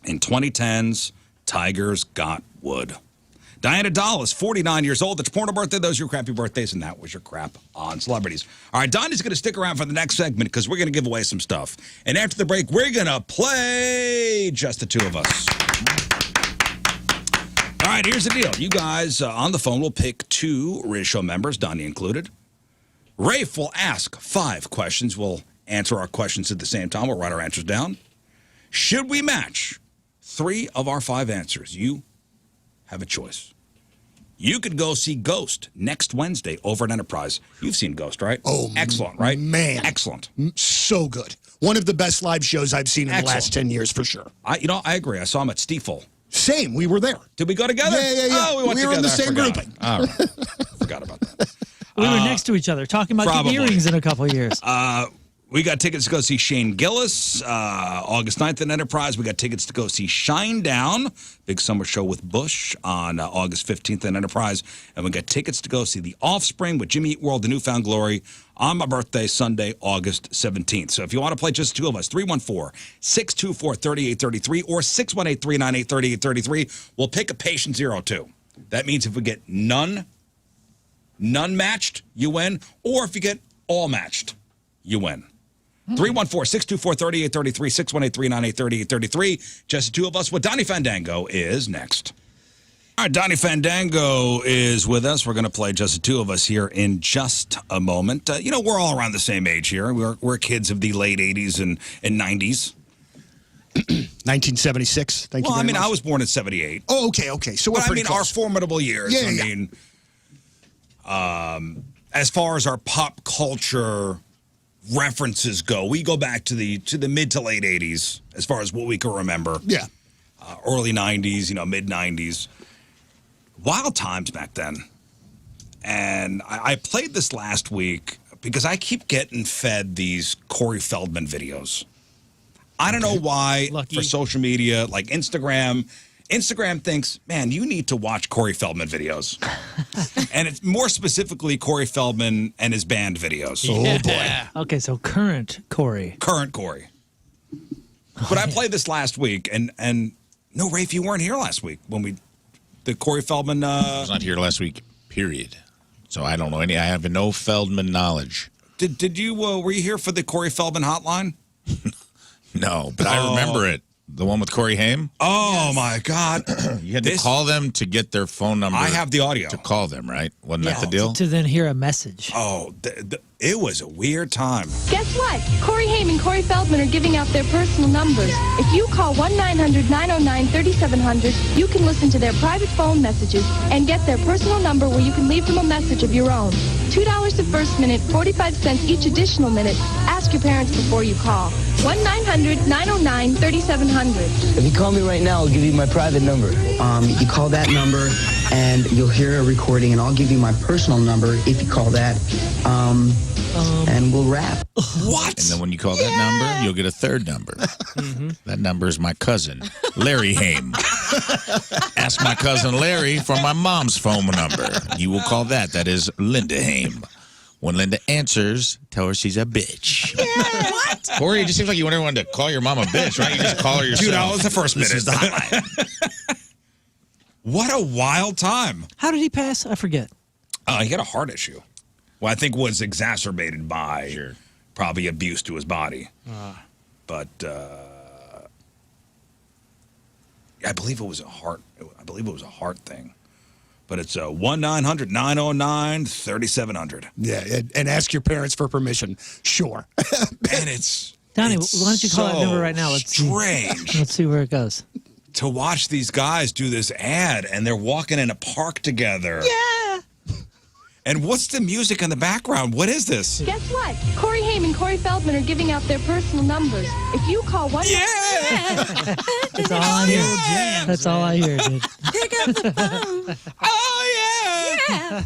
in 2010's Tigers Got Wood? Diana Dahl is 49 years old. That's porno birthday. Those are your crappy birthdays, and that was your crap on celebrities. All right, Donnie's going to stick around for the next segment because we're going to give away some stuff. And after the break, we're going to play just the two of us. All right, here's the deal. You guys on the phone will pick 2 RizzShow members, Donnie included. Rafe will ask 5 questions. We'll answer our questions at the same time. We'll write our answers down. Should we match 3 of our 5 answers? You have a choice. You could go see Ghost next Wednesday over at Enterprise. You've seen Ghost, right? Oh, excellent, right? man. Excellent. So good. One of the best live shows I've seen in the last 10 years, for sure. I agree. I saw him at Stiefel. Same. We were there. Did we go together? Yeah. Oh, we went were together. in the I same forgot. grouping. All right. Forgot about that. We were next to each other talking about probably. getting earrings in a couple of years. We got tickets to go see Shane Gillis August 9th at Enterprise. We got tickets to go see Shinedown, big summer show with Bush on August 15th at Enterprise. And we got tickets to go see The Offspring with Jimmy Eat World, The Newfound Glory on my birthday, Sunday, August 17th. So if you want to play just the two of us, 314-624-3833 or 618-398-3833, we'll pick a patient 02. That means if we get none matched, you win. Or if you get all matched, you win. 314-624-3833, 618-398-3833. Just the two of us. What Donnie Fandango is next. All right, Donnie Fandango is with us. We're going to play just the two of us here in just a moment. We're all around the same age here. We're kids of the late 80s and 90s. 1976. Thank you very much. I was born in 78. Oh, okay. So we're pretty our close. formidable years. Yeah. As far as our pop culture references go, we go back to the mid to late 80s as far as what we can remember. Yeah. Early 90s, mid 90s. Wild times back then. And I played this last week because I keep getting fed these Corey Feldman videos. I don't know why. Lucky. For social media, like Instagram thinks, man, you need to watch Corey Feldman videos. And it's more specifically Corey Feldman and his band videos. Oh, boy. Okay, so current Corey. Current Corey. But I played this last week, and no, Rafe, you weren't here last week when the Corey Feldman. I was not here last week, period. So I don't know I have no Feldman knowledge. Did you, were you here for the Corey Feldman hotline? No, but I remember it. The one with Corey Haim? Oh, my God. You had to call them to get their phone number. I have the audio. To call them, right? Wasn't that the deal? To then hear a message. Oh, it was a weird time. Guess what? Corey Haim and Corey Feldman are giving out their personal numbers. If you call 1-900-909-3700, you can listen to their private phone messages and get their personal number where you can leave them a message of your own. $2 the first minute, 45 cents each additional minute. Ask your parents before you call. 1-900-909-3700. If you call me right now, I'll give you my private number. You call that number, and you'll hear a recording, and I'll give you my personal number if you call that, and we'll rap. What? And then when you call that number, you'll get a third number. That number is my cousin, Larry Haim. Ask my cousin Larry for my mom's phone number. You will call that. That is Linda Haim. When Linda answers, tell her she's a bitch. Yeah. What? Corey, it just seems like you want everyone to call your mom a bitch, right? You just call her yourself. $2 the first minute. This is the hotline. What a wild time. How did he pass? I forget. He had a heart issue. Well, I think was exacerbated by probably abuse to his body. But I believe it was a heart. I believe it was a heart thing. But it's 1-900-909-3700. Yeah, and ask your parents for permission. Sure. And it's Donnie, why don't you call that number right now? Let's strange. Let's see where it goes. To watch these guys do this ad, and they're walking in a park together. Yeah. And what's the music in the background? What is this? Guess what? Corey Haim and Corey Feldman are giving out their personal numbers. If you call 1 That's all I hear. That's all I hear, dude. Pick up the phone. Oh, yeah.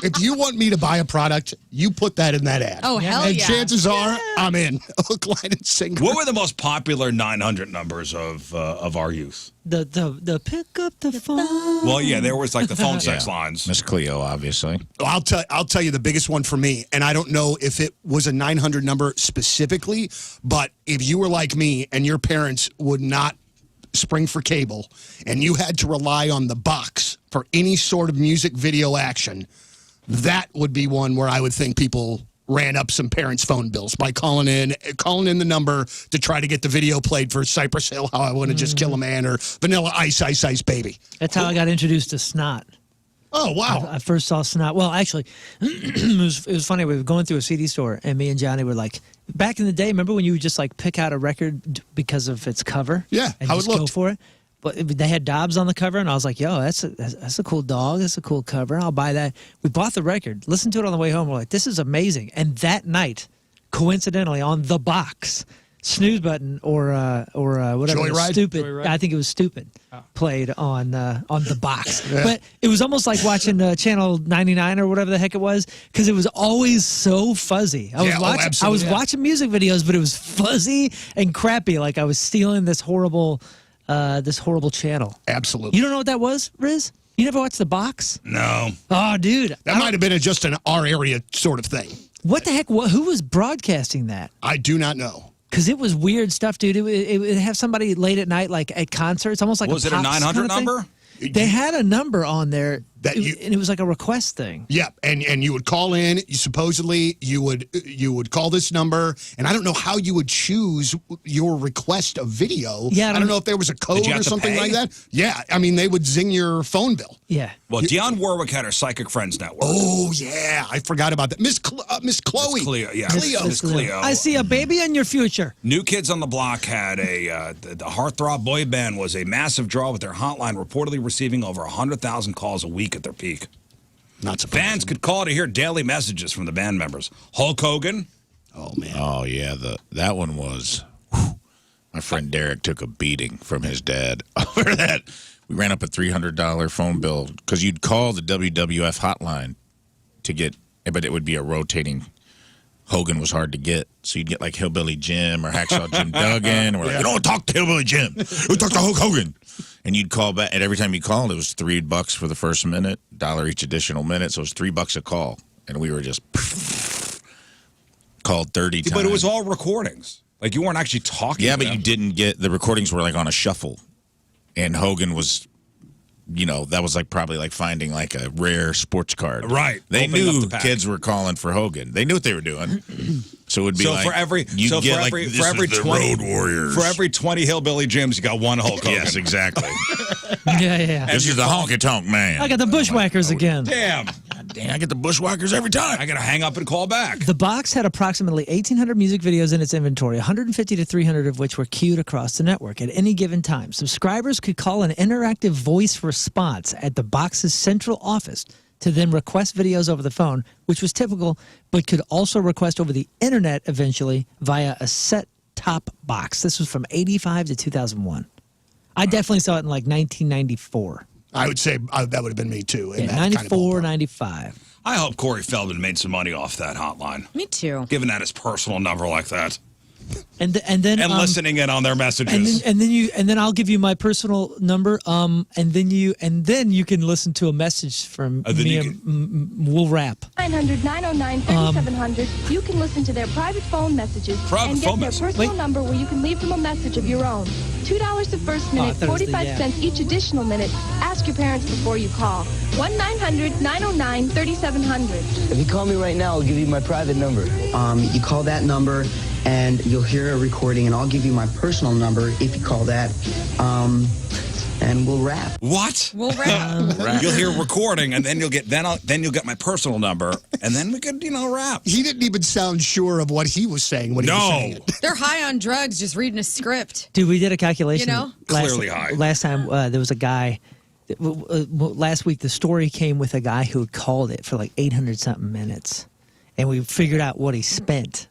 If you want me to buy a product, you put that in that ad. Oh, hell and yeah. chances are I'm in. Hook, line, and sinker. What were the most popular 900 numbers of our youth? The pick up the phone. Well, yeah, there was like the phone sex lines. Miss Cleo, obviously. I'll tell you the biggest one for me, and I don't know if it was a 900 number specifically, but if you were like me and your parents would not spring for cable and you had to rely on the box for any sort of music video action, that would be one where I would think people ran up some parents' phone bills by calling in the number to try to get the video played for Cypress Hill, How I Want to Just Kill a Man, or Vanilla Ice, Ice, Ice Baby. That's how I got introduced to Snot. Oh, wow. I first saw Snot. Well, actually, it was funny. We were going through a CD store, and me and Johnny were like, back in the day, remember when you would just like pick out a record because of its cover? Yeah, and how it just go looked. for it? But they had Dobbs on the cover, and I was like, yo, that's a cool dog. That's a cool cover. I'll buy that. We bought the record, listened to it on the way home. We're like, this is amazing. And that night, coincidentally, on the box, snooze button or whatever. Joyride? Stupid. Joyride? I think it was stupid. Played on the box, but it was almost like watching channel 99 or whatever the heck it was, because it was always so fuzzy. I was watching music videos, but it was fuzzy and crappy. Like I was stealing this horrible channel. Absolutely. You don't know what that was, Rizz? You never watched the box? No. Oh, dude. That might have been just an our area sort of thing. What the heck? Who was broadcasting that? I do not know. Because it was weird stuff, dude. It would have somebody late at night, like at concerts, almost like Was it a 900 number? They had a number on there, That you- and it was like a request thing. Yeah, and you would call in. You would call this number, and I don't know how you would choose your request of video. Yeah, I don't know if there was a code you have or to something pay? like that. Yeah, I mean they would zing your phone bill. Yeah. Well, Dionne Warwick had her Psychic Friends Network. Oh yeah, I forgot about that. Miss Chloe. Miss Cleo, yeah. Miss Cleo. I see a baby in your future. New Kids on the Block had the heartthrob boy band was a massive draw, with their hotline reportedly receiving over 100,000 calls a week at their peak. Not surprising. Fans could call to hear daily messages from the band members. Hulk Hogan. Oh man. Oh yeah, that one was. Whew. My friend Derek took a beating from his dad over that. We ran up a $300 phone bill because you'd call the WWF hotline to get, but it would be a rotating. Hogan was hard to get, so you'd get like Hillbilly Jim or Hacksaw Jim Duggan. We're like, you don't talk to Hillbilly Jim. We talk to Hulk Hogan. And you'd call back, and every time you called, it was $3 for the first minute, $1 each additional minute, so it was $3 a call. And we were just called 30 times. But it was all recordings. Like you weren't actually talking. Yeah, to but them. you didn't get, the recordings were like on a shuffle. And Hogan was, that was like probably like finding like a rare sports card. Right. They Opening up knew the pack. kids were calling for Hogan. They knew what they were doing. So it would be So like, for every you'd so get for like, every this for is every the 20 Road Warriors. for every 20 Hillbilly Jims, you got one Hulk Hogan. Yes, exactly. Yeah. This is the honky tonk man. I got the Bushwhackers again. Damn. Damn, I get the Bushwhackers every time. I got to hang up and call back. The box had approximately 1,800 music videos in its inventory, 150 to 300 of which were queued across the network at any given time. Subscribers could call an interactive voice response at the box's central office to then request videos over the phone, which was typical, but could also request over the internet eventually via a set-top box. This was from 85 to 2001. I definitely saw it in like 1994. I would say that would have been me too. In Yeah, that kind of 94, ballpark. 95. I hope Corey Feldman made some money off that hotline, Me too. giving that his personal number like that, And then and listening in on their messages. and then I'll give you my personal number. And then you can listen to a message from then me you and we'll rap. 900-909-3700. You can listen to their private phone messages Private and phone get their message. personal Wait. number where you can leave them a message of your own. $2 the first minute, I thought it was the 45 app. cents each additional minute. Ask your parents before you call. 1-900-909-3700. If you call me right now, I'll give you my private number. You call that number, and you'll hear a recording, and I'll give you my personal number if you call that, and we'll rap. What? We'll wrap. You'll hear recording, and then you'll get you'll get my personal number, and then we could rap. He didn't even sound sure of what he was saying when he was saying it. They're high on drugs, just reading a script. Dude, we did a calculation. You know? Clearly high. Last time there was a guy. Last week the story came with a guy who had called it for like 800 something minutes, and we figured out what he spent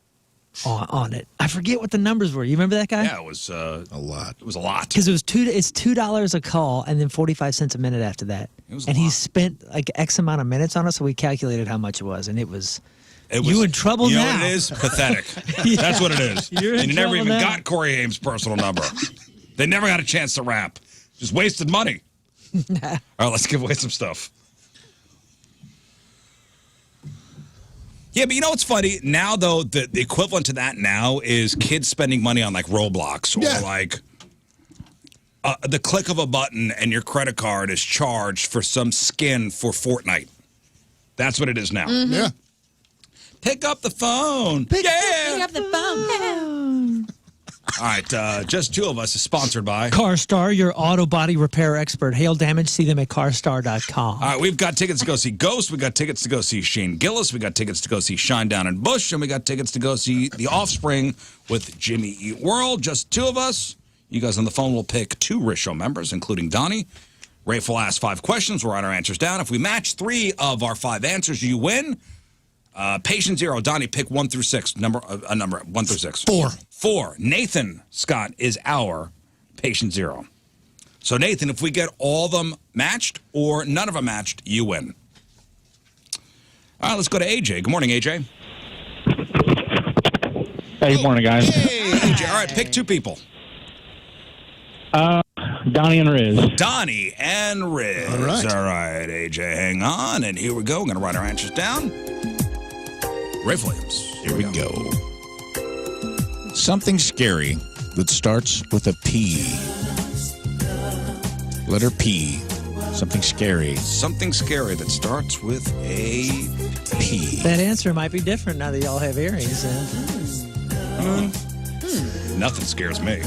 on it. I forget what the numbers were. You remember that guy? Yeah, it was a lot. It was a lot. Because it's $2 a call and then 45 cents a minute after that. It was a and he lot. spent like X amount of minutes on it, so we calculated how much it was, and it was. It was, You in trouble you know now. what it is? Pathetic. Yeah. That's what it is. You're in and you never trouble even now. got Corey Haim's personal number. They never got a chance to rap. Just wasted money. All right, let's give away some stuff. Yeah, but you know what's funny? Now, though, the equivalent to that now is kids spending money on like Roblox or Yeah. like the click of a button and your credit card is charged for some skin for Fortnite. That's what it is now. Yeah. Pick up the phone. Pick up the phone. All right, Just Two of Us is sponsored by. CarStar, your auto body repair expert. Hail damage, see them at carstar.com. All right, we've got tickets to go see Ghost. We got tickets to go see Shane Gillis. We got tickets to go see Shinedown and Bush. And we got tickets to go see The Offspring with Jimmy Eat World. Just two of us. You guys on the phone will pick two RizzShow members, including Donnie. Rafe will ask 5 questions. We'll write our answers down. If we match 3 of our 5 answers, you win. Patient 0, Donnie, pick 1 through 6. A number 1 through 6. 4. 4. Nathan Scott is our patient 0. So, Nathan, if we get all of them matched or none of them matched, you win. All right, let's go to AJ. Good morning, AJ. Hey, good morning, guys. Hey, AJ. All right, pick 2 people. Donnie and Rizz. Donnie and Rizz. All right, AJ, hang on. And here we go. I'm going to write our answers down. Rafe Williams. Here we go. Something scary that starts with a P. Letter P. Something scary. Something scary that starts with a P. That answer might be different now that y'all have earrings. Nothing scares me.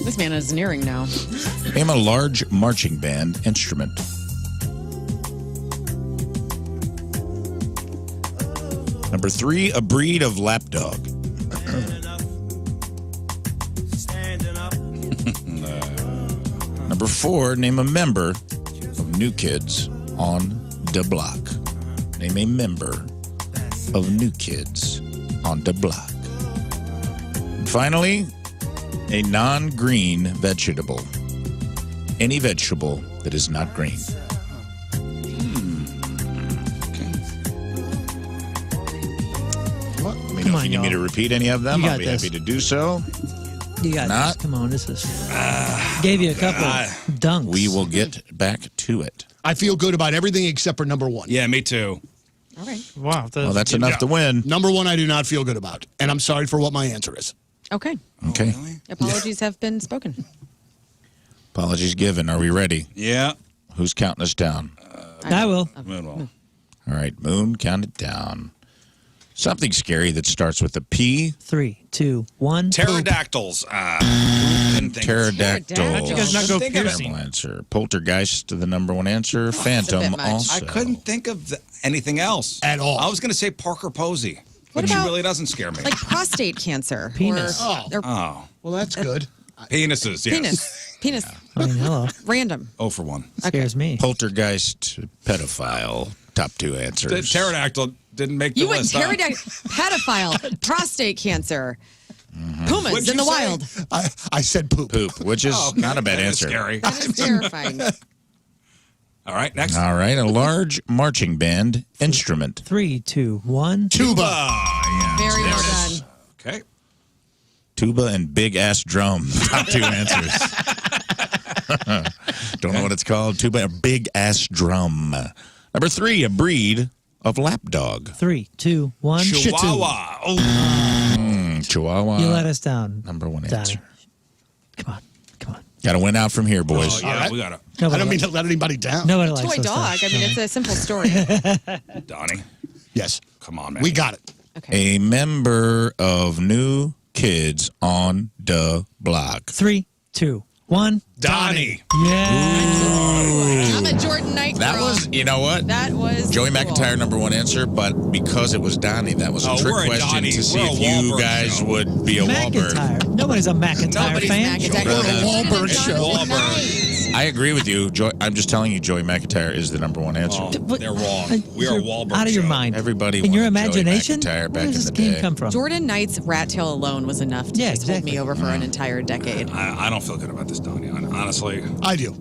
This man has an earring now. Name a large marching band instrument. Number 3, a breed of lapdog. Number 4, name a member of New Kids on the Block. Name a member of New Kids on the Block. And finally, a non-green vegetable. Any vegetable that is not green. What? Let me Come know on, if you need me to y'all. repeat any of them. You I'll got be this. happy to do so. You got Not. this. Come on, this is. Gave you a couple dunks. We will get back to it. I feel good about everything except for number 1. Yeah, me too. All right. Wow. Well, that's enough to win. Number 1, I do not feel good about. And I'm sorry for what my answer is. Okay. Okay. Apologies have been spoken. Apologies given. Are we ready? Yeah. Who's counting us down? I will. Moonwell. All right, Moon, count it down. Something scary that starts with a P. 3, 2, 1. Pterodactyls. Pterodactyl. How'd you guys not go Think of it. piercing? Terrible answer. Poltergeist, the number 1 answer. Phantom much. also. I couldn't think of anything else. At all. I was going to say Parker Posey, What which about- really doesn't scare me. Like prostate cancer. Penis. Or Oh. Well, that's good. Penises, yes. penis. I mean, hello. Random. Oh for 1. Scares me. Poltergeist, pedophile. Top 2 The answers. pterodactyl didn't make the You went list. huh? pterodactyl, pedophile, prostate cancer, pumas What'd in you the say? wild. I said poop. Poop, which is not a bad That is answer. Scary. That is terrifying. All right, next. All right, a large marching band instrument. 3, 2, 1. Tuba. Yeah. Very There well it is. done. Okay. Tuba and big ass drum. Top 2 answers. Don't know what it's called. Tuba and big ass drum. Number 3, a breed of lapdog. 3, 2, 1. Chihuahua. Oh. Chihuahua. You let us down. Number 1 Donnie. answer. Come on. Come on. Got to win out from here, boys. Yeah, right. we got it. Nobody I don't mean likes- to let anybody down. Nobody likes Toy those dog. stuff. I mean, it's a simple story. Donnie, Yes. come on, man. We got it. Okay. A member of New Kids on the Block. 3, 2, 1. Donnie. Yeah. I'm a Jordan Knight That girl. was, you know what? That was Joey cool. McIntyre, number 1 answer, but because it was Donnie, that was a Oh, trick we're a question Donnie. to see We're a if you Wahlberg guys show. would be a Wahlberg. McIntyre. Nobody's a McIntyre Nobody's fan. McIntyre. We're a Wahlberg It's show. Jordan Knight. I agree with you. I'm just telling you, Joey McIntyre is the number 1 answer. Oh, What- they're wrong. We are You're Wahlberg. Out of your show. mind. Everybody In your wanted Joey imagination? McIntyre Where back does in this the game day. come from? Jordan Knight's rat tail alone was enough to Yeah, just hold me exactly. over for an entire decade. I don't feel good about this, Donnie. Honestly. I do.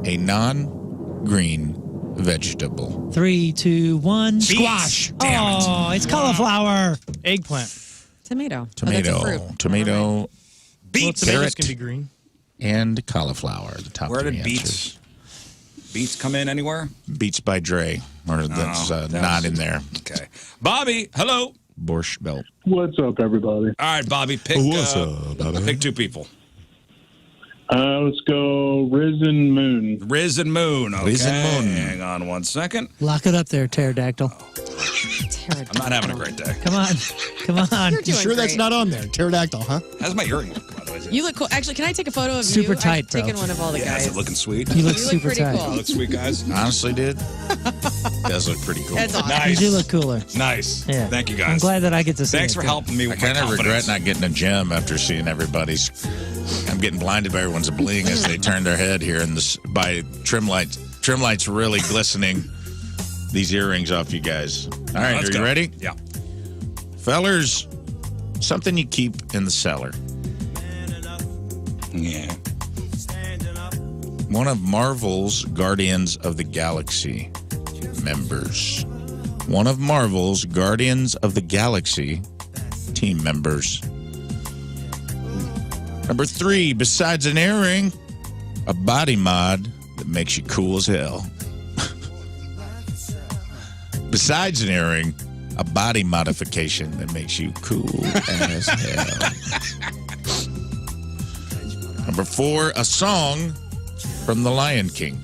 A non-green vegetable. 3, 2, 1. Squash. Damn it. Oh, it's cauliflower. Eggplant. Tomato. Tomato. Oh, that's a fruit. Tomato Well, Beets. tomatoes Carrot. can be green. and cauliflower. The top Where 3 did answers. Beets come in anywhere? Beats by Dre. Or that's that not was- in there. Okay. Bobby, hello. Borscht Belt. What's up, everybody? All right, Bobby, pick, pick 2 people. Let's go Rizz and Moon. Rizz and Moon. Okay. Rizz and Moon. Hang on 1 second. Lock it up there, pterodactyl. Pterodactyl. I'm not having a great day. Come on. Come on. You're doing Sure, that's great. not on there. Pterodactyl, huh? How's my earring look, by the way? You look cool. Actually, can I take a photo of you? Super tight, I've bro. taken one of all the Yeah, is guys. it looking sweet? You look You look super pretty tight. cool. Looks sweet, guys. Honestly, dude, does look pretty cool. That's awesome. You Nice. do look cooler. Nice. Yeah. Thank you, guys. I'm glad that I get to see Thanks it, for too. helping me I with my kind of regret confidence. not getting a gem after seeing everybody's. I'm getting blinded by everyone's bling as they turn their head here, and this by trim lights really glistening these earrings off you guys. All right, Let's are go. you ready? Yeah. Fellers, something you keep in the cellar. Yeah. One of Marvel's Guardians of the Galaxy members. One of Marvel's Guardians of the Galaxy team members. Number 3, besides an earring, a body mod that makes you cool as hell. Besides an earring, a body modification that makes you cool as hell. Number 4, a song from The Lion King.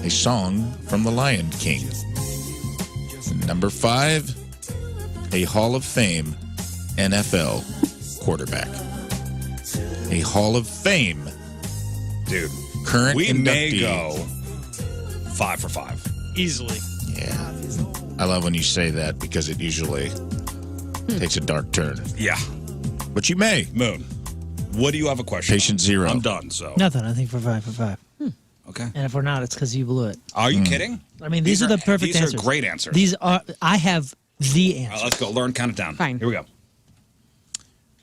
A song from The Lion King. And number 5, a Hall of Fame NFL quarterback. A Hall of Fame. Dude, Current we may inductee. go 5 for 5. Easily. Yeah. I love when you say that because it usually takes a dark turn. Yeah. But you may. Moon, what do you have a question? Patient 0. I'm done, so. Nothing. I think for 5 for 5. Okay. And if we're not, it's because you blew it. Are you kidding? I mean, these are the perfect answers. These are great answers. These are. I have the All answer. right, let's go. Learn, count it down. Fine. Here we go.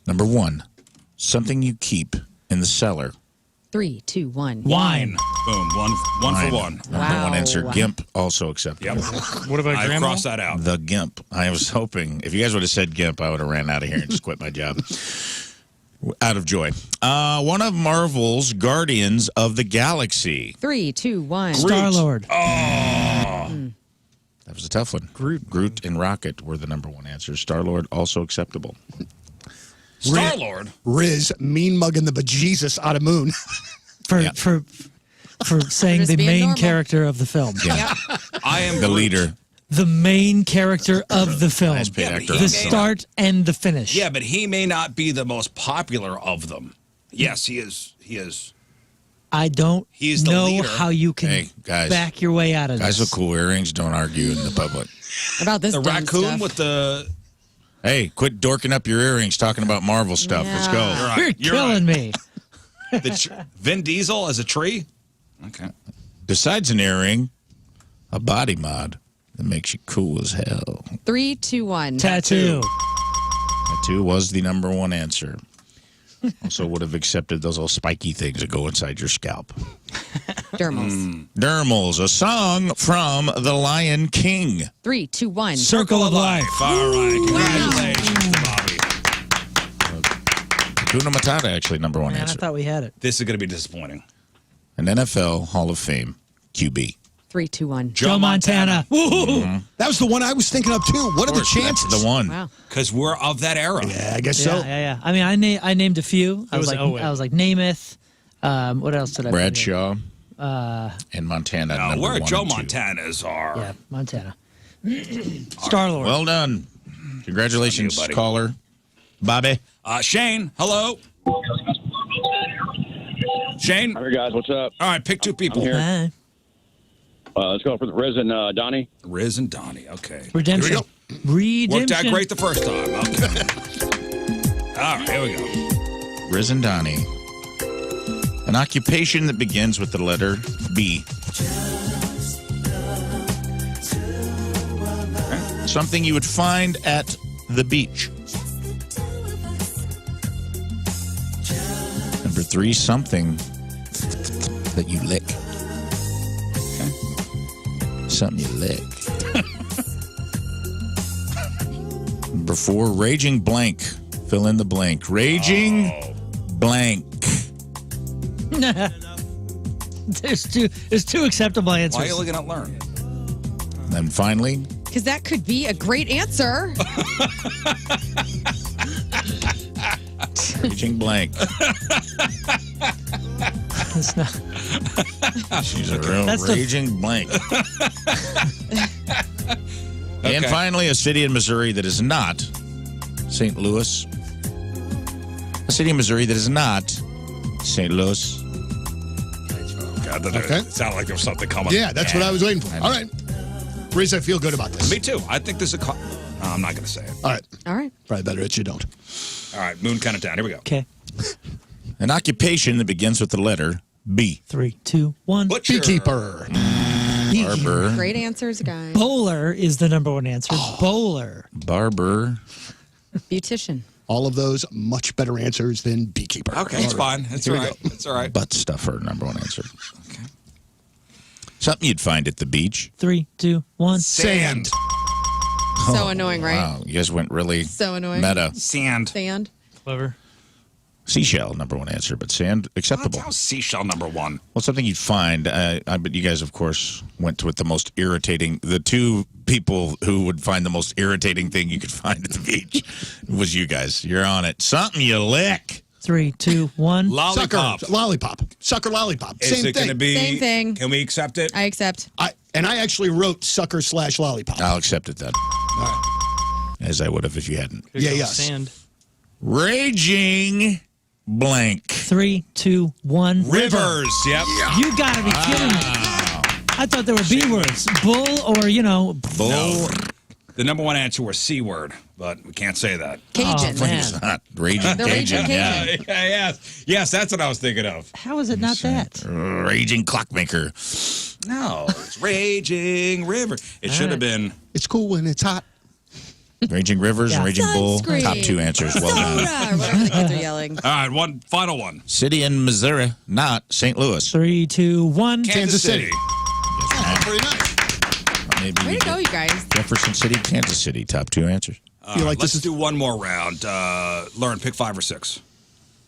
Number 1, something you keep in the cellar. 3, 2, 1. Wine. Boom. One Wine. for one. Number Wow. 1 answer. GIMP also acceptable. Yep. What about I grandma? crossed that out. The GIMP. I was hoping, if you guys would have said GIMP, I would have ran out of here and just quit my job. Out of joy. One of Marvel's Guardians of the Galaxy. 3, 2, 1. Star-Lord. That was a tough one. Groot and Rocket were the number 1 answers. Star-Lord also acceptable. Star-Lord. Rizz mean mugging the bejesus out of Moon. For Yeah. for saying Just the being main normal. character of the film. Yeah. I am The Groot. leader. The main character of the film. Highest paid Yeah, but actor. he The may start and the finish. Yeah, but he may not be the most popular of them. Yes, he is. He is. I don't He's the know leader. how you can Hey, guys. back your way out of Guys this. with cool earrings don't argue in the public. About this The dumb raccoon stuff. with the. Hey, quit dorking up your earrings talking about Marvel stuff. Let's go. Yeah. You're right. You're You're killing me. Vin Diesel as a tree. Okay. Besides an earring, a body mod that makes you cool as hell. 3, 2, 1. Tattoo. Tattoo was the number 1 answer. Also would have accepted those little spiky things that go inside your scalp. Dermals. Dermals, a song from The Lion King. 3, 2, 1. Circle of Life. All right. Congratulations, Bobby. Hakuna Matata, actually, number 1 Man, I answer. thought we had it. This is going to be disappointing. An NFL Hall of Fame QB. 3, 2, 1. Joe Montana. Woo-hoo. That was the one I was thinking of too. What are the Of course, chances? that's the one. Wow. Because we're of that era. Yeah, I guess Yeah, so. yeah. I mean, I named a few. I was was like, Owen. Namath. What else did I? put in? Bradshaw and Montana. Now, number where 1 Joe and 2. Montanas are. Yeah, Montana. Star-Lord. Well done. Congratulations, On you, buddy. caller. Bobby. Shane, hello. Shane. All right, guys, what's up? All right, pick 2 people. here. Hi. Let's go for the Rizz and Donnie. Rizz and Donnie. Okay. Redemption. Here Redemption. Worked out great the first time. Okay. All right, here we go. Rizz and Donnie. An occupation that begins with the letter B. Something you would find at the beach. Number 3, something that you lick. Okay. Something you lick. Number 4, raging blank. Fill in the blank. Raging blank. There's two acceptable Why are answers. you looking at Lern? And finally, Because that could be a great answer. raging blank. It's not. She's a real That's the- raging blank. And finally, a city in Missouri that is not St. Louis. A city in Missouri that is not St. Louis. God, that Okay. sounded like there was something coming. Yeah, that's what I was waiting for. All right. Rizz, I feel good about this. Me too. I think this is a. No, I'm not going to say it. All right. All right. Probably better that you don't. All right, Moon, count it down. Here we go. Okay. An occupation that begins with the letter B. 3, 2, 1. Butcher. Beekeeper. Barber. Great answers, guys. Bowler is the number one answer. Bowler. Barber. Beautician. All of those much better answers than beekeeper. Okay, it's fine. It's all right. It's all right. Butt stuffer, number one answer. Okay. Something you'd find at the beach. 3, 2, 1. Sand. So annoying, right? Wow, you guys went really So annoying. meta. Sand. Sand. Clever. Seashell, number one answer, but sand, acceptable. How's seashell number one? Well, something you'd find. I bet you guys, of course, went with the most irritating. The two people who would find the most irritating thing you could find at the beach was you guys. You're on it. Something you lick. 3, 2, 1. Lollipop. Sucker lollipop. Sucker lollipop. Is Same it going to thing. be? Same thing. Can we accept it? I accept. I actually wrote sucker/lollipop. I'll accept it then. As I would have if you hadn't. Yeah, yes. Sand. Raging blank. 3, 2, 1. Rivers. Yep. You got to be kidding me. I thought there were B words. Bull or, Bull. No. The number one answer was C word, but we can't say that. Cajun. Oh, man. It's not Raging The Raging Cajun. Yeah. Cajun. Yes, that's what I was thinking of. How is it not that? Raging clockmaker. No, it's Raging River. It should have been. It's cool when it's hot. Raging Rivers and Raging Bull. Sunscreen. Top two answers. Well done. Soda, or whatever the kids are yelling. All right, one final one. City in Missouri, not St. Louis. 3, 2, 1. Kansas City. Pretty nice. Maybe Way to go, you guys. Jefferson City, Kansas City. Top two answers. Feel like Let's this is do one more round. Learn, pick 5 or 6.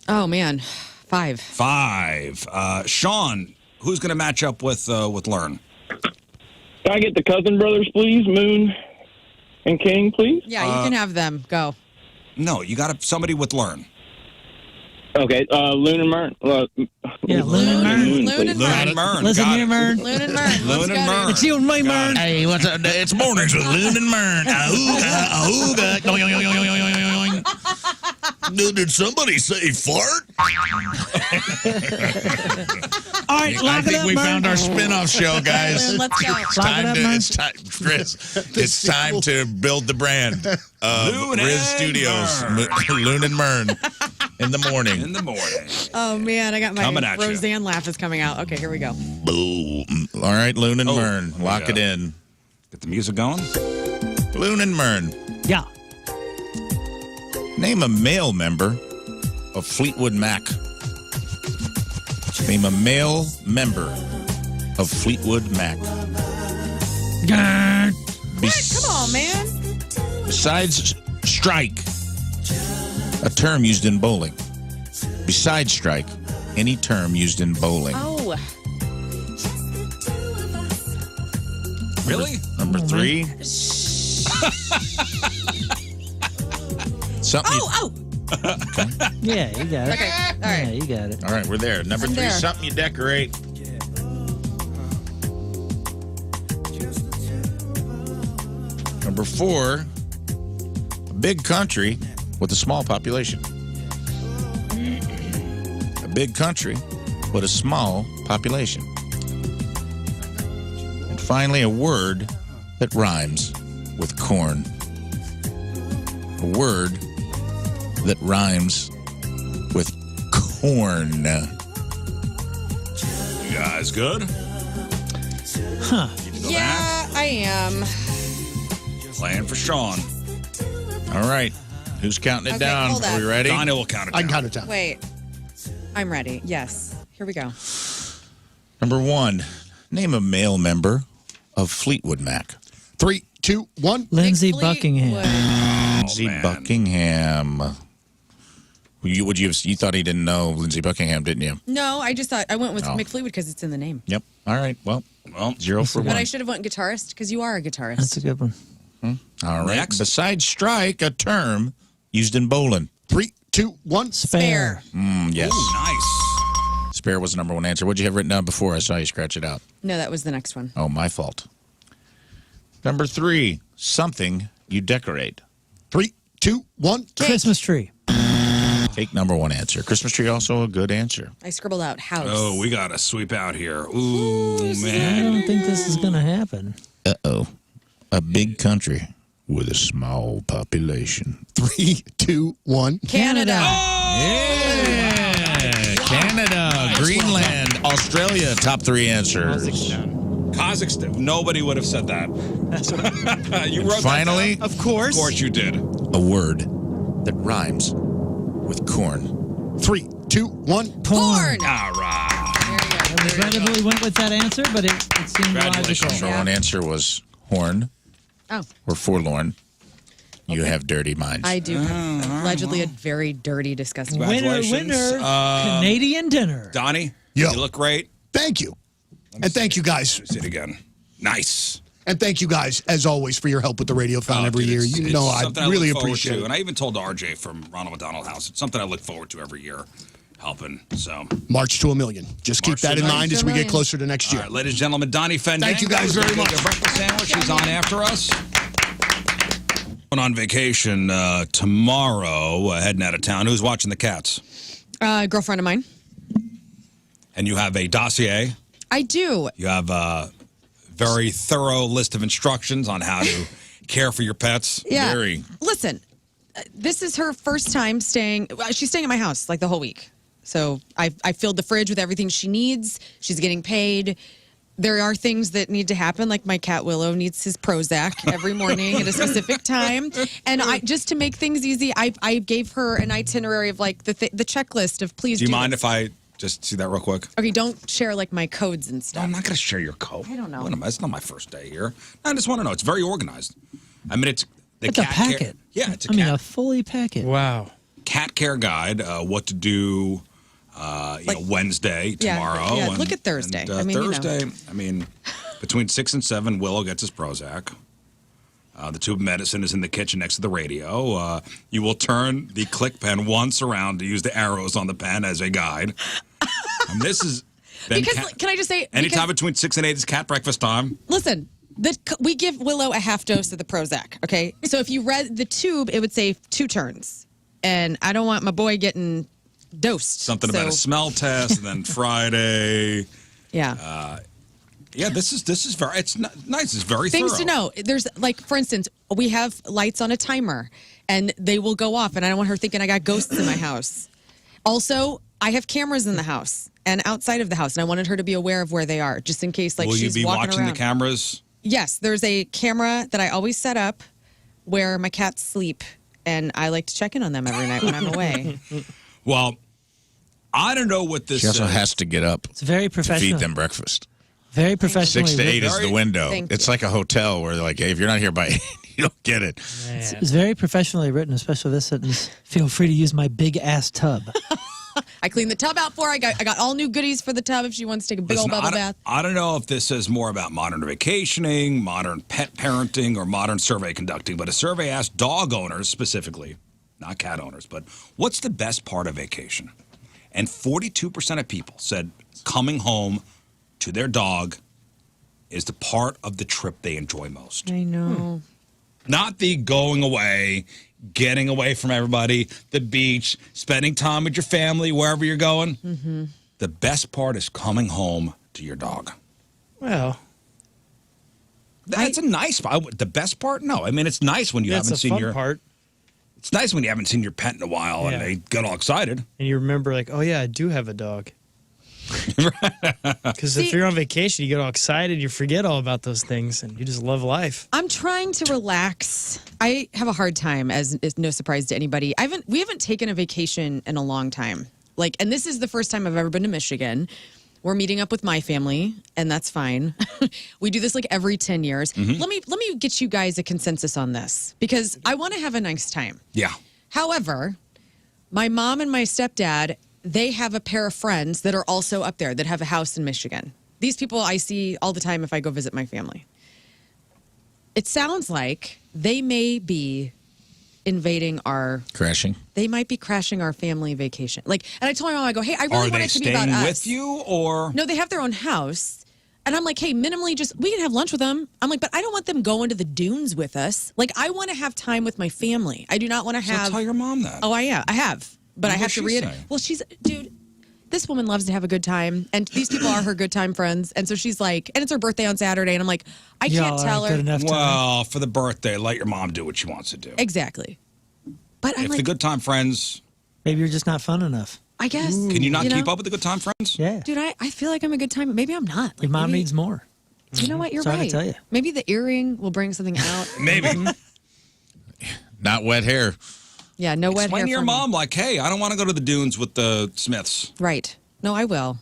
Oh, man. 5. 5. Sean, who's going to match up with Learn? Can I get the Cousin Brothers, please? Moon and King, please? Yeah, you can have them. Go. No, you got somebody with Learn. Okay, Loon and Mern. Yeah, Loon and Mern. Loon Loon and and Mern. Listen Got here, it. Mern. Loon and Mern. Loon and Mern. It's you and me, Mern. Hey, what's up? It's mornings with Loon and Mern. Did somebody say fart? All right, I lock it think up, we Mern. found our spin-off show, guys. Loon, let's go. It's Lock it time up, to, Mern. it's time, Chris. It's time to build the brand of Loon Rizz and Studios. Mern. Loon and Mern in the morning. In the morning. Oh, man. I got my Coming at you. Roseanne laugh is coming out. Okay, here we go. Boo. All right, Loon and Mern. Lock it in. Get the music going. Loon and Mern. Yeah. Name a male member of Fleetwood Mac. Name a male member of Fleetwood Mac. Grr. Come on, man. Besides strike, a term used in bowling. Besides strike, any term used in bowling. Oh. Really? Number 3. Something. Oh. Yeah, you got it. Okay. All Yeah, right. you got it. All right, we're there. Number I'm 3, there. something you decorate. Number 4, a big country with a small population. A big country with a small population. And finally, a word that rhymes with corn. A word that rhymes with corn. You guys good? Huh. Yeah, I am. Playing for Sean. All right. Who's counting it Okay, down? hold Are we on. ready? Donnie will count it I down. can count it down. Wait. I'm ready. Yes. Here we go. Number 1. Name a male member of Fleetwood Mac. 3, 2, 1. Lindsey Nick Buckingham. Fleetwood. Lindsey man. Buckingham. You thought he didn't know Lindsey Buckingham, didn't you? No, I just thought I went with Oh. Mick Fleetwood because it's in the name. Yep. All right. Well, Well, 0 for 1. But I should have went guitarist because you are a guitarist. That's a good one. All right. Next. Besides strike, a term used in bowling. 3, 2, 1. Spare. Yes. ooh, nice. Spare was the number 1 answer. What'd you have written down before? I saw you scratch it out. No, that was the next one. Oh, my fault. Number 3. Something you decorate. 3, 2, 1. Christmas tree. Take number 1 answer. Christmas tree also a good answer. I scribbled out house. Oh, we got to sweep out here. Ooh, I man. don't think this is going to happen. Uh-oh. A big country with a small population. 3, 2, 1. Canada. Yeah. Canada, Greenland, Australia. Top 3 answers. Kazakhstan. Nobody would have said that. You wrote Finally, that down? Of course. Of course you did. a word that rhymes with corn. 3, 2, 1. Porn. All right. I regrettably went with that answer, but it seemed Congratulations, logical. The wrong answer was horn Oh, or forlorn. You have dirty minds. I do have allegedly a very dirty, disgusting. Winner, Congratulations. Canadian dinner. Donnie, Yo. you look great. Thank you. And thank you guys. See it again. Nice. And thank you guys, as always, for your help with the Radiothon every year. It's- You it's know I something really look forward appreciate to. it. And I even told RJ from Ronald McDonald House, it's something I look forward to every year, helping. So, March to 1 million. Just keep March that to in 1 mind as we get closer to next all year. right, ladies and gentlemen, Donnie Fandango. Thank you guys very much. Your breakfast sandwich. She's on after us. Going on vacation tomorrow, heading out of town. Who's watching the cats? Girlfriend of mine. And you have a dossier. I do. You have a very thorough list of instructions on how to care for your pets. Yeah. Very. Listen, this is her first time staying. She's staying at my house like the whole week. So I filled the fridge with everything she needs. She's getting paid. There are things that need to happen, like my cat Willow needs his Prozac every morning at a specific time. And I just to make things easy, I gave her an itinerary of like the checklist of please. Do you mind this. if I just see that real quick? Okay, don't share like my codes and No, stuff. I'm not going to share your code. I don't know. It's not my first day here. I just want to know. It's very organized. I mean, it's the It's a cat care- packet. Yeah, it's a I mean, cat, a fully packet. Wow. cat care guide. What to do. Wednesday Yeah, tomorrow. yeah, look at Thursday. And, I mean, you know. Thursday. I mean, between 6 and 7, Willow gets his Prozac. The tube of medicine is in the kitchen next to the radio. You will turn the click pen once around to use the arrows on the pen as a guide. And this is then Because can I just say, anytime because- between 6 and 8 is cat breakfast time. Listen, we give Willow a half dose of the Prozac, okay? So if you read the tube, it would say 2 turns. And I don't want my boy getting dosed. Something about a smell test, and then Friday. Yeah. Yeah, this is very. It's nice. It's very Things thorough. to know. There's like, for instance, we have lights on a timer, and they will go off, and I don't want her thinking I got ghosts in my house. Also, I have cameras in the house and outside of the house, and I wanted her to be aware of where they are, just in case, like, Will you she's be walking watching around. the cameras? Yes, there's a camera that I always set up where my cats sleep, and I like to check in on them every night when I'm away. Well, I don't know what this She also is. has to get up It's very to professional. feed them breakfast. Very professionally 6 to 8 written. is the window. Thank It's you. like a hotel where they're like, hey, if you're not here by 8, you don't get it. It's very professionally written, especially this sentence. Feel free to use my big ass tub. I cleaned the tub out for her. I got all new goodies for the tub if she wants to take a big Listen, old bubble bath. I don't know if this is more about modern vacationing, modern pet parenting, or modern survey conducting, but a survey asked dog owners specifically, not cat owners, but what's the best part of vacation? And 42% of people said coming home to their dog is the part of the trip they enjoy most. I know. Not the going away, getting away from everybody, the beach, spending time with your family, wherever you're going. Mm-hmm. The best part is coming home to your dog. Well, That's a nice part. The best part? No. I mean, it's nice when you that's haven't a seen fun your part. It's nice when you haven't seen your pet in a while Yeah. and they get all excited. And you remember, like, oh, yeah, I do have a dog. Because if See- you're on vacation, you get all excited, you forget all about those things, and you just love life. I'm trying to relax. I have a hard time, as is no surprise to anybody. We haven't taken a vacation in a long time. Like, and this is the first time I've ever been to Michigan. We're meeting up with my family, and that's fine. We do this like every 10 years. Let me get you guys a consensus on this because I want to have a nice time. Yeah. However, my mom and my stepdad, they have a pair of friends that are also up there that have a house in Michigan. These people I see all the time if I go visit my family. It sounds like they may be invading Crashing. they might be crashing our family vacation. Like, and I told my mom, I go, hey, I really Are want they it to be about staying us. with you or? No, they have their own house. And I'm like, hey, minimally we can have lunch with them. I'm like, but I don't want them going to the dunes with us. Like, I want to have time with my family. I do not want to So have. tell your mom that. Oh, I have. But I have What's to she reiterate. say? Well, dude, this woman loves to have a good time. And these people are her good time friends. And so she's like, and it's her birthday on Saturday. And I'm like, I can't Y'all tell aren't her. good enough time. Well, for the birthday, let your mom do what she wants to do. Exactly. But I'm If like, the good time friends, Maybe you're just not fun enough. I guess. can you not know? keep up with the good time friends? Yeah. Dude, I feel like I'm a good time, but maybe I'm not. Like, Your mom maybe- needs more. You know what? You're Sorry to right. tell you. Maybe the earring will bring something out. Maybe. Not wet hair. Yeah, no wet hair. Explain to your for me. mom, like, hey, I don't want to go to the dunes with the Smiths. Right. No, I will.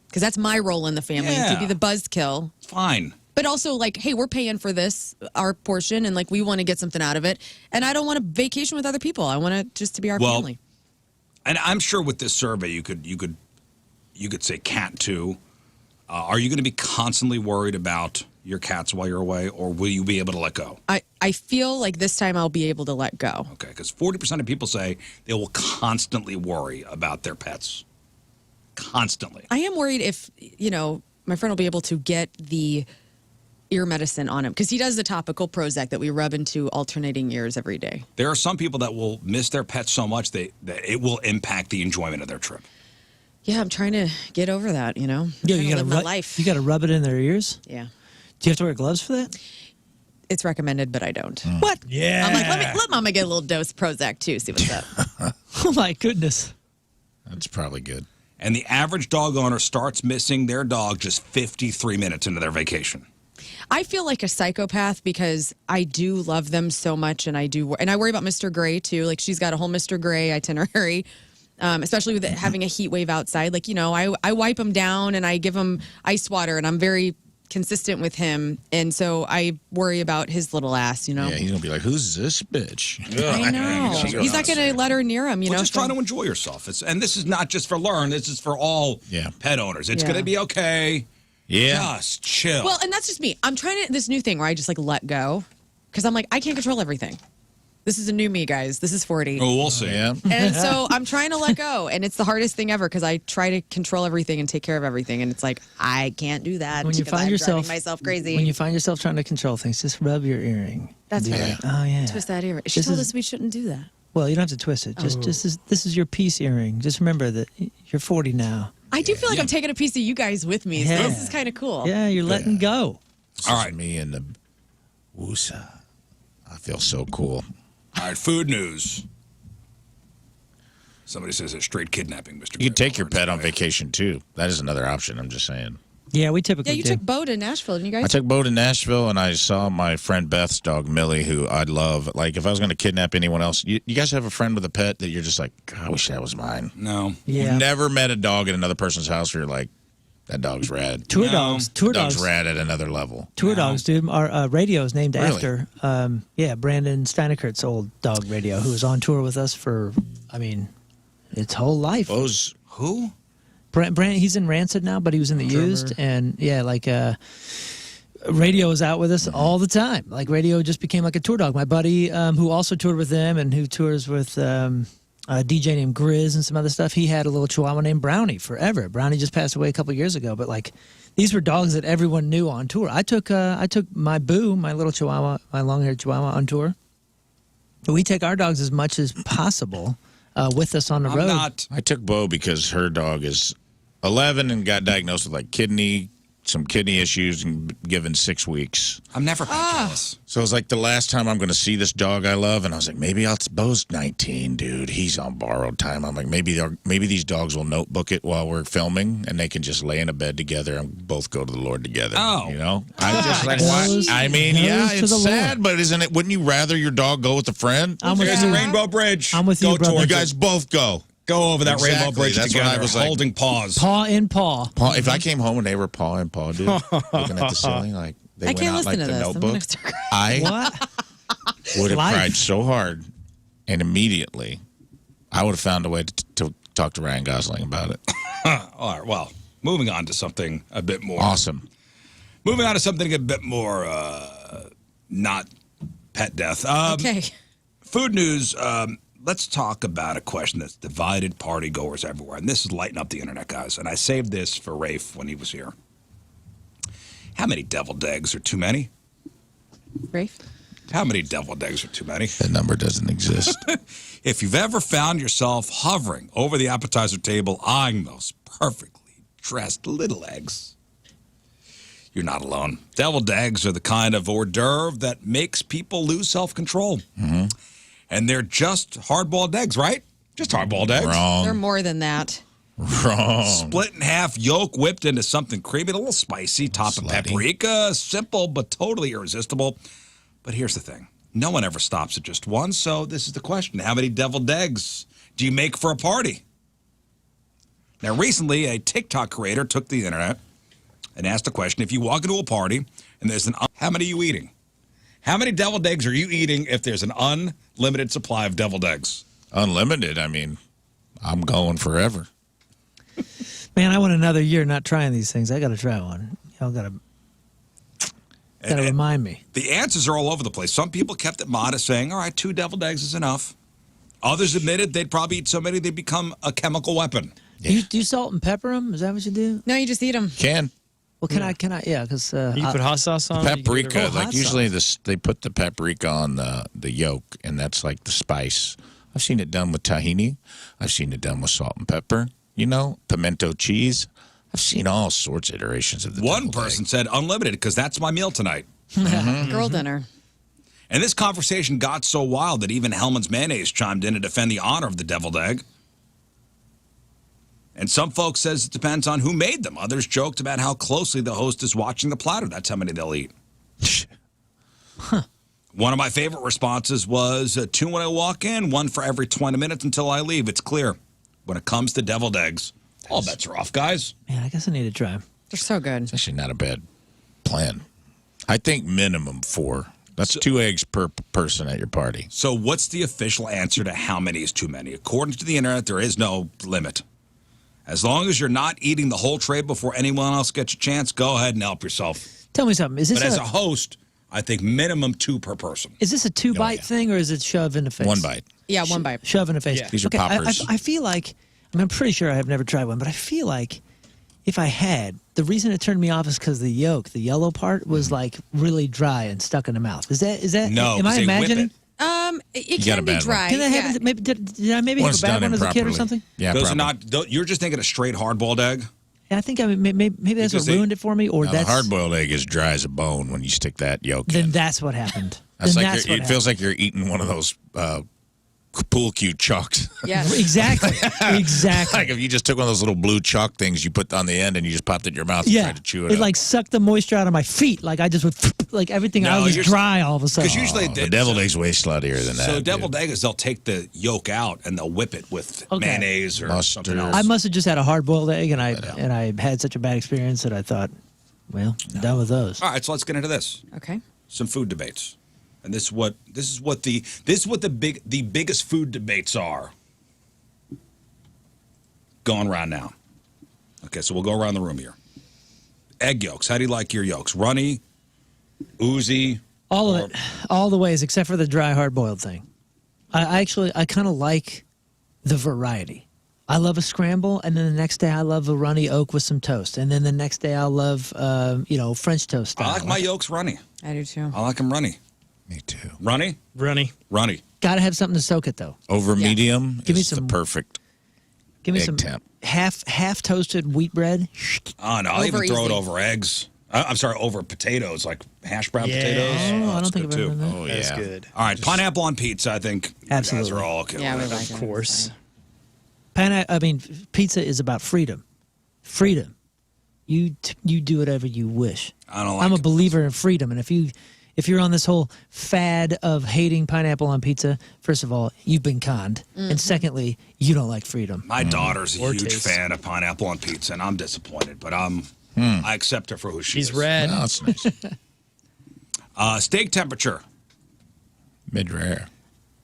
Because that's my role in the family, Yeah. to be the buzzkill. It's fine. But also, like, hey, we're paying for this, our portion, and, like, we want to get something out of it. And I don't want to vacation with other people. I want it just to be our family. And I'm sure with this survey, you could say cat too. Are you going to be constantly worried about your cats while you're away, or will you be able to let go? I feel like this time I'll be able to let go. Okay, because 40% of people say they will constantly worry about their pets. Constantly. I am worried if, my friend will be able to get the ear medicine on him, because he does the topical Prozac that we rub into alternating ears every day. There are some people that will miss their pets so much that it will impact the enjoyment of their trip. Yeah, I'm trying to get over that, Yeah, Trying you to gotta live my life. You got to rub it in their ears. Yeah. Do you have to wear gloves for that? It's recommended, but I don't. What? Yeah. I'm like, let Mama get a little dose of Prozac too, see what's up. Oh my goodness. That's probably good. And the average dog owner starts missing their dog just 53 minutes into their vacation. I feel like a psychopath because I do love them so much, and I worry about Mr. Gray too. Like, she's got a whole Mr. Gray itinerary, especially with it having a heat wave outside. Like, I wipe him down and I give him ice water, and I'm very consistent with him, and so I worry about his little ass. Yeah, he's gonna be like, "Who's this bitch?" I know. He's not gonna let her near him. Well, just try to enjoy yourself. And this is not just for Lern. This is for all pet owners. It's going to be okay. Yeah. Just chill. Well, and that's just me. I'm trying this new thing where I just like let go, because I'm like, I can't control everything. This is a new me, guys. This is 40. Oh, we'll see. Yeah. And so I'm trying to let go, and it's the hardest thing ever because I try to control everything and take care of everything, and it's like I can't do that When you because find I'm yourself driving myself crazy. When you find yourself trying to control things, just rub your earring. That's Do right. that. Oh yeah. Twist that ear. She This told is- us we shouldn't do that. Well, you don't have to twist it. Just this is your peace earring. Just remember that you're 40 now. I do feel like I'm taking a piece of you guys with me, so Yeah. this is kind of cool. Yeah, you're letting go. All right. Me and the woosah. I feel so cool. All right, food news. Somebody says it's straight kidnapping, Mr. You can take your pet on vacation too. That is another option. I'm just saying. Yeah, we typically Yeah, you do. took Bo to Nashville, didn't you guys? I took Bo to Nashville, and I saw my friend Beth's dog, Millie, who I'd love. Like, if I was going to kidnap anyone else, you guys have a friend with a pet that you're just like, God, I wish that was mine. No. Yeah. You've never met a dog at another person's house where you're like, that dog's rad. Tour No. dogs. Tour Dog's dogs. rad at another level. Tour dogs, dude. Our radio is named Really? after, Brandon Steinekert's old dog radio, who was on tour with us for, its whole life. Bo's Who? Brandon, he's in Rancid now, but he was in the Used, and radio was out with us all the time. Like, radio just became like a tour dog. My buddy, who also toured with them and who tours with a DJ named Grizz and some other stuff, he had a little Chihuahua named Brownie forever. Brownie just passed away a couple years ago, but like, these were dogs that everyone knew on tour. I took my Boo, my little Chihuahua, my long-haired Chihuahua, on tour. We take our dogs as much as possible with us on the road. I took Bo because her dog is 11 and got diagnosed with like some kidney issues and given 6 weeks. I'm never jealous. So it's like the last time I'm going to see this dog I love, and I was like, Bo's 19, dude. He's on borrowed time. I'm like, maybe these dogs will notebook it while we're filming, and they can just lay in a bed together and both go to the Lord together. Oh. You know? I'm just like, Goes- why? I mean, yeah, goes to it's the sad, Lord. but isn't it? Wouldn't you rather your dog go with a friend? I'm with There's you. the Rainbow Bridge. I'm with you, Go brother. You towards guys it. both go. Go over that Exactly. Rainbow Bridge That's what together, I was like. holding paws. Paw in paw. Paul, if I came home and they were paw in paw, dude, looking at the ceiling like they I went can't out listen like to the this. I'm Notebook, gonna start I What? would have Life. cried so hard, and immediately I would have found a way to talk to Ryan Gosling about it. All right, well, moving on to something a bit more. Awesome. Moving on to something a bit more not pet death. Okay. Food news. Let's talk about a question that's divided party goers everywhere. And this is lighting up the internet, guys. And I saved this for Rafe when he was here. How many deviled eggs are too many? Rafe? How many deviled eggs are too many? That number doesn't exist. If you've ever found yourself hovering over the appetizer table eyeing those perfectly dressed little eggs, you're not alone. Deviled eggs are the kind of hors d'oeuvre that makes people lose self-control. Mm-hmm. And they're just hard-boiled eggs, right? Just hard-boiled eggs. They're Wrong. more than that. Wrong. Split in half, yolk whipped into something creamy, a little spicy, top of Slutty. paprika. Simple, but totally irresistible. But here's the thing. No one ever stops at just one, so this is the question. How many deviled eggs do you make for a party? Now, recently, a TikTok creator took the internet and asked the question, if you walk into a party and there's how many are you eating? How many deviled eggs are you eating if there's an unlimited supply of deviled eggs? Unlimited. I mean, I'm going forever. Man, I went another year not trying these things. I got to try one. Y'all got to remind me. The answers are all over the place. Some people kept it modest, saying, all right, 2 deviled eggs is enough. Others admitted they'd probably eat so many they'd become a chemical weapon. Do you salt and pepper them? Is that what you do? No, you just eat them. Can. Well, can I? Yeah, because You put hot sauce on it, you can get Paprika. it- Like hot usually they put the paprika on the yolk, and that's like the spice. I've seen it done with tahini. I've seen it done with salt and pepper. You know, pimento cheese. I've seen all sorts of iterations of the One deviled person egg. said unlimited because that's my meal tonight. Girl dinner. And this conversation got so wild that even Hellman's Mayonnaise chimed in to defend the honor of the deviled egg. And some folks says it depends on who made them. Others joked about how closely the host is watching the platter. That's how many they'll eat. One of my favorite responses was 2 when I walk in, 1 for every 20 minutes until I leave. It's clear. When it comes to deviled eggs, all bets are off, guys. Man, I guess I need to try 'em. They're so good. It's actually not a bad plan. I think minimum 4. That's 2 eggs per person at your party. So what's the official answer to how many is too many? According to the internet, there is no limit. As long as you're not eating the whole tray before anyone else gets a chance, go ahead and help yourself. Tell me something. Is this But as a host, I think minimum 2 per person. is this a 2-bite thing or is it shove in the face? 1 bite. Yeah, 1 bite. Shove in the face. Yeah. These are okay, poppers. I feel like, I'm pretty sure I have never tried one, but I feel like if I had, the reason it turned me off is because the yolk, the yellow part, was like really dry and stuck in the mouth. Is that? No, Am 'cause I they whip imagining? it. It You got a can be bad one. dry. Did I yeah. have maybe did I maybe When have it's a bad done one as a kid or improperly. something? Yeah, Those probably. are not, you're just thinking a straight hard-boiled egg? Yeah, I think maybe that's Because what ruined it for me, or Now, the that's hard-boiled egg is dry as a bone when you stick that yolk then in. that's what happened. That's then like that's what it feels like you're eating one of those pool cue chalks. Yes. happened. exactly. Like if you just took one of those little blue chalk things you put on the end and you just popped it in your mouth and Yeah, tried to chew it it up. like sucked the moisture out of my feet. Like I just would, like everything. I No, was you're- dry all of a sudden. Because usually the deviled egg's way sluttier than that. So dude. deviled egg is they'll take the yolk out and they'll whip it with Okay. mayonnaise or Mustard. something else. I must have just had a hard boiled egg, and I had such a bad experience that I thought, well, I'm done with those. All right, so let's get into this. Okay. Some food debates. And this is what the biggest food debates are going around now. Okay, so we'll go around the room here. Egg yolks. How do you like your yolks? Runny, oozy? All of it, all the ways except for the dry hard boiled thing. I kind of like the variety. I love a scramble, and then the next day I love a runny oak with some toast, and then the next day I'll love French toast style. I like my yolks runny. I do too. I like them runny. Me too. Runny? Runny. Runny. Got to have something to soak it though. Over Yeah. medium Give me is the some- perfect Give me egg some temp. half toasted wheat bread. Oh, no, I'll even Over throw it easy. over eggs. I'm sorry, over potatoes, like hash brown Yeah. potatoes. Oh, I that's don't think good I've ever too. done that. Oh That's yeah. good. All right, pineapple on pizza, I think Absolutely. you guys are all okay Yeah, we with. like it. Of course. Pizza is about freedom. Freedom. You do whatever you wish. I don't like I'm a it. believer in freedom, and if you're on this whole fad of hating pineapple on pizza, first of all, you've been conned, and secondly, you don't like freedom. My daughter's a Or huge taste. fan of pineapple on pizza, and I'm disappointed, but I accept her for who she is. He's red. No, it's nice. Steak temperature. Mid rare.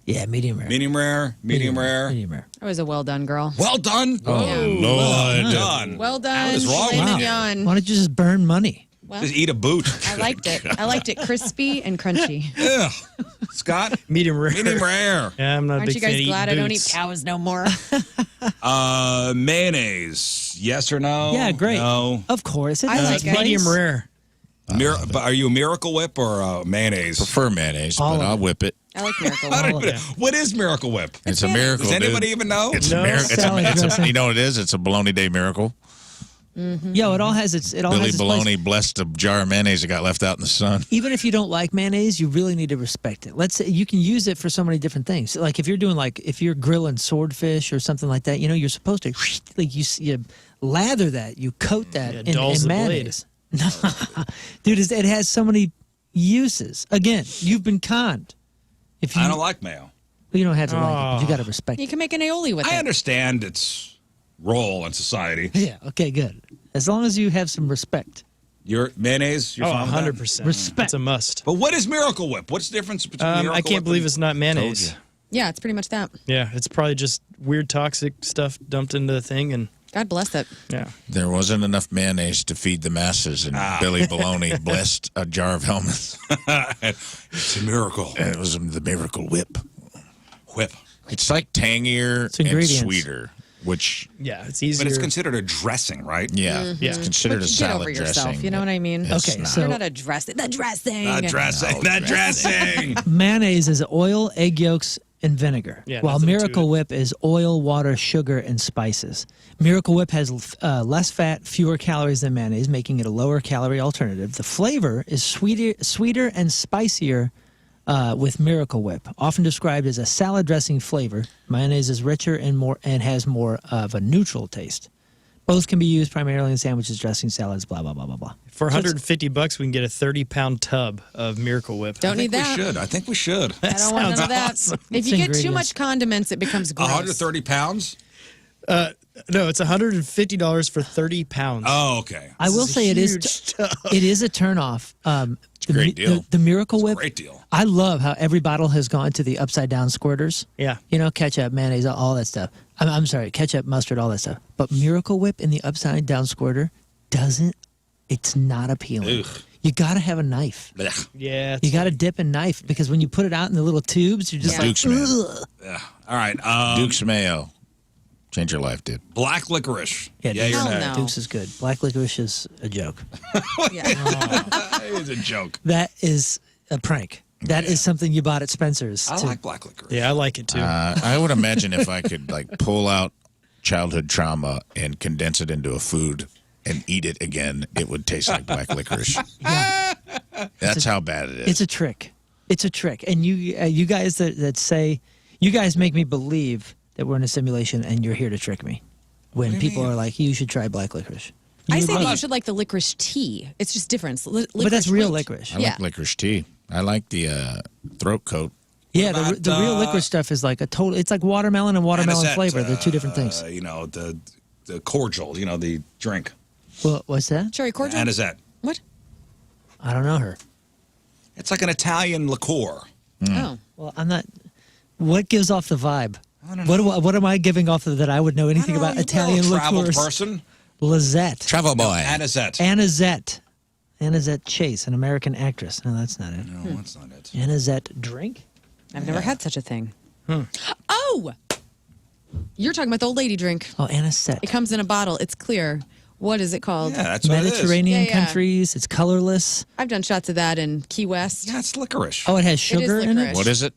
Yeah, medium rare. Medium rare, medium rare. Medium rare. I was a well done girl. Well done. Oh Well Lord. done. Well done. What is wrong filet with you? mignon. Why don't you just burn money? Well, Just eat a boot. I liked it. I liked it crispy and crunchy. Ugh. Scott? Medium rare. Medium rare. Yeah, I'm not a Aren't big you fan guys of glad I eating don't eat boots. cows no more? Mayonnaise. Yes or no? Yeah, great. No. Of course. I like It's it. Medium rare. But are you a Miracle Whip or mayonnaise? Prefer mayonnaise, All but of I'll it. whip it. I like Miracle I Whip. don't even, what is Miracle Whip? It's a miracle. Does anybody dude. even know? It's No. a miracle. Salad dressing. You know what it is? It's a bologna day miracle. Yo, it all has its Billy has its place. Baloney blessed a jar of mayonnaise that got left out in the sun. Even if you don't like mayonnaise, you really need to respect it. Let's say you can use it for so many different things. Like if you're grilling swordfish or something like that, you're supposed to like you lather that, you coat that in mayonnaise. Dude, it has so many uses. Again, you've been conned. I don't like mayo. You don't have to like it, but you got to respect You it. can make an aioli with it. I understand its role in society. Yeah, okay, good. As long as you have some respect. Your mayonnaise, you're fine with that? 100%. Respect. It's a must. But what is Miracle Whip? What's the difference between Miracle I can't Whip believe and- it's not mayonnaise. Yeah, it's pretty much that. Yeah, it's probably just weird toxic stuff dumped into the thing, and God bless it. yeah. There wasn't enough mayonnaise to feed the masses, and Billy Baloney blessed a jar of helmets. It's a miracle. And it was the Miracle Whip. Whip. It's like tangier and ingredients. sweeter, which, Yeah, it's easier. But it's considered a dressing, right? yeah, it's considered a Get salad over dressing. yourself. You know what I mean? It's Okay, not. so- You're not a dressing. The dressing. The dressing. No, The dressing. Mayonnaise is oil, egg yolks, and vinegar, Yeah, while nothing to Miracle it. Whip is oil, water, sugar, and spices. Miracle Whip has less fat, fewer calories than mayonnaise, making it a lower calorie alternative. The flavor is sweeter and spicier with Miracle Whip, often described as a salad dressing flavor. Mayonnaise is richer and has more of a neutral taste. Both can be used primarily in sandwiches, dressing, salads, blah blah blah blah blah. For $150, we can get a 30-pound tub of Miracle Whip. Don't need that. I think we should. I don't want none of that. awesome. If It's you get too ingredients. much condiments, it becomes gross. 130 pounds? No, it's $150 for 30 pounds. Oh, okay. I will say it is a turnoff. a great deal. The Miracle Whip. Great deal. I love how every bottle has gone to the upside down squirters. Yeah. Ketchup, mayonnaise, all that stuff. I'm sorry, ketchup, mustard, all that stuff. But Miracle Whip in the upside down squirter it's not appealing. Ugh. You got to have a knife. Blech. Yeah. You got to dip a knife because when you put it out in the little tubes, you're just Yeah. like, Duke's Mayo. ugh. All right. Duke's Mayo. Change your life, dude. Black licorice. Yeah, Yeah, you're Hell next. no. Duke's is good. Black licorice is a joke. Yeah. It's a joke. That is a prank. That is something you bought at Spencer's. I too. like black licorice. Yeah, I like it too. I would imagine if I could pull out childhood trauma and condense it into a food and eat it again, it would taste like black licorice. That's how bad it is. It's a trick. It's a trick. And you guys that say, you guys make me believe that we're in a simulation and you're here to trick me. When people are like, you should try black licorice. I say that you should like the licorice tea. It's just different. But that's real root. licorice. I Yeah. like licorice tea. I like the throat coat. Yeah, about, the real licorice stuff is like it's like watermelon and watermelon Anisette, flavor. They're two different things. The cordial, the drink. What's that? Cherry cordial? Anisette. What? I don't know her. It's like an Italian liqueur. Oh. Well, I'm not. What gives off the vibe? What am I giving off of that I would know anything I don't know, about you're Italian a traveled liqueurs? person. Lizette. Travel boy. Anisette. Anisette Chase, an American actress. No, that's not it. No, that's not it. Anisette drink? I've never had such a thing. Oh! You're talking about the old lady drink. Oh, Anisette. It comes in a bottle. It's clear. What is it called? Yeah, that's what it is. Mediterranean Yeah, yeah. countries. It's colorless. I've done shots of that in Key West. Yeah, it's licorice. Oh, it has sugar in it. licorice. What is it?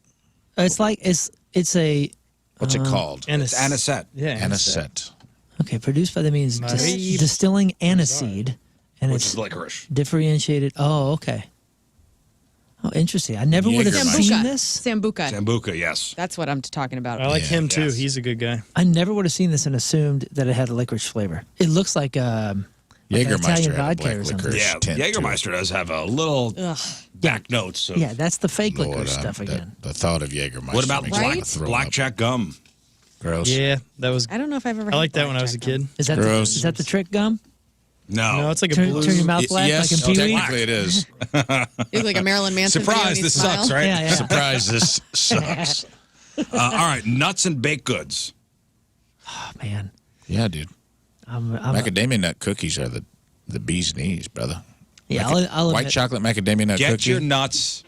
It's like it's a What's it called? It's anisette. Yeah. Anisette. okay. Produced by the means Marie distilling aniseed, and Which it's is licorice. differentiated. Oh, okay. Oh, interesting. I never would have Jägermeister. seen Sambuca. this. Sambuca. Sambuca, yes. That's what I'm talking about. I like him too. Yes. He's a good guy. I never would have seen this and assumed that it had a licorice flavor. It looks like an Italian Jägermeister had a vodka black or something. licorice Yeah, tint to it. Jägermeister does have a little back notes. Of, Yeah, that's the fake Lord, licorice stuff again. The thought of Jägermeister. What about makes me Right? wanna throw up. blackjack gum? Gross. Yeah, that was. I don't know if I've ever I had liked that when I was a blackjack kid. Is that Gross. the trick gum? No. No, it's like a Turn blue. your mouth black yes, like in Pee Wee? technically it is. gum. You look like a Marilyn Manson Surprise, video this and you sucks, smile. right? Yeah, yeah. Surprise, this sucks. All right, nuts and baked goods. Oh, man. Yeah, dude. I'm Macadamia nut cookies are the bee's knees, brother. yeah, I'll White admit, chocolate macadamia nut Get cookie. your nuts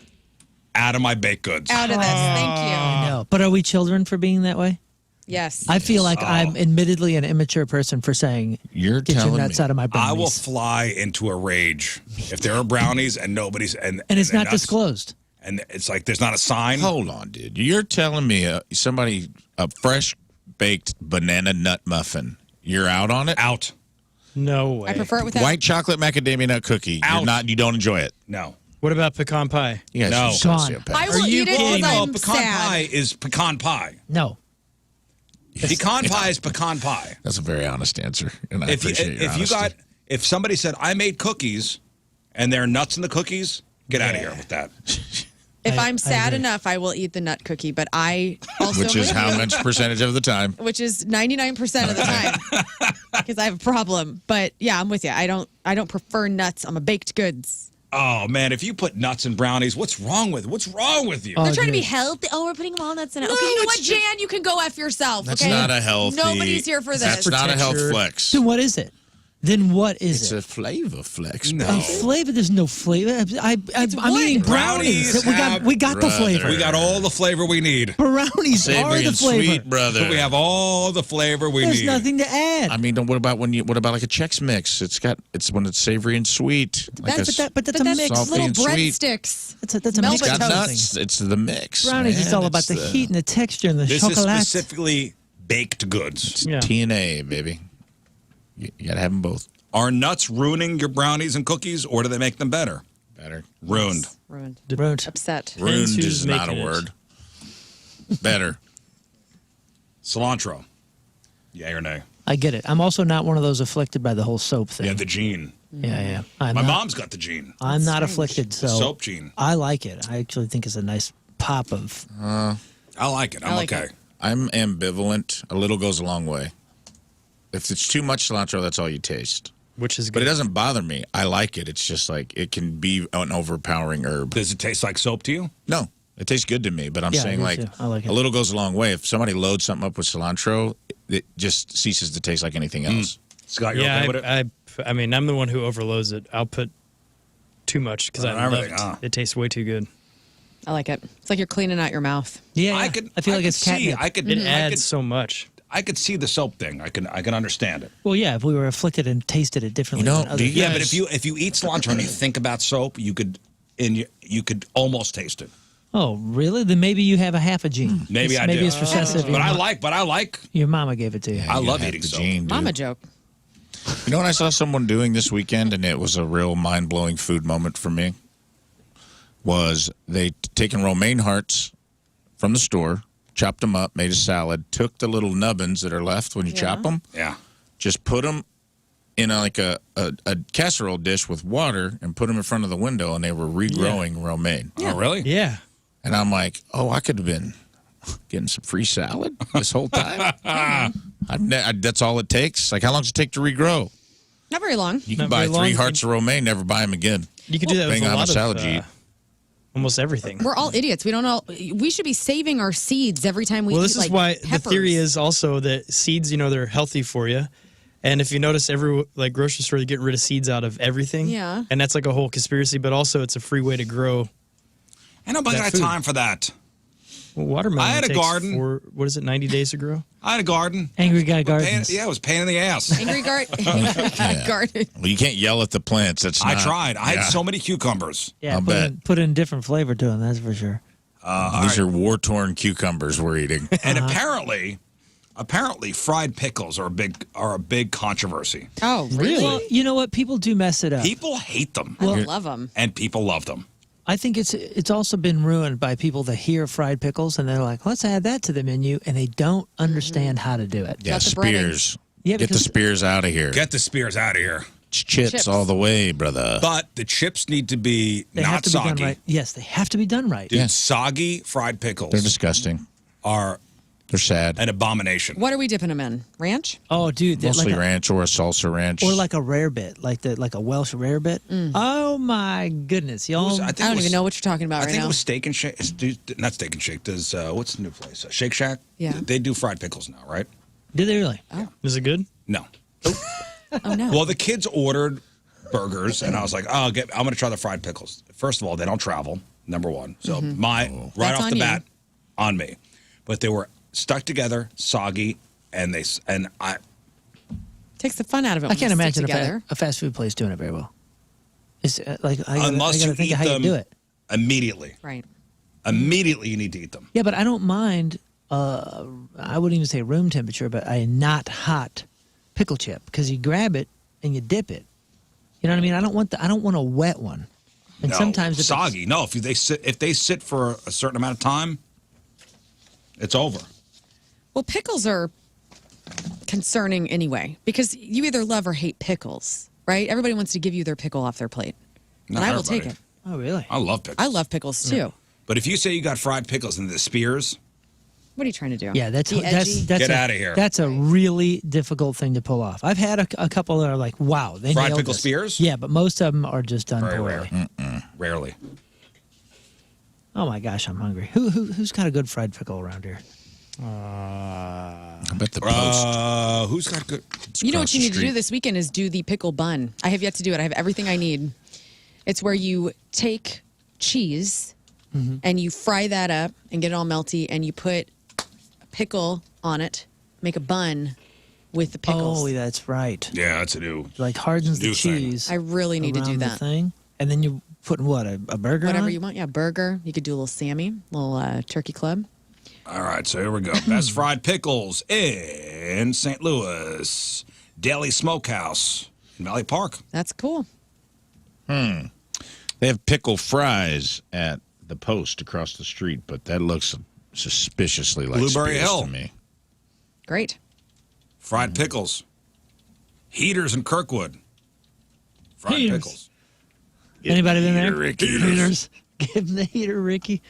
out of my baked goods. Out of this. Thank you. no. But are we children for being that way? Yes. I feel like I'm admittedly an immature person for saying, You're get your telling nuts me. out of my brownies. I will fly into a rage if there are brownies and nobody's and and it's they're not nuts, disclosed. and it's like there's not a sign. Hold on, dude. You're telling me a fresh baked banana nut muffin. You're out on it? Out. No way. I prefer it without. White chocolate macadamia nut cookie. Ouch. You don't enjoy it. No. What about pecan pie? You guys No. are sociopaths. I will eat it Well, because no, I'm pecan sad. pie is pecan pie. No. Pecan pie is pecan pie. That's a very honest answer, and I appreciate your honesty. If somebody said I made cookies, and there are nuts in the cookies, get out of here with that. If I'm sad agree. enough, I will eat the nut cookie. But I also Which is how much percentage of the time? which is 99% of the time because I have a problem. But yeah, I'm with you. I don't prefer nuts. I'm a baked goods. Oh man, if you put nuts in brownies, what's wrong with you? They're trying to be healthy. Oh, we're putting walnuts in it. Okay, you know what, Jan? You can go F yourself. That's okay? not a healthy. Nobody's here for this. That's not a health texture. flex. Then what is it? Then what It's is a it? flavor flex. No. bro. Flavor? There's no flavor. I'm eating brownies. Brownies We got the have- flavor. We got all the flavor we need. Brownies are Savory the and flavor. sweet, brother. We have all the flavor we There's need. nothing to add. I mean, what about like a Chex Mix? It's when it's savory and sweet. Like That's a But mix. that's salty little and sweet. breadsticks. That's a Melba mix. It's got toast. nuts. It's the mix. Brownies is man. all about the It's heat and the texture and the This chocolate. is specifically baked goods. Yeah. TNA, baby. You gotta have them both. Are nuts ruining your brownies and cookies, or do they make them better? Better. Ruined. Ruined. Ruined. Upset. Ruined who's is not a making it. word. Better. Cilantro. Yay or nay? I get it. I'm also not one of those afflicted by the whole soap thing. Yeah, the gene. Yeah. I'm My not, mom's got the gene. I'm not afflicted, so The soap gene. I like it. I actually think it's a nice pop of. I like it. I'm I like okay. it. I'm ambivalent. A little goes a long way. If it's too much cilantro, that's all you taste. Which is But good. it doesn't bother me. I like it. It's just like it can be an overpowering herb. Does it taste like soap to you? No, it tastes good to me. But I'm Yeah, saying me like too. I like it. a little goes a long way. If somebody loads something up with cilantro, it just ceases to taste like anything else. Scott, you're Yeah, okay with it? I mean, I'm the one who overloads it. I'll put too much because I love everything, it. huh? It tastes way too good. I like it. It's like you're cleaning out your mouth. Yeah, I feel like it's see. catnip. It adds so much. I could see the soap thing. I can understand it. Well, yeah, if we were afflicted and tasted it differently. You know, than others. do you Yeah, guys- but if you eat cilantro and you think about soap, you could almost taste it. Oh, really? Then maybe you have a half a gene. Maybe I maybe do. it's recessive. But I like. Your mama gave it to you. I You love have eating the soap. gene, dude. Mama joke. You know what I saw someone doing this weekend, and it was a real mind-blowing food moment for me? Was they taken romaine hearts from the store, chopped them up, made a salad, took the little nubbins that are left when you chop them, Yeah. just put them in a casserole dish with water and put them in front of the window, and they were regrowing romaine. Oh, really? Yeah. And I'm like, oh, I could have been getting some free salad this whole time. That's all it takes. Like, how long does it take to regrow? Not very long. You can Not buy very 3 long. hearts of romaine, never buy them again. You could do that with Depending a on how lot much salad of you eat. almost everything. We're all idiots. We don't know. We should be saving our seeds every time we Well, eat, this is like, why peppers. the theory is also that seeds, they're healthy for you. And if you notice, every grocery store, they get rid of seeds out of everything. Yeah. And that's like a whole conspiracy, but also it's a free way to grow. And nobody That got food. time for that. Well, watermelon I had a takes garden. 90 days to grow? I had a garden. Angry guy Pain, gardens. yeah, it was a pain in the ass. Angry garden. Well, you can't yell at the plants. That's I not- tried. I Yeah. had so many cucumbers. Yeah, I'll bet. put in different flavor to them. That's for sure. These are war-torn cucumbers we're eating. And apparently fried pickles are a big controversy. Oh, really? Well, you know what? People do mess it up. People hate them. I don't love them. And people love them. I think it's also been ruined by people that hear fried pickles and they're like, let's add that to the menu, and they don't understand how to do it. Yeah, Got the breadings. spears. Yeah, Get the because- spears out of here. Get the spears out of here. Chips Chips. all the way, brother. But the chips need to be They have not to be done soggy. right. Yes, they have to be done right. Dude, Yeah. soggy fried pickles They're disgusting. are They're sad. an abomination. What are we dipping them in? Ranch? Oh, dude, they're Mostly like ranch or a salsa ranch. or like a rare bit, like a Welsh rare bit. Oh my goodness, y'all! I think I it don't was- even know what you're talking about I right think now. it was Steak and Shake. Not Steak and Shake. Does what's the new place? Shake Shack. Yeah. They do fried pickles now, right? Did they really? Is it good? No. Oh, no. Well, the kids ordered burgers, and I was like, "Oh, I'm going to try the fried pickles." First of all, they don't travel. Number one, so right That's off on the you. bat, on me. But they were stuck together, soggy, and I. Takes the fun out of it. I when can't they imagine stick together. a fast food place doing it very well. It's like I Unless gotta you think eat of how them you do it. immediately. Right. Immediately, you need to eat them. Yeah, but I don't mind. I wouldn't even say room temperature, but a not hot pickle chip because you grab it and you dip it. You know what I mean? I don't want a wet one. And No, sometimes if it's- soggy. No, if they sit for a certain amount of time, it's over. Well, pickles are concerning anyway because you either love or hate pickles, right? Everybody wants to give you their pickle off their plate. Not and I will everybody. take it. Oh, really? I love pickles. I love pickles too. But if you say you got fried pickles and the spears, What are you trying to do? Yeah, that's Be edgy? Get outta here. That's a really difficult thing to pull off. I've had a couple that are like, wow, they fried nailed pickle this. spears? Yeah, but most of them are just done Very poorly. rare. Rarely. Oh my gosh, I'm hungry. Who's got a good fried pickle around here? I bet the post. Who's got good? You know what across you the need to do street. this weekend is do the pickle bun. I have yet to do it. I have everything I need. It's where you take cheese and you fry that up and get it all melty, and you put a pickle on it, make a bun with the pickles. Oh, that's right. Yeah, that's a new. Like hardens the New thing. cheese. I really need to do around the that. thing, and then you put what a burger Whatever on? you want. Yeah, burger. You could do a little Sammy, little turkey club. All right, so here we go. Best fried pickles in St. Louis. Daily Smokehouse in Valley Park. That's cool. They have pickle fries at the Post across the street, but that looks suspiciously like Blueberry spears Hill. to me. Great. Fried pickles. Heaters in Kirkwood. Fried Heaters. pickles. Anybody been there? Heater, Ricky. Heaters. Give him the heater, Ricky.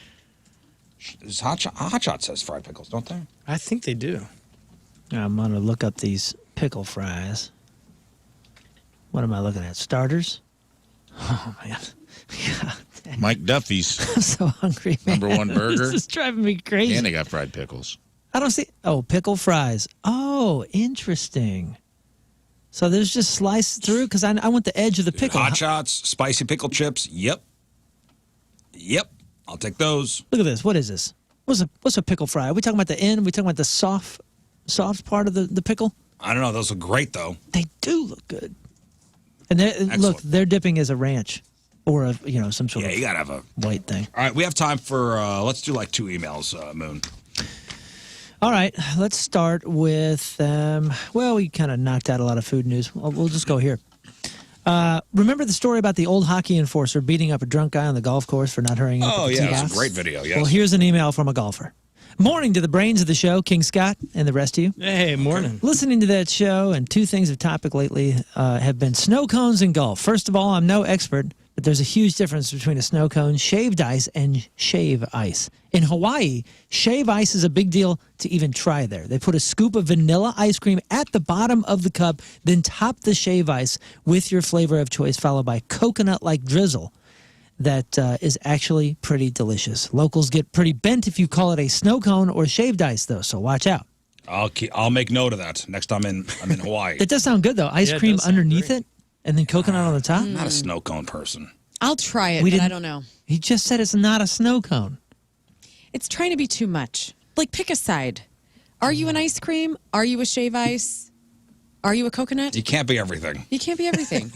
Hot Shot says fried pickles, don't they? I think they do. I'm gonna look up these pickle fries. What am I looking at? Starters? Oh man. God, Mike Duffy's I'm so hungry, man. number one burger. This is driving me crazy. And they got fried pickles. I don't see. Oh, pickle fries. Oh, interesting. So there's just sliced through because I want the edge of the pickle. Hot Shots, spicy pickle chips. Yep. I'll take those. Look at this. What is this? What's a pickle fry? Are we talking about the end? Are we talking about the soft part of the pickle? I don't know. Those look great, though. They do look good. And look, their dipping is a ranch or some sort Yeah, of you got to have a. white thing. All right, we have time for, let's do like 2 emails, Moon. All right, let's start with, we kind of knocked out a lot of food news. We'll just go here. Remember the story about the old hockey enforcer beating up a drunk guy on the golf course for not hurrying up? Oh, at the yeah, tee that's box? a great video, yes. Well, here's an email from a golfer. Morning to the brains of the show, King Scott, and the rest of you. Hey, morning. Listening to that show, and 2 things of topic lately have been snow cones and golf. First of all, I'm no expert, but there's a huge difference between a snow cone, shaved ice, and shave ice. In Hawaii, shave ice is a big deal to even try there. They put a scoop of vanilla ice cream at the bottom of the cup, then top the shave ice with your flavor of choice, followed by coconut-like drizzle. That is actually pretty delicious. Locals get pretty bent if you call it a snow cone or shaved ice, though, so watch out. I'll make note of that next time I'm in Hawaii. It does sound good, though. Ice Yeah, it cream does sound underneath great. it and then coconut on the top. I'm not a snow cone person. I'll try it, We but I didn't- don't know. He just said it's not a snow cone. It's trying to be too much. Like, pick a side. Are you an ice cream? Are you a shave ice? Are you a coconut? You can't be everything. You can't be everything.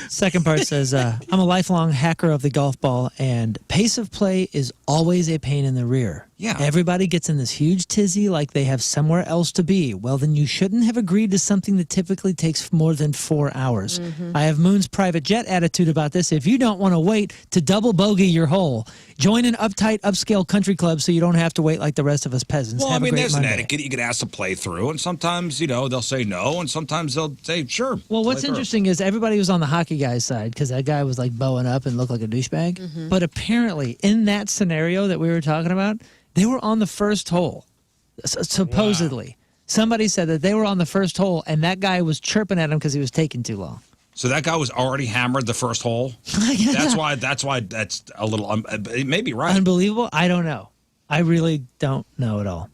Second part says, I'm a lifelong hacker of the golf ball, and pace of play is always a pain in the rear. Yeah. Everybody gets in this huge tizzy like they have somewhere else to be. Well, then you shouldn't have agreed to something that typically takes more than 4 hours. I have Moon's private jet attitude about this. If you don't want to wait to double bogey your hole, join an uptight, upscale country club so you don't have to wait like the rest of us peasants. Well, have I mean, a great there's Monday. an etiquette. You can ask to play through, and sometimes, they'll say no, and sometimes they'll say sure. Well, what's play through. interesting is everybody was on the hockey guy's side because that guy was like bowing up and looked like a douchebag. But apparently, in that scenario that we were talking about, they were on the first hole. Supposedly. Somebody said that they were on the first hole and that guy was chirping at him because he was taking too long. So that guy was already hammered the first hole. That's why that's a little. It may be right. Unbelievable? I don't know. I really don't know at all.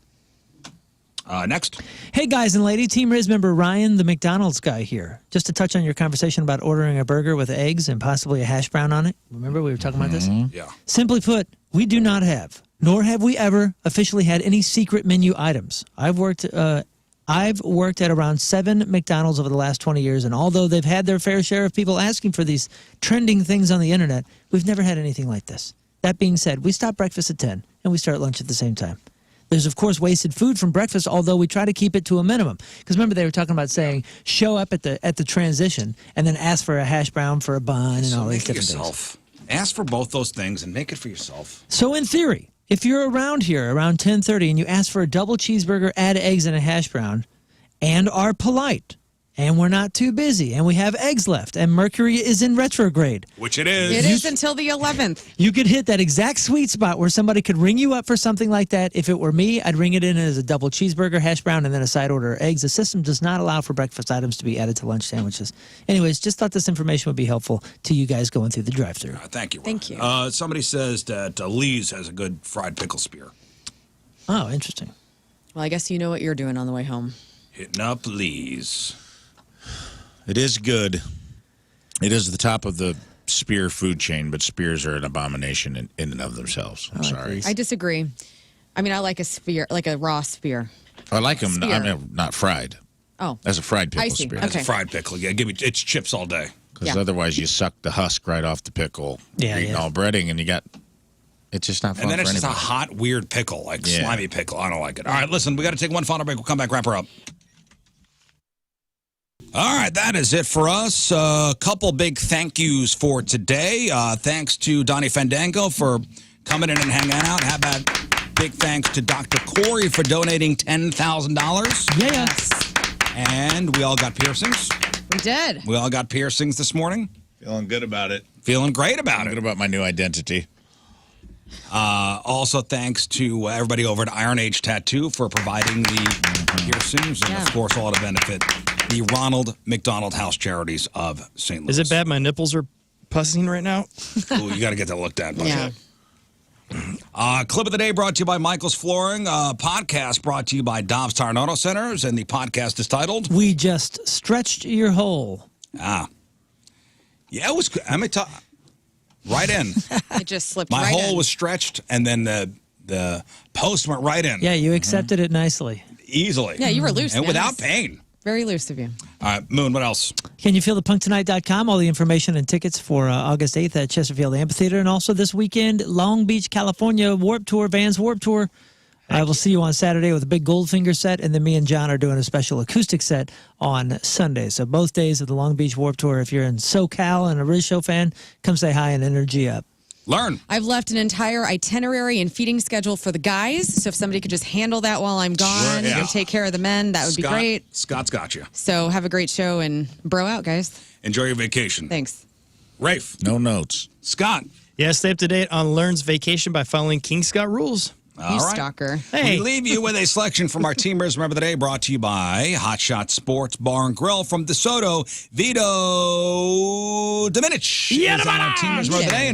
Next. Hey, guys and lady, Team Rizz member Ryan, the McDonald's guy here. Just to touch on your conversation about ordering a burger with eggs and possibly a hash brown on it. Remember we were talking about this? Yeah. Simply put, we do not have, nor have we ever officially had any secret menu items. I've worked at around 7 McDonald's over the last 20 years, and although they've had their fair share of people asking for these trending things on the internet, we've never had anything like this. That being said, we stop breakfast at 10, and we start lunch at the same time. There's, of course, wasted food from breakfast, although we try to keep it to a minimum. Because remember, they were talking about saying, show up at the transition and then ask for a hash brown for a bun and all these different things. Ask for both those things and make it for yourself. So in theory, if you're around here around 10:30 and you ask for a double cheeseburger, add eggs and a hash brown, and are polite, and we're not too busy, and we have eggs left, and Mercury is in retrograde. Which it is. It is until the 11th. You could hit that exact sweet spot where somebody could ring you up for something like that. If it were me, I'd ring it in as a double cheeseburger, hash brown, and then a side order of eggs. The system does not allow for breakfast items to be added to lunch sandwiches. Anyways, just thought this information would be helpful to you guys going through the drive-thru. Thank you, Ron. Thank you. Somebody says that Lee's has a good fried pickle spear. Oh, interesting. Well, I guess you know what you're doing on the way home. Hitting up Lee's. It is good. It is the top of the spear food chain, but spears are an abomination in and of themselves. I'm sorry. I disagree. I mean, I like a spear, like a raw spear. I like them. Spear. I mean, not fried. Oh. As a fried pickle I see. spear. Okay. It's a fried pickle. Yeah, give me it's chips all day. Because Yeah. otherwise you suck the husk right off the pickle. Yeah, You're eating yeah. all breading, and it's just not fun And then for it's just a anybody. hot, weird pickle, like Yeah. slimy pickle. I don't like it. All right, listen, we got to take one final break. We'll come back, wrap her up. All right, that is it for us. A couple big thank yous for today. Thanks to Donnie Fandango for coming in and hanging out. How about big thanks to Dr. Corey for donating $10,000. Yeah. And we all got piercings. We did. We all got piercings this morning. Feeling good about it. Feeling great about Good it. about my new identity. Also, thanks to everybody over at Iron Age Tattoo for providing the piercings, and of course, all to benefit the Ronald McDonald House Charities of St. Louis. Is it bad my nipples are pussing right now? Ooh, you got to get that looked at. buddy. Yeah. Clip of the day brought to you by Michael's Flooring. Podcast brought to you by Dobbs Tire and Auto Centers, and the podcast is titled We just stretched your hole. Yeah, it was. I mean, right in. It just slipped My right hole in. was stretched, and then the post went right in. Yeah, you accepted it nicely. Easily. Yeah, you were loose, and man. without pain. Very loose of you. All right, Moon. What else? Can you feel the punktonight.com? All the information and tickets for August 8th at Chesterfield Amphitheater. And also this weekend, Long Beach, California, Warped Tour, Vans Warped Tour. I will see you on Saturday with a big Goldfinger set, and then me and John are doing a special acoustic set on Sunday. So both days of the Long Beach Warped Tour. If you're in SoCal and a RizzShow fan, come say hi and energy up. Learn. I've left an entire itinerary and feeding schedule for the guys. So if somebody could just handle that while I'm gone yeah. and take care of the men, that would be great. Scott's got you. So have a great show and bro out, guys. Enjoy your vacation. Thanks. Rafe. No notes. Scott. Yeah, stay up to date on Lern's vacation by following King Scott rules. All You right. stalker. Hey. We leave you with a selection from our Teamers Remember the Day, brought to you by Hot Shot Sports Bar and Grill from DeSoto. Vito Dominic is on our Teamers Remember the Day.